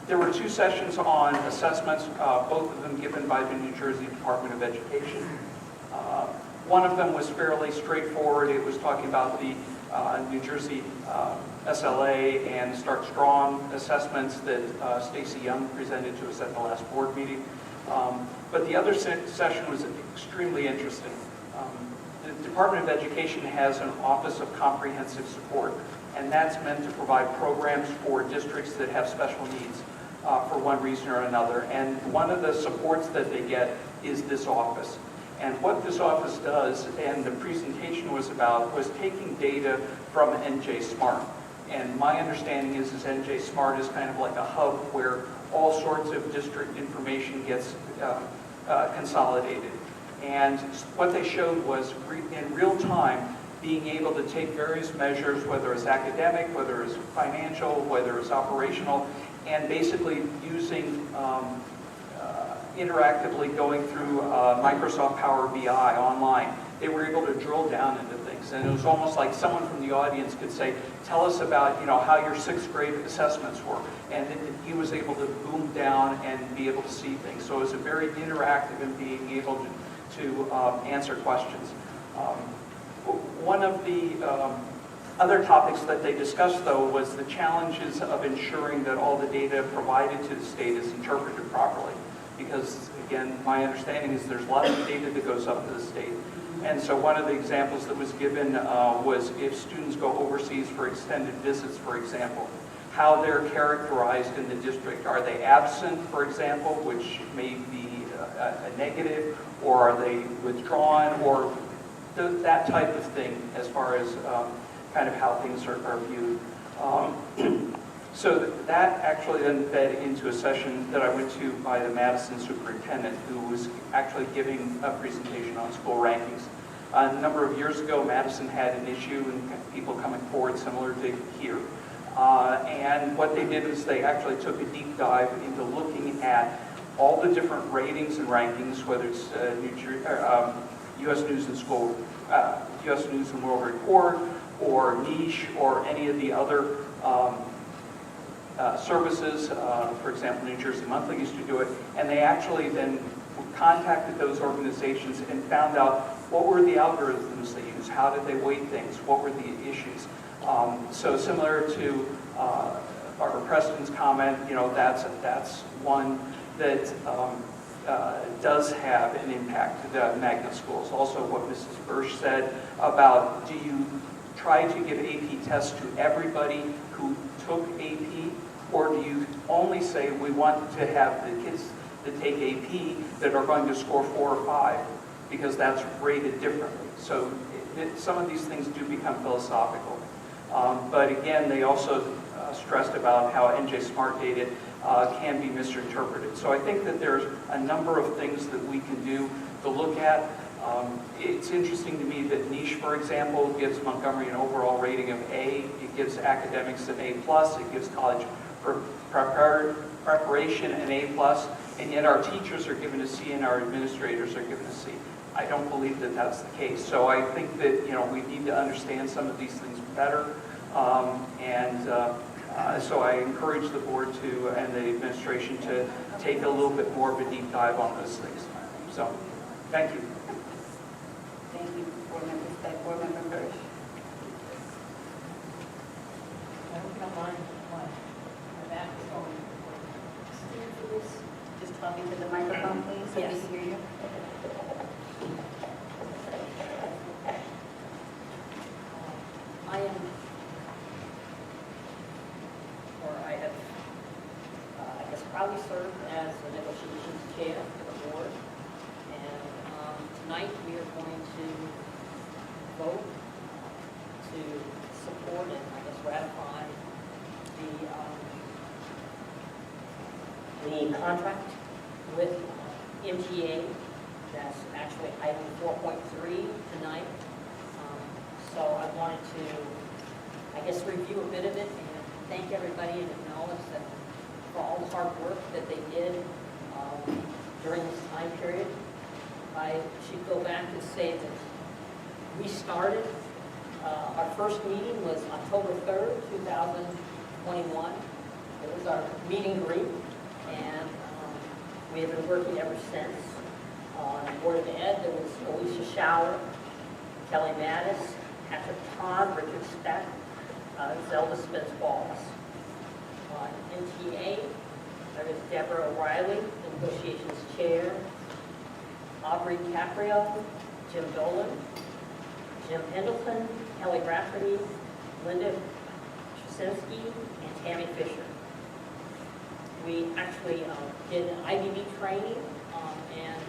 There were 2 sessions on assessments, both of them given by the New Jersey Department of Education. One of them was fairly straightforward. It was talking about the New Jersey SLA and Start Strong assessments that Stacy Young presented to us at the last board meeting. But the other session was extremely interesting. The Department of Education has an Office of Comprehensive Support. and that's meant to provide programs for districts that have special needs for one reason or another. And one of the supports that they get is this office. And what this office does, and the presentation was about, was taking data from NJ Smart. And my understanding is NJ Smart is kind of like a hub where all sorts of district information gets consolidated. And what they showed was in real time being able to take various measures, whether it's academic, whether it's financial, whether it's operational, and basically using interactively going through Microsoft Power BI online. They were able to drill down into things, and it was almost like someone from the audience could say, tell us about how your 6th grade assessments were, and he was able to boom down and be able to see things. So it was a very interactive in being able to answer questions. One of the other topics that they discussed, though, was the challenges of ensuring that all the data provided to the state is interpreted properly. Because, again, my understanding is there's a lot of data that goes up to the state. And so one of the examples that was given was if students go overseas for extended visits, for example, how they're characterized in the district. Are they absent, for example, which may be a negative, or are they withdrawn, or that type of thing as far as kind of how things are viewed. So that actually then fed into a session that I went to by the Madison superintendent, who was actually giving a presentation on school rankings. A number of years ago, Madison had an issue and people coming forward similar to here. And what they did is they actually took a deep dive into looking at all the different ratings and rankings, whether it's U.S. News and School, U.S. News and World Report, or Niche, or any of the other services. For example, New Jersey Monthly used to do it, and they actually then contacted those organizations and found out what were the algorithms they used, how did they weight things, what were the issues. So similar to Barbara Preston's comment, that's one that does have an impact to the magnet schools. Also what Mrs. Bursch said about, do you try to give AP tests to everybody who took AP, or do you only say we want to have the kids that take AP that are going to score 4 or 5, because that's rated differently. So some of these things do become philosophical. But again, they also stressed about how NJ Smart data can be misinterpreted. So I think that there's a number of things that we can do to look at. It's interesting to me that Niche, for example, gives Montgomery an overall rating of A. It gives academics an A+. It gives college preparation an A+. And yet our teachers are given a C and our administrators are given a C. I don't believe that that's the case. So I think that we need to understand some of these things better. So I encourage the board to, and the administration, to take a little bit more of a deep dive on those things. So, thank you. Thank you, Board Member. Board Member Bursch. I hope you don't mind my back is going. Just talking to the microphone, please, so we can hear you. I have, I guess, proudly served as the negotiations chair for the board. And tonight we are going to vote to support and, I guess, ratify the contract with MTA. That's actually item 4.3 tonight. So I wanted to, I guess, review a bit of it and thank everybody and acknowledge that for all the hard work that they did during this time period. I should go back and say that we started, our first meeting was October 3rd, 2021. It was our meeting group, and we have been working ever since. On Board of Ed, there was Alicia Schauer, Kelly Mattis, Patrick Todd, Richard Speck, Zelda Spence-Walls. On NTA, there is Deborah O'Reilly, the negotiations chair, Aubrey Caprio, Jim Dolan, Jim Pendleton, Kelly Rafferty, Linda Straczynski, and Tammy Fisher. We actually did an IBB training and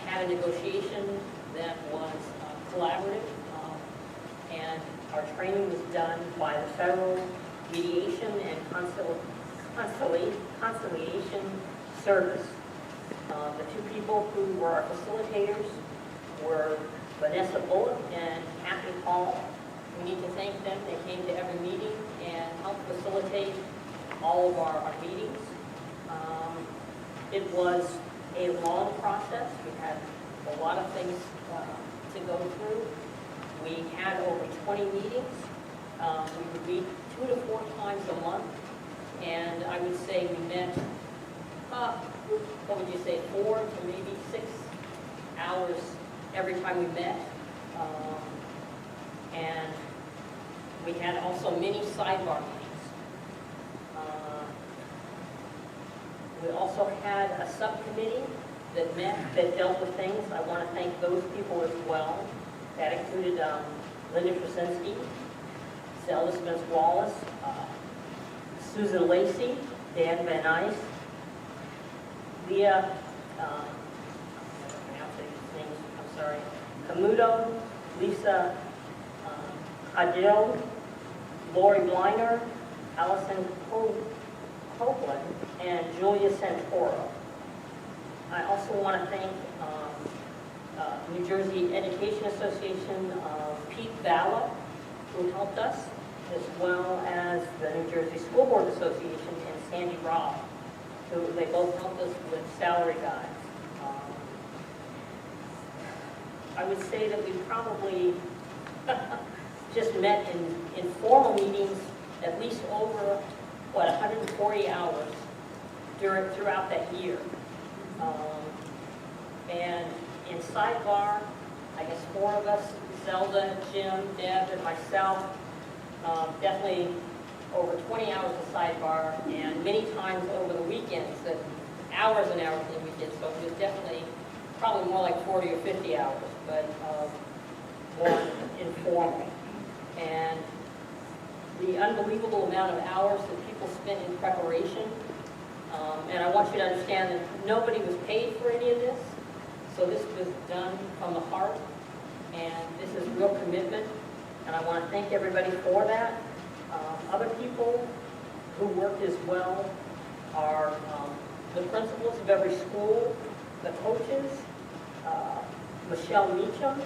had a negotiation that was collaborative. And our training was done by the Federal Mediation and Conciliation Service. The two people who were our facilitators were Vanessa Bullock and Kathy Hall. We need to thank them. They came to every meeting and helped facilitate all of our meetings. It was a long process. We had a lot of things to go through. We had over 20 meetings. We would meet 2 to 4 times a month. And I would say we met, what would you say, 4 to maybe 6 hours every time we met. And we had also many sidebar meetings. We also had a subcommittee that met, that dealt with things. I want to thank those people as well. That included Linda Krasinski, Zelda Smith-Wallace, Susan Lacey, Dan Van Nuys, Leah, I'm sorry, Camuto, Lisa Adil, Lori Weiner, Allison Copeland, and Julia Santoro. I also want to thank New Jersey Education Association, Pete Valla, who helped us, as well as the New Jersey School Board Association and Sandy Robb, who they both helped us with salary guides. I would say that we probably just met in formal meetings at least over, 140 hours throughout that year. And in sidebar, I guess 4 of us, Zelda, Jim, Deb, and myself, definitely over 20 hours of sidebar, and many times over the weekends, that hours and hours on the weekends, so it was definitely probably more like 40 or 50 hours, but more informal. And the unbelievable amount of hours that people spent in preparation, and I want you to understand that nobody was paid for any of this, so this was done from the heart, and this is real commitment, and I want to thank everybody for that. Other people who worked as well are the principals of every school, the coaches, Michelle Meacham,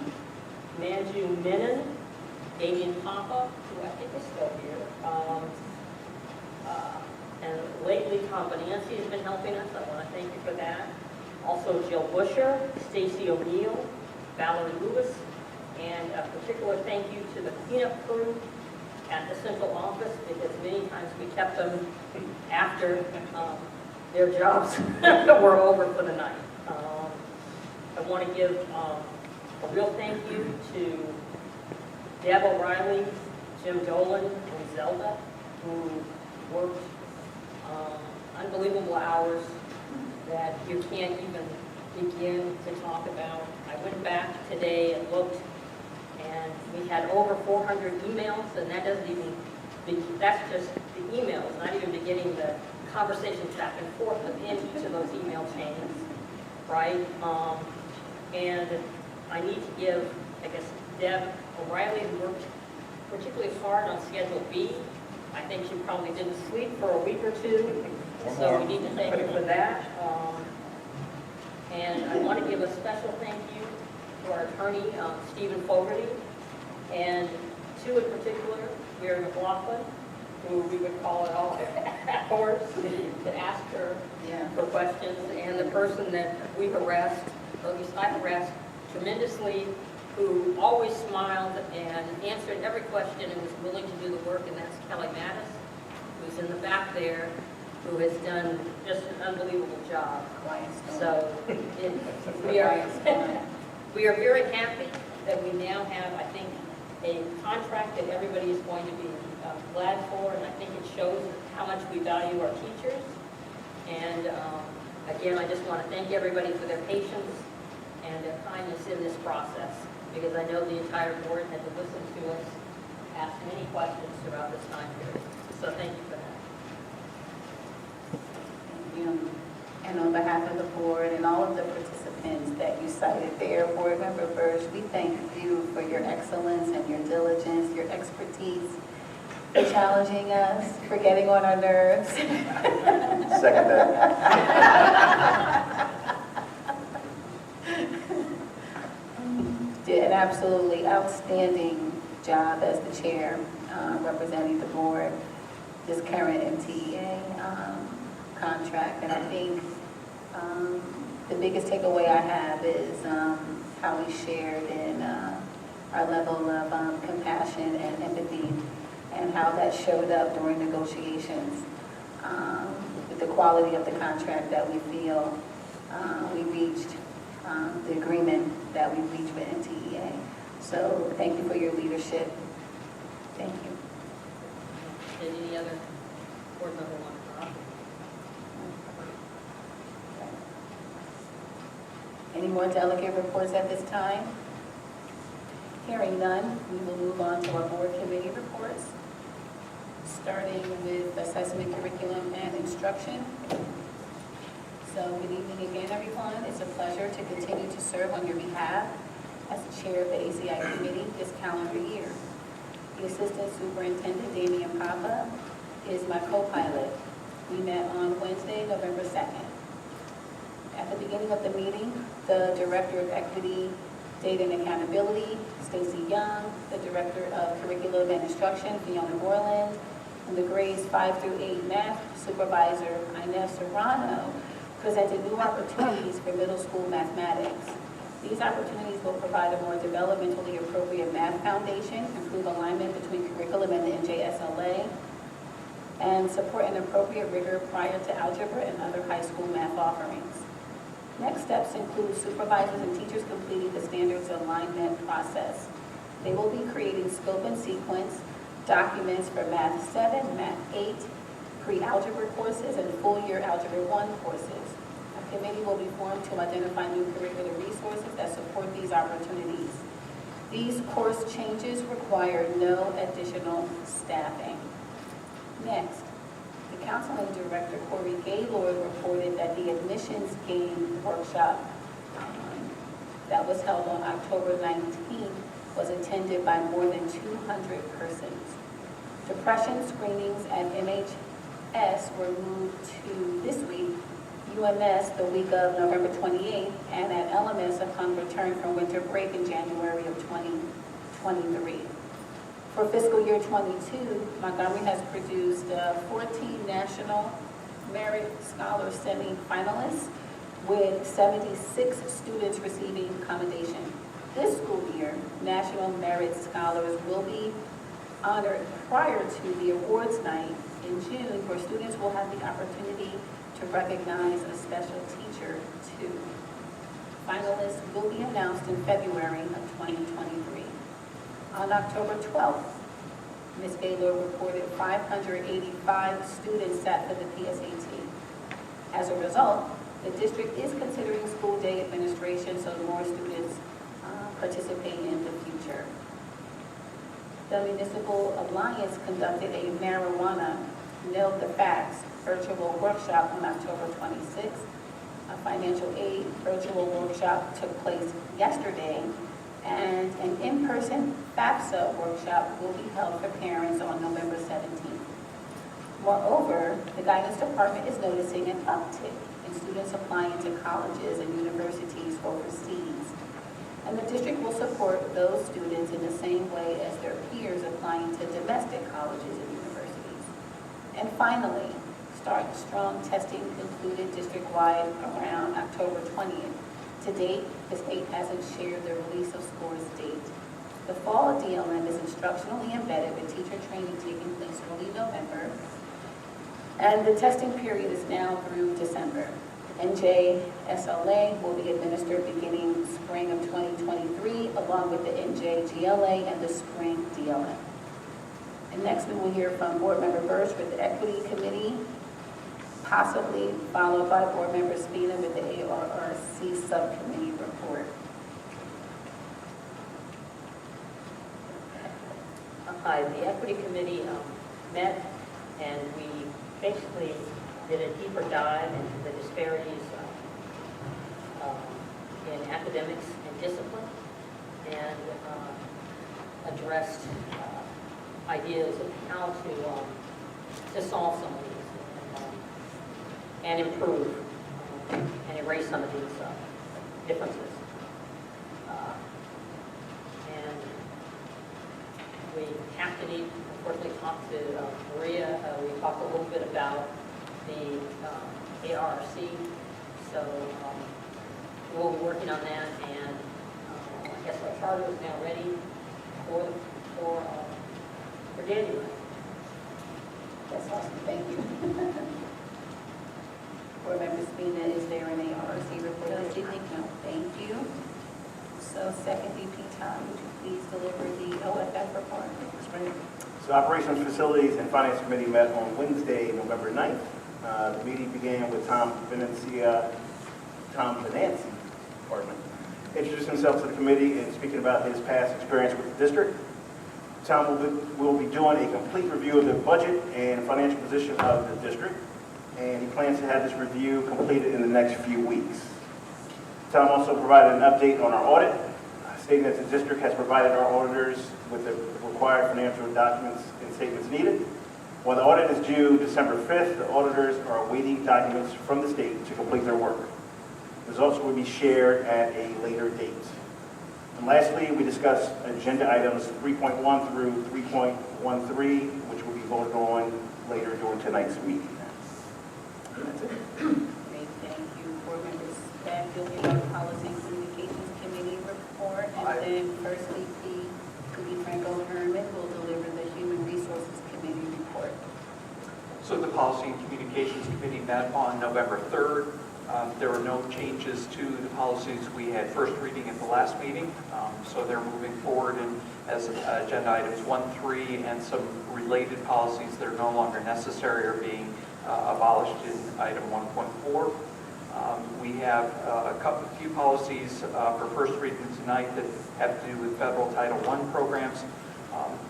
Manju Menon, Damien Papa, who I think is still here, and lately Tom Benancy has been helping us. I want to thank you for that. Also Jill Busher, Stacy O'Neill, Valerie Lewis, and a particular thank you to the cleanup crew at the central office, because many times we kept them after their jobs were over for the night. I want to give a real thank you to Deb O'Reilly, Jim Dolan, and Zelda, who worked unbelievable hours that you can't even begin to talk about. I went back today and looked, and we had over 400 emails, and that doesn't even, that's just the emails, not even beginning the conversations back and forth within each of those email chains, right? And I need to give, I guess, Deb O'Reilly, who worked particularly hard on Schedule B. I think she probably didn't sleep for a week or two, so we need to thank her for that. And I want to give a special thank you to our attorney, Stephen Fogarty, and 2 in particular, Mary McLaughlin, who we would call at all hours to ask her for questions, and the person that we harassed, or at least I harassed tremendously, who always smiled and answered every question and was willing to do the work, and that's Kelly Mattis, who's in the back there, who has done just an unbelievable job. So we are very happy that we now have, I think, a contract that everybody is going to be glad for, and I think it shows how much we value our teachers. And again, I just want to thank everybody for their patience and their kindness in this process, because I know the entire board had to listen to us ask many questions throughout this time period. So thank you for that. Thank you. And on behalf of the board and all of the participants that you cited there, Board Member Burge, we thank you for your excellence and your diligence, your expertise, for challenging us, for getting on our nerves. Second that. Did an absolutely outstanding job as the chair, representing the board, this current MTEA contract. And I think the biggest takeaway I have is how we shared in our level of compassion and empathy, and how that showed up during negotiations with the quality of the contract that we feel we reached, the agreement that we reached with MTEA. So thank you for your leadership. Thank you. Did any other board member want to talk? Any more delegate reports at this time? Hearing none, we will move on to our board committee reports, starting with assessment, curriculum, and instruction. So good evening again, everyone. It's a pleasure to continue to serve on your behalf as the chair of the ACI committee this calendar year. The Assistant Superintendent, Damian Papa, is my co-pilot. We met on Wednesday, November 2nd. At the beginning of the meeting, the Director of Equity, Data and Accountability, Stacy Young, the Director of Curriculum and Instruction, Fiona Borland, and the grades 5 through 8 math supervisor, Inez Serrano, presented new opportunities for middle school mathematics. These opportunities will provide a more developmentally appropriate math foundation, improve alignment between curriculum and the NJSLA, and support an appropriate rigor prior to algebra and other high school math offerings. Next steps include supervisors and teachers completing the standards alignment process. They will be creating scope and sequence documents for Math 7, Math 8, pre-algebra courses, and full-year Algebra 1 courses. A committee will be formed to identify new curricular resources that support these opportunities. These course changes require no additional staffing. Next, the counseling director, Corey Gaylord, reported that the admissions game workshop that was held on October 19th was attended by more than 200 persons. Depression screenings at MHS were moved to this week, UMS the week of November 28th, and at LMS upon return from winter break in January of 2023. For fiscal year 22, Montgomery has produced 14 National Merit Scholar semi-finalists with 76 students receiving commendation. This school year, National Merit Scholars will be honored prior to the awards night in June, where students will have the opportunity to recognize a special teacher too. Finalists will be announced in February of 2023. On October 12th, Ms. Gaylord reported 585 students sat for the PSAT. As a result, the district is considering school day administration so more students participate in the future. The Municipal Alliance conducted a marijuana Know the Facts virtual workshop on October 26th. A financial aid virtual workshop took place yesterday, and an in-person FAFSA workshop will be held for parents on November 17th. Moreover, the guidance department is noticing an uptick in students applying to colleges and universities overseas. And the district will support those students in the same way as their peers applying to domestic colleges and universities. And finally, Start Strong testing concluded district-wide around October 20th. To date, the state hasn't shared the release of scores date. The fall DLM is instructionally embedded with teacher training taking place early November, and the testing period is now through December. NJSLA will be administered beginning spring of 2023, along with the NJGLA and the spring DLM. And next we will hear from Board Member Bursch with the Equity Committee, possibly followed by Board Member Spina with the ARRC Subcommittee report. Hi, the equity committee met and we basically did a deeper dive into the disparities in academics and discipline and addressed ideas of how to solve some of these and improve and erase some of these differences. And we unfortunately talked to Maria. We talked a little bit about the ARC. So we'll be working on that, and I guess our charter is now ready for January. That's awesome, thank you. Board Member Spina, is there an ARC report this evening? No, thank you. So second VP Tom, would you please deliver the OFF report? So Operations, Facilities, and Finance Committee met on Wednesday, November 9th. The meeting began with Tom Venanzi, introducing himself to the committee and speaking about his past experience with the district. Tom will be doing a complete review of the budget and financial position of the district, and he plans to have this review completed in the next few weeks. Tom also provided an update on our audit, stating that the district has provided our auditors with the required financial documents and statements needed. While the audit is due December 5th, the auditors are awaiting documents from the state to complete their work. Results will be shared at a later date. And lastly, we discussed agenda items 3.1 through 3.13, which will be voted on later during tonight's meeting. And that's it. Great, thank you. Board Members, back, you'll hear our Policy and Communications Committee report, and then First VP, Franco Herman, will deliver the Human Resources Committee report. So the Policy and Communications Committee met on November 3rd. There were no changes to the policies we had first reading at the last meeting, so they're moving forward and as agenda items 1, 3, and some related policies that are no longer necessary are being abolished in item 1.4. We have a few policies for first reading tonight that have to do with federal Title I programs.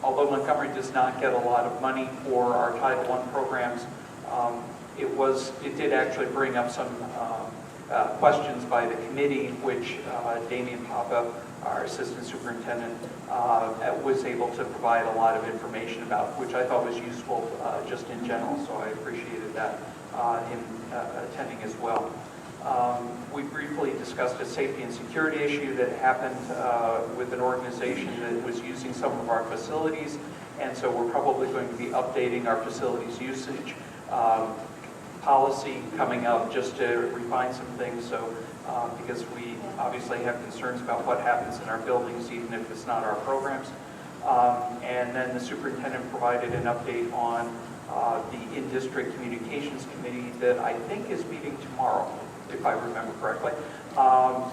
Although Montgomery does not get a lot of money for our Title I programs, it did actually bring up some questions by the committee, which Damian Papa, our assistant superintendent, was able to provide a lot of information about, which I thought was useful just in general, so I appreciated that him attending as well. We briefly discussed a safety and security issue that happened with an organization that was using some of our facilities, and so we're probably going to be updating our facilities usage policy coming up just to refine some things, so because we obviously have concerns about what happens in our buildings even if it's not our programs. And then the superintendent provided an update on the in-district communications committee that I think is meeting tomorrow, if I remember correctly.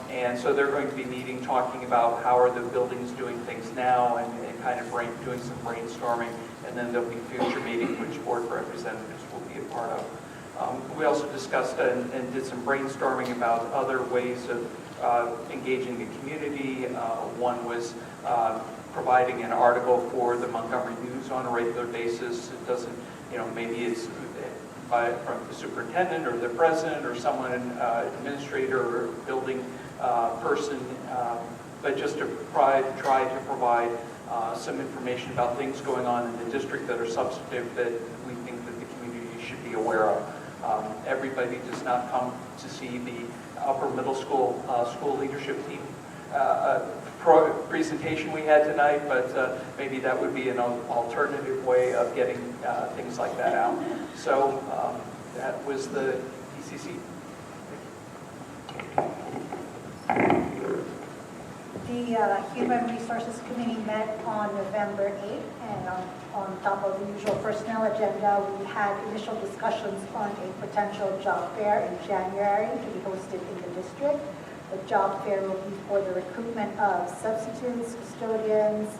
And so they're going to be meeting talking about how are the buildings doing things now and kind of doing some brainstorming, and then there'll be future meetings which board representatives will be a part of. We also discussed and did some brainstorming about other ways of engaging the community. One was providing an article for the Montgomery News on a regular basis. It doesn't, maybe it's from the superintendent or the president or someone, administrator or building person, but just to try to provide some information about things going on in the district that are substantive that we think that the community should be aware of. Everybody does not come to see the upper middle school school leadership team presentation we had tonight, but maybe that would be an alternative way of getting things like that out. So that was the PCC. The Human Resources Committee met on November 8th, and on top of the usual personnel agenda, we had initial discussions on a potential job fair in January to be hosted in the district. The job fair will be for the recruitment of substitutes, custodians,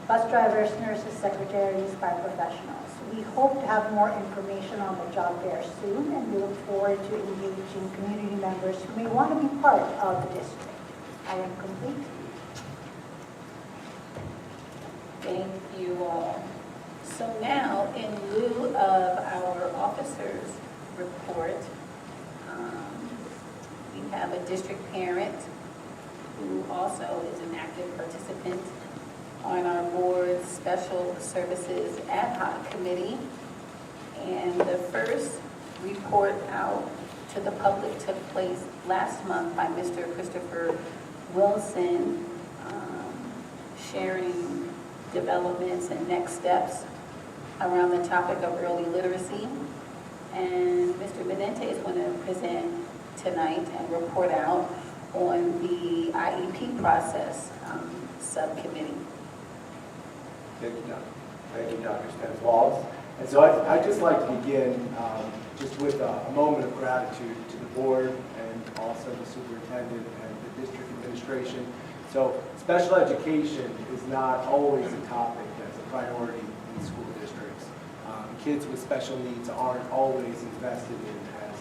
bus drivers, nurses, secretaries, paraprofessionals. We hope to have more information on the job fair soon, and we look forward to engaging community members who may want to be part of the district. I am complete. Thank you all. in lieu of our officers report, we have a district parent who also is an active participant on our board's Special Services Ad Hoc Committee. And the first report out to the public took place last month by Mr. Christopher Wilson, sharing developments and next steps around the topic of early literacy. And Mr. Benente is going to present tonight and report out on the IEP process subcommittee. Thank you, Dr. Thank you, Dr. Stanislaus. And so I'd just like to begin just with a moment of gratitude to the board and also the superintendent and the district administration. So special education is not always a topic that's a priority in school districts. Kids with special needs aren't always invested in as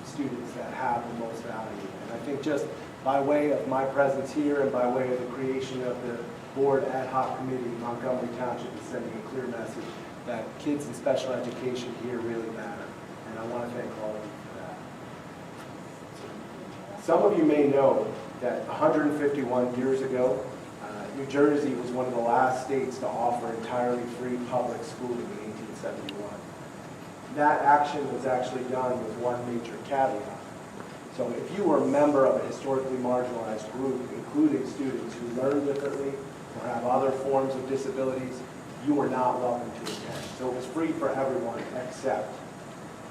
students that have the most value. And I think just by way of my presence here and by way of the creation of the board ad hoc committee, Montgomery Township is sending a clear message that kids in special education here really matter. And I want to thank all of you for that. Some of you may know that 151 years ago, New Jersey was one of the last states to offer entirely free public schooling in 1871. That action was actually done with one major caveat. So if you were a member of a historically marginalized group, including students who learn differently or have other forms of disabilities, you were not welcome to attend. So it was free for everyone except.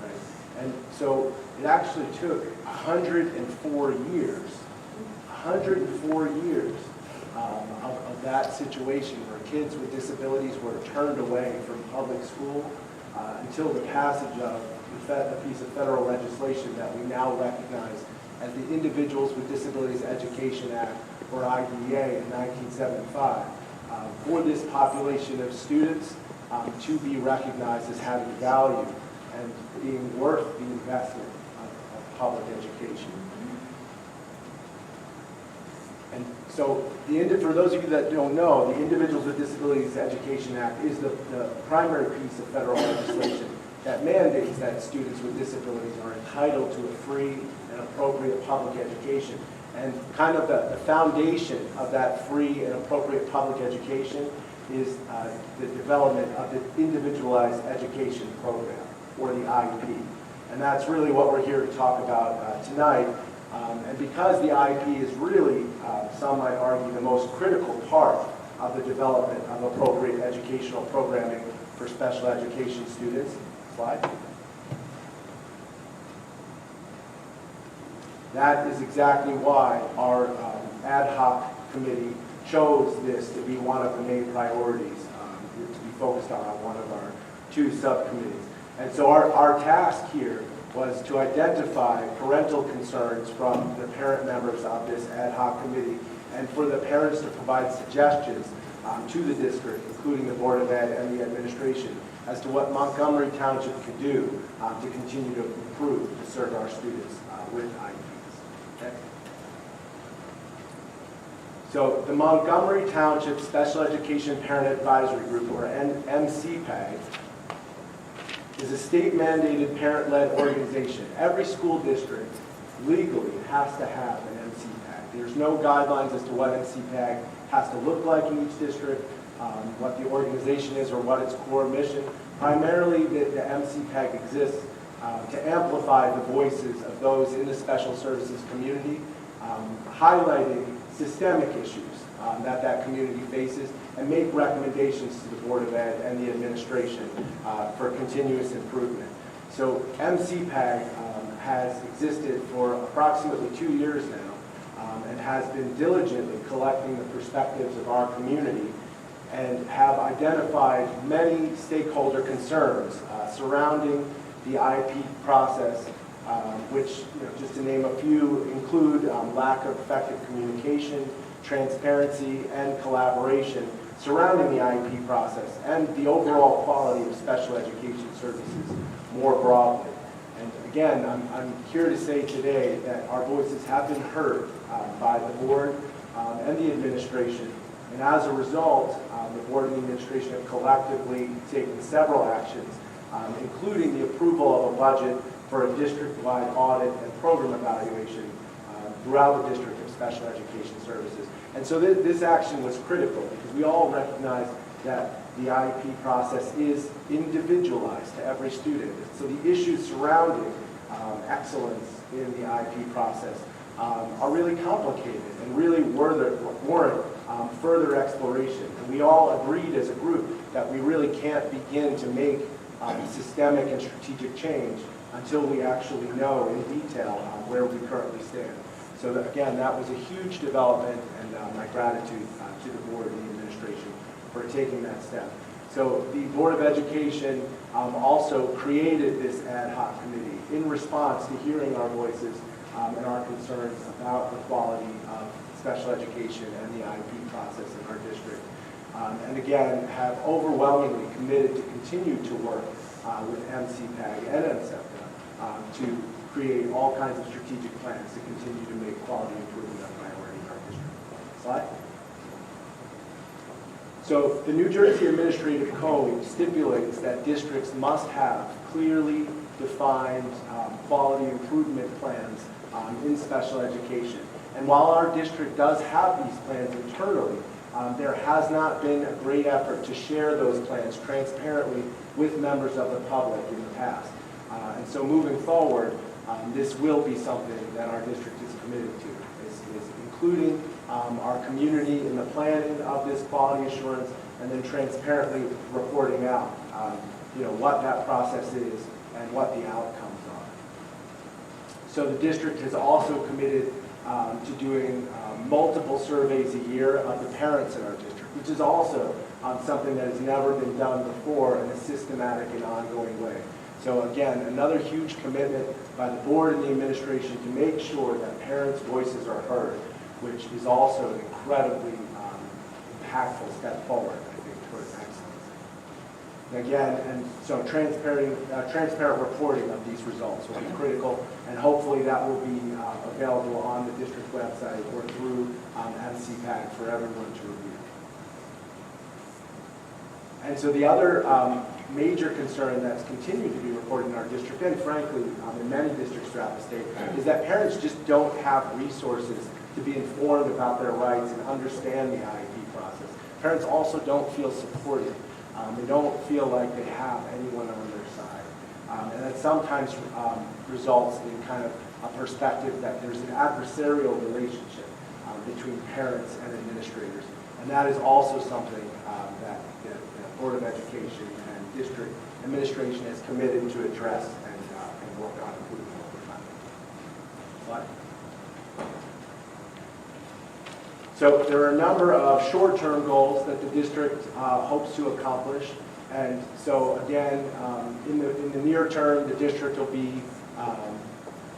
Right? And so it actually took 104 years, 104 years of that situation where kids with disabilities were turned away from public school until the passage of a piece of federal legislation that we now recognize as the Individuals with Disabilities Education Act, or IDEA, in 1975, for this population of students to be recognized as having value and being worth the investment of public education. And so, for those of you that don't know, the Individuals with Disabilities Education Act is the primary piece of federal legislation that mandates that students with disabilities are entitled to a free and appropriate public education. And kind of the foundation of that free and appropriate public education is the development of the Individualized Education Program, or the IEP. And that's really what we're here to talk about tonight. And because the IEP is really, some might argue, the most critical part of the development of appropriate educational programming for special education students. Slide. That is exactly why our ad hoc committee chose this to be one of the main priorities to be focused on one of our two subcommittees. And so our task here was to identify parental concerns from the parent members of this ad hoc committee and for the parents to provide suggestions to the district, including the Board of Ed and the administration, as to what Montgomery Township could do to continue to improve to serve our students with IEPs. Okay? So the Montgomery Township Special Education Parent Advisory Group, or MCPAG, is a state-mandated parent-led organization. Every school district legally has to have an MCPAG. There's no guidelines as to what MCPAG has to look like in each district, what the organization is, or what its core mission. Primarily, the MCPAG exists to amplify the voices of those in the special services community, highlighting systemic issues that community faces, and make recommendations to the Board of Ed and the administration for continuous improvement. So MCPAG has existed for approximately 2 years now and has been diligently collecting the perspectives of our community and have identified many stakeholder concerns surrounding the IEP process, which, just to name a few, include lack of effective communication, transparency, and collaboration surrounding the IEP process and the overall quality of special education services more broadly. And again, I'm here to say today that our voices have been heard by the board and the administration And as a result, the board and the administration have collectively taken several actions, including the approval of a budget for a district-wide audit and program evaluation throughout the District of Special Education Services. And so this action was critical because we all recognize that the IEP process is individualized to every student. So the issues surrounding excellence in the IEP process are really complicated and really warrant further exploration. And we all agreed as a group that we really can't begin to make systemic and strategic change until we actually know in detail where we currently stand. So that, again, that was a huge development, and my gratitude to the board and the administration for taking that step. So the Board of Education also created this ad hoc committee in response to hearing our voices and our concerns about the quality of special education and the IEP process in our district. And again, have overwhelmingly committed to continue to work with MCPAG and MSEPTA to create all kinds of strategic plans to continue to make quality improvement a priority in our district. Slide. So the New Jersey Administrative Code stipulates that districts must have clearly defined quality improvement plans in special education. And while our district does have these plans internally, there has not been a great effort to share those plans transparently with members of the public in the past. And so moving forward, this will be something that our district is committed to, is including our community in the planning of this quality assurance and then transparently reporting out what that process is and what the outcomes are. So the district has also committed to doing multiple surveys a year of the parents in our district, which is also something that has never been done before in a systematic and ongoing way. So again, another huge commitment by the board and the administration to make sure that parents' voices are heard, which is also an incredibly impactful step forward, I think, towards excellence. And again, and so transparent reporting of these results will be critical, and hopefully that will be available on the district website or through MCPAG for everyone to review. And so the other major concern that's continued to be reported in our district, and frankly in many districts throughout the state, is that parents just don't have resources to be informed about their rights and understand the IEP process. Parents also don't feel supported. They don't feel like they have anyone on their side. And that sometimes results in kind of a perspective that there's an adversarial relationship between parents and administrators. And that is also something that the Board of Education and district administration is committed to address and work on improving over time. Slide. So there are a number of short-term goals that the district hopes to accomplish. And so again, in the near term, the district will be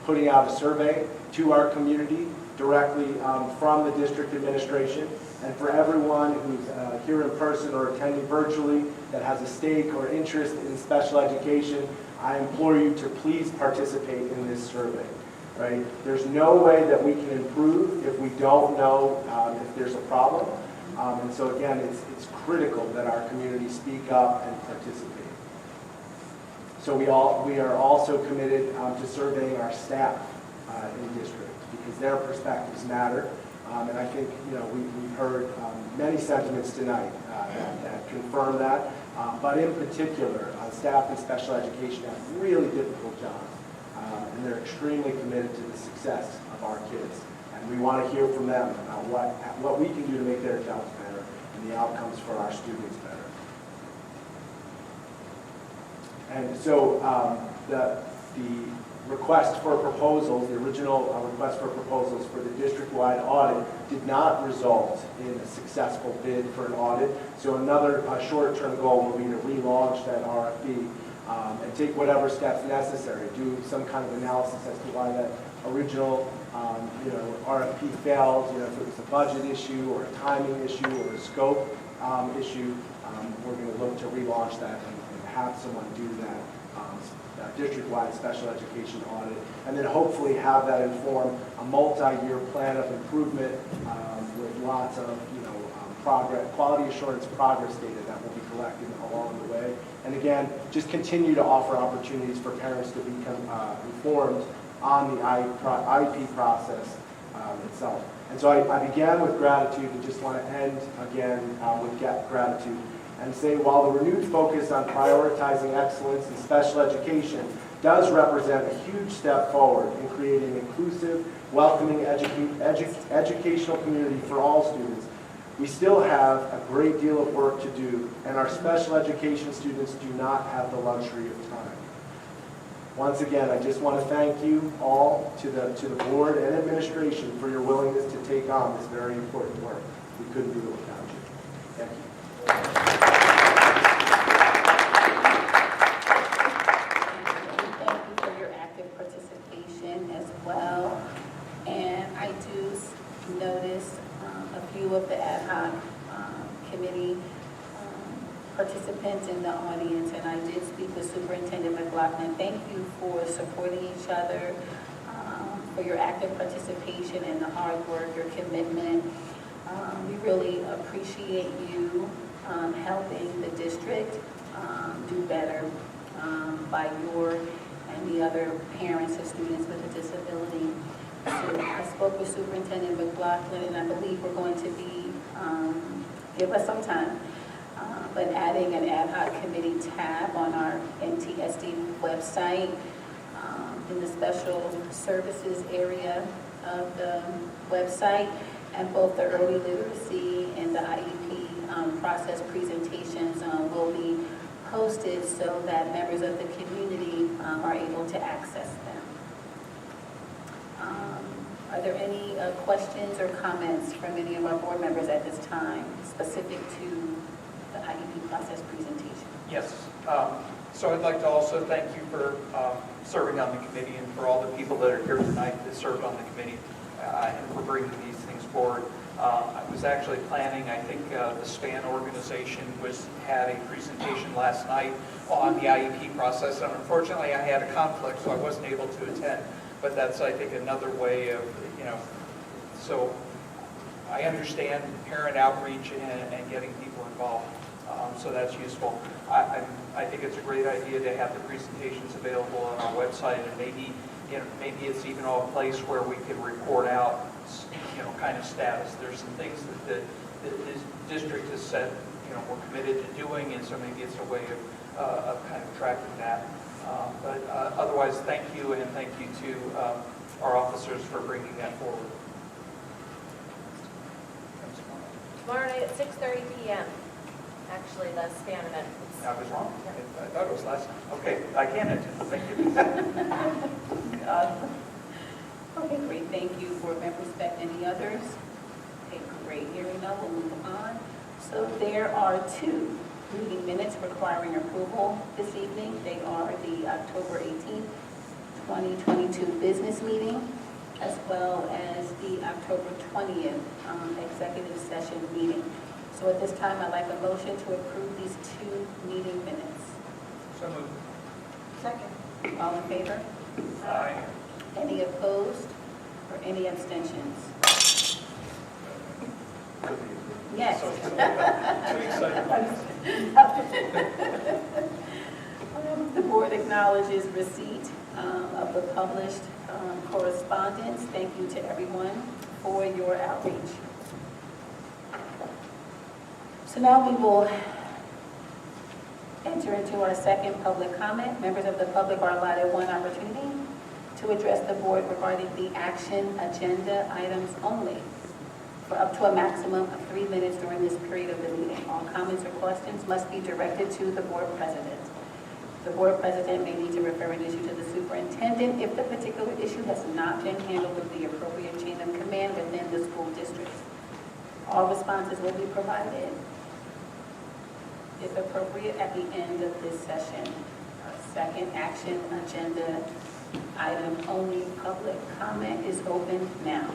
putting out a survey to our community directly from the district administration. And for everyone who's here in person or attending virtually that has a stake or interest in special education, I implore you to please participate in this survey. Right? There's no way that we can improve if we don't know if there's a problem. And so again, it's critical that our community speak up and participate. So we are also committed to surveying our staff in district because their perspectives matter. And I think we've heard many sentiments tonight that confirm that. But in particular, staff in special education have really difficult jobs. And they're extremely committed to the success of our kids. And we want to hear from them about what we can do to make their jobs better and the outcomes for our students better. And so the request for proposals, the original request for proposals for the district-wide audit did not result in a successful bid for an audit. So another short-term goal will be to relaunch that RFP and take whatever steps necessary, do some kind of analysis as to why that original RFP failed, if it was a budget issue or a timing issue or a scope issue. We're going to look to relaunch that and have someone do that district-wide special education audit, and then hopefully have that inform a multi-year plan of improvement with lots of progress, quality assurance progress data that will be collected along the way. And again, just continue to offer opportunities for parents to become informed on the IEP process itself. And so I began with gratitude and just want to end again with gratitude and say while the renewed focus on prioritizing excellence in special education does represent a huge step forward in creating an inclusive, welcoming educational community for all students, we still have a great deal of work to do, and our special education students do not have the luxury of time. Once again, I just want to thank you all, to the board and administration, for your willingness to take on this very important work. We couldn't do it without you. Thank you. Thank you for your active participation as well. And I do notice a few of the ad hoc committee participants in the audience, and I did speak with Superintendent McLaughlin. Thank you for supporting each other, for your active participation and the hard work, your commitment. We really appreciate you helping the district do better by your and the other parents of students with a disability. So I spoke with Superintendent McLaughlin, and I believe we're going to be, give us some time, but adding an ad hoc committee tab on our MTSD website in the special services area of the website, and both the early literacy and the IEP process presentations will be posted so that members of the community are able to access them. Are there any questions or comments from any of our board members at this time specific to the IEP process presentation? Yes. So I'd like to also thank you for serving on the committee and for all the people that are here tonight that served on the committee and for bringing these things forward. I was actually planning, I think the SPAN organization had a presentation last night on the IEP process, and unfortunately I had a conflict, so I wasn't able to attend. But that's, I think, another way of, so I understand parent outreach and getting people involved, so that's useful. I think it's a great idea to have the presentations available on our website, and maybe it's even a place where we can report out, kind of status. There's some things that the district has said, we're committed to doing, and so maybe it's a way of kind of tracking that. But otherwise, thank you, and thank you to our officers for bringing that forward. Tomorrow night at 6:30 p.m. Actually, the SPAN event. I was wrong. I thought it was last night. Okay, I can attend. Thank you. Okay, great. Thank you. Board members, respect any others? Okay, great. Hearing none, we'll move on. So there are two meeting minutes requiring approval this evening. They are the October 18th, 2022 business meeting, as well as the October 20th executive session meeting. So at this time, I'd like a motion to approve these two meeting minutes. So moved. Second. All in favor? Aye. Any opposed or any abstentions? Yes. The board acknowledges receipt of the published correspondence. Thank you to everyone for your outreach. So now we will enter into our second public comment. Members of the public are allotted one opportunity to address the board regarding the action agenda items only, for up to a maximum of 3 minutes during this period of the meeting. All comments or questions must be directed to the board president. The board president may need to refer an issue to the superintendent if the particular issue has not been handled with the appropriate chain of command within the school district. All responses will be provided, if appropriate, at the end of this session. Our second action agenda item only public comment is open now.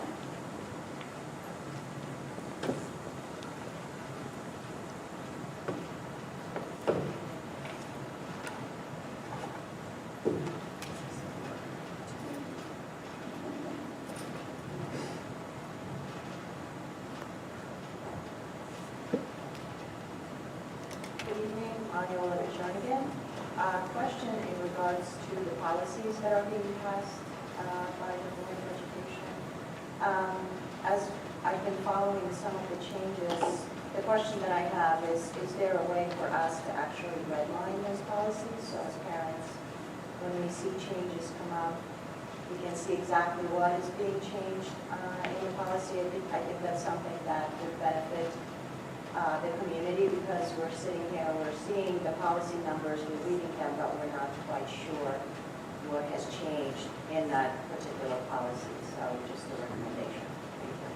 Question in regards to the policies that are being passed by the Board of Education. As I've been following some of the changes, the question that I have is there a way for us to actually redline those policies? So as parents, when we see changes come up, we can see exactly what is being changed in the policy. I think that's something that would benefit the community, because we're sitting here, we're seeing the policy numbers, we're reading them, but we're not quite sure what has changed in that particular policy. So just a recommendation. Thank you.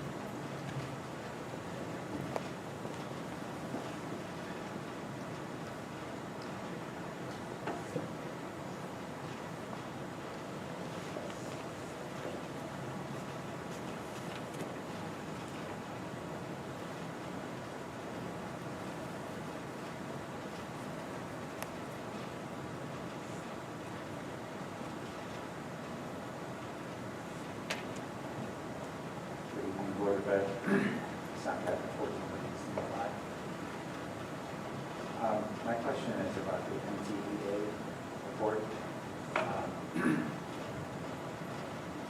Board of Ed, Sound Captain 14, my question is about the MTSD report.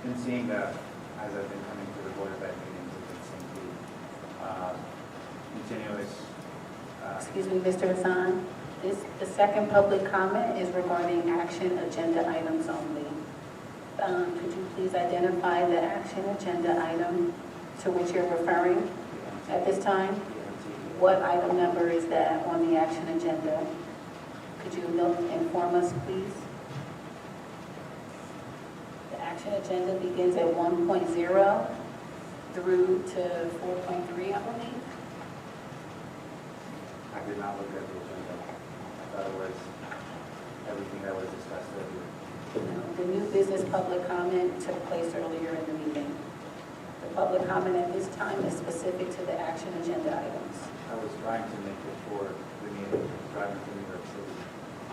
Been seeing as I've been coming to the Board of Ed meetings, I've been seeing the continuous. Excuse me, Mr. Hassan. The second public comment is regarding action agenda items only. Could you please identify the action agenda item to which you're referring at this time? What item number is that on the action agenda? Could you inform us, please? The action agenda begins at 1.0 through to 4.3, I believe. I did not look at the agenda. I thought it was everything that was discussed earlier. No, the new business public comment took place earlier in the meeting. The public comment at this time is specific to the action agenda items. I was trying to make it for the meeting, driving to New York City.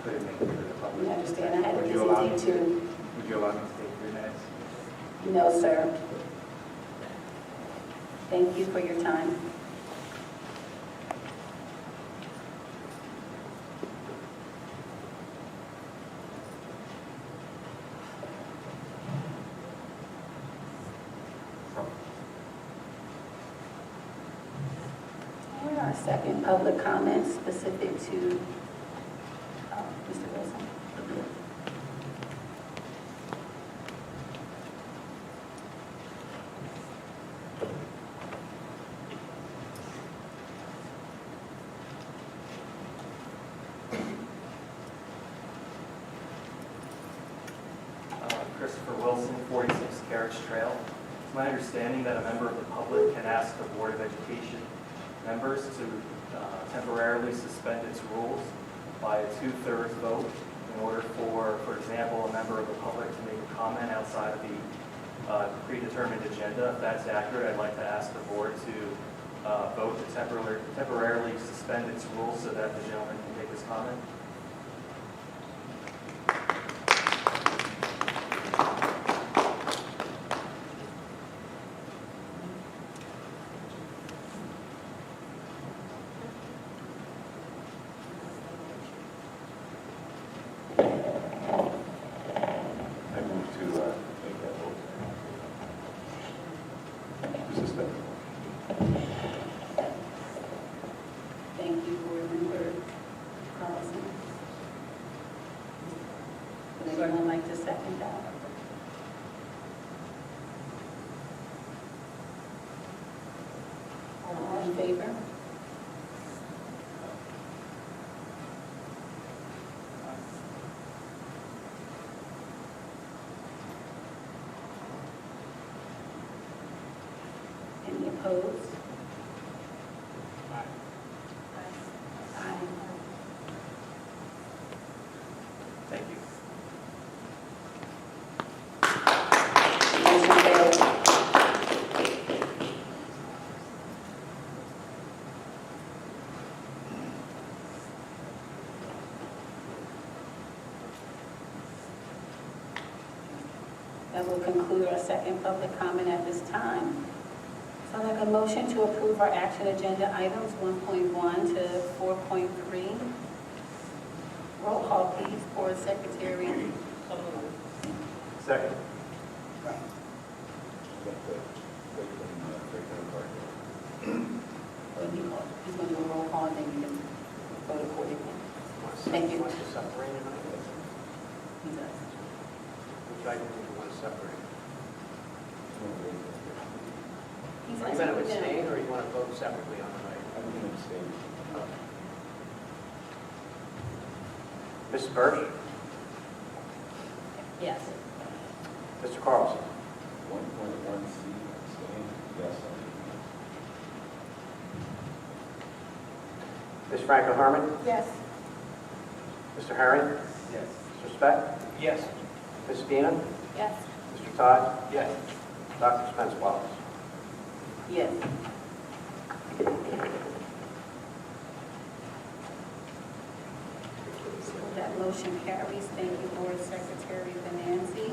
Couldn't make it to the public. We understand. I had a Would you busy allow day me too. Would you allow me to take 3 minutes? No, sir. Thank you for your time. Our second public comment specific to Mr. Wilson. Christopher Wilson, 46 Carriage Trail. It's my understanding that a member of the public can ask the Board of Education members to temporarily suspend its rules by a 2/3 vote in order for example, a member of the public to make a comment outside of the predetermined agenda. If that's accurate, I'd like to ask the board to vote to temporarily suspend its rules so that the gentleman can make his comment. Thank you, Board Member Carlson. Would anyone like to second that? All in favor? Any opposed? Aye. Thank you. Motion failed. That will conclude our second public comment at this time. So I'd like a motion to approve our action agenda items 1.1 to 4.3. Roll call, please, Board Secretary. Second. He's going to do a roll call, and then you can vote accordingly. Thank you. Want to separate it? He does. Which item do you want to separate? He's Are you going to abstain, or you want to vote separately on the item? I'm going to abstain. Mrs. Birch? Yes. Mr. Carlson? 1.1C, abstain, yes. Ms. Franklin Harmon? Yes. Mr. Herring? Yes. Mr. Speck? Yes. Ms. Spina? Yes. Mr. Todd? Yes. Dr. Spence Wallace? Yes. So that motion carries. Thank you, Board Secretary Benanzi.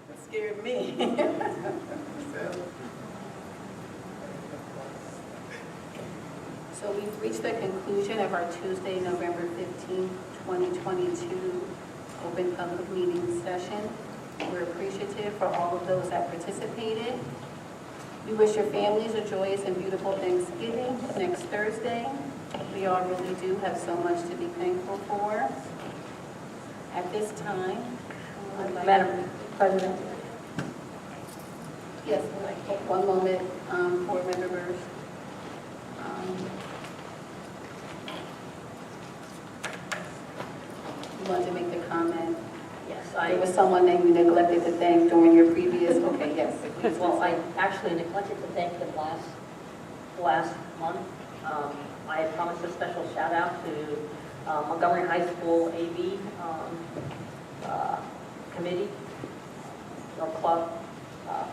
That scared me. So we've reached the conclusion of our Tuesday, November 15th, 2022 open public meeting session. We're appreciative for all of those that participated. We wish your families a joyous and beautiful Thanksgiving next Thursday. We all really do have so much to be thankful for. At this time, I would like Madam President. Yes, one moment, board members. You wanted to make the comment? Yes, There was someone that you neglected to thank during your previous, okay, yes. Well, I actually neglected to thank them last month. I had promised a special shout out to Montgomery High School AV committee or club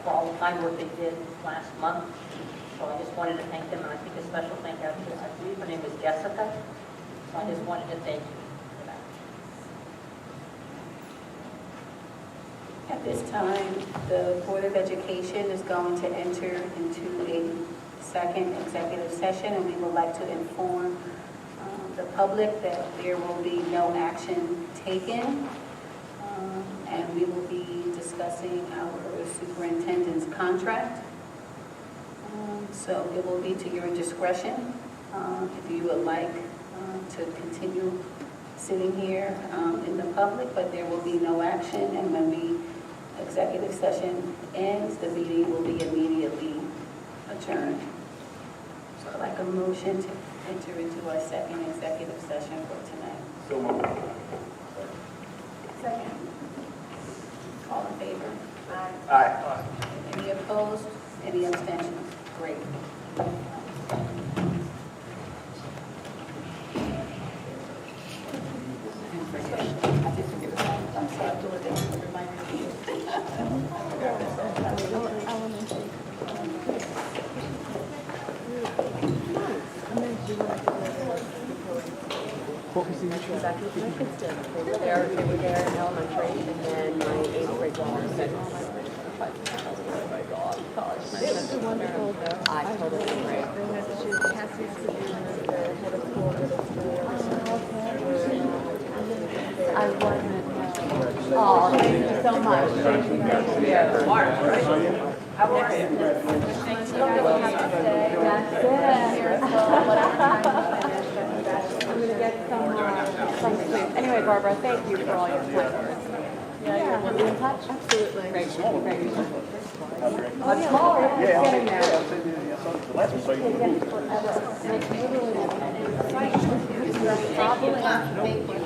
for all the fine work they did last month. So I just wanted to thank them, and I think a special thank out to, I believe her name was Jessica. So I just wanted to thank you for that. At this time, the Board of Education is going to enter into a second executive session, and we would like to inform the public that there will be no action taken, and we will be discussing our superintendent's contract. So it will be to your discretion if you would like to continue sitting here in the public, but there will be no action, and when the executive session ends, the meeting will be immediately adjourned. So I'd like a motion to enter into our second executive session for tonight. So moved. Second. All in favor? Aye. Any opposed? Any abstentions? Great. I'm sorry, do it again. Remind me. They were there in elementary, and then my 8th grade daughter said, oh my God, college. And I said, wonderful. I totally agree. I wasn't. Oh, thank you so much. Thank you. Mark, right? How are you? Thank you. That's it. I'm going to get some sleep. Anyway, Barbara, thank you for all your kind words. Yeah, we'll be in touch. Absolutely. Great. Great. Much smaller. Yeah, getting there. Probably not make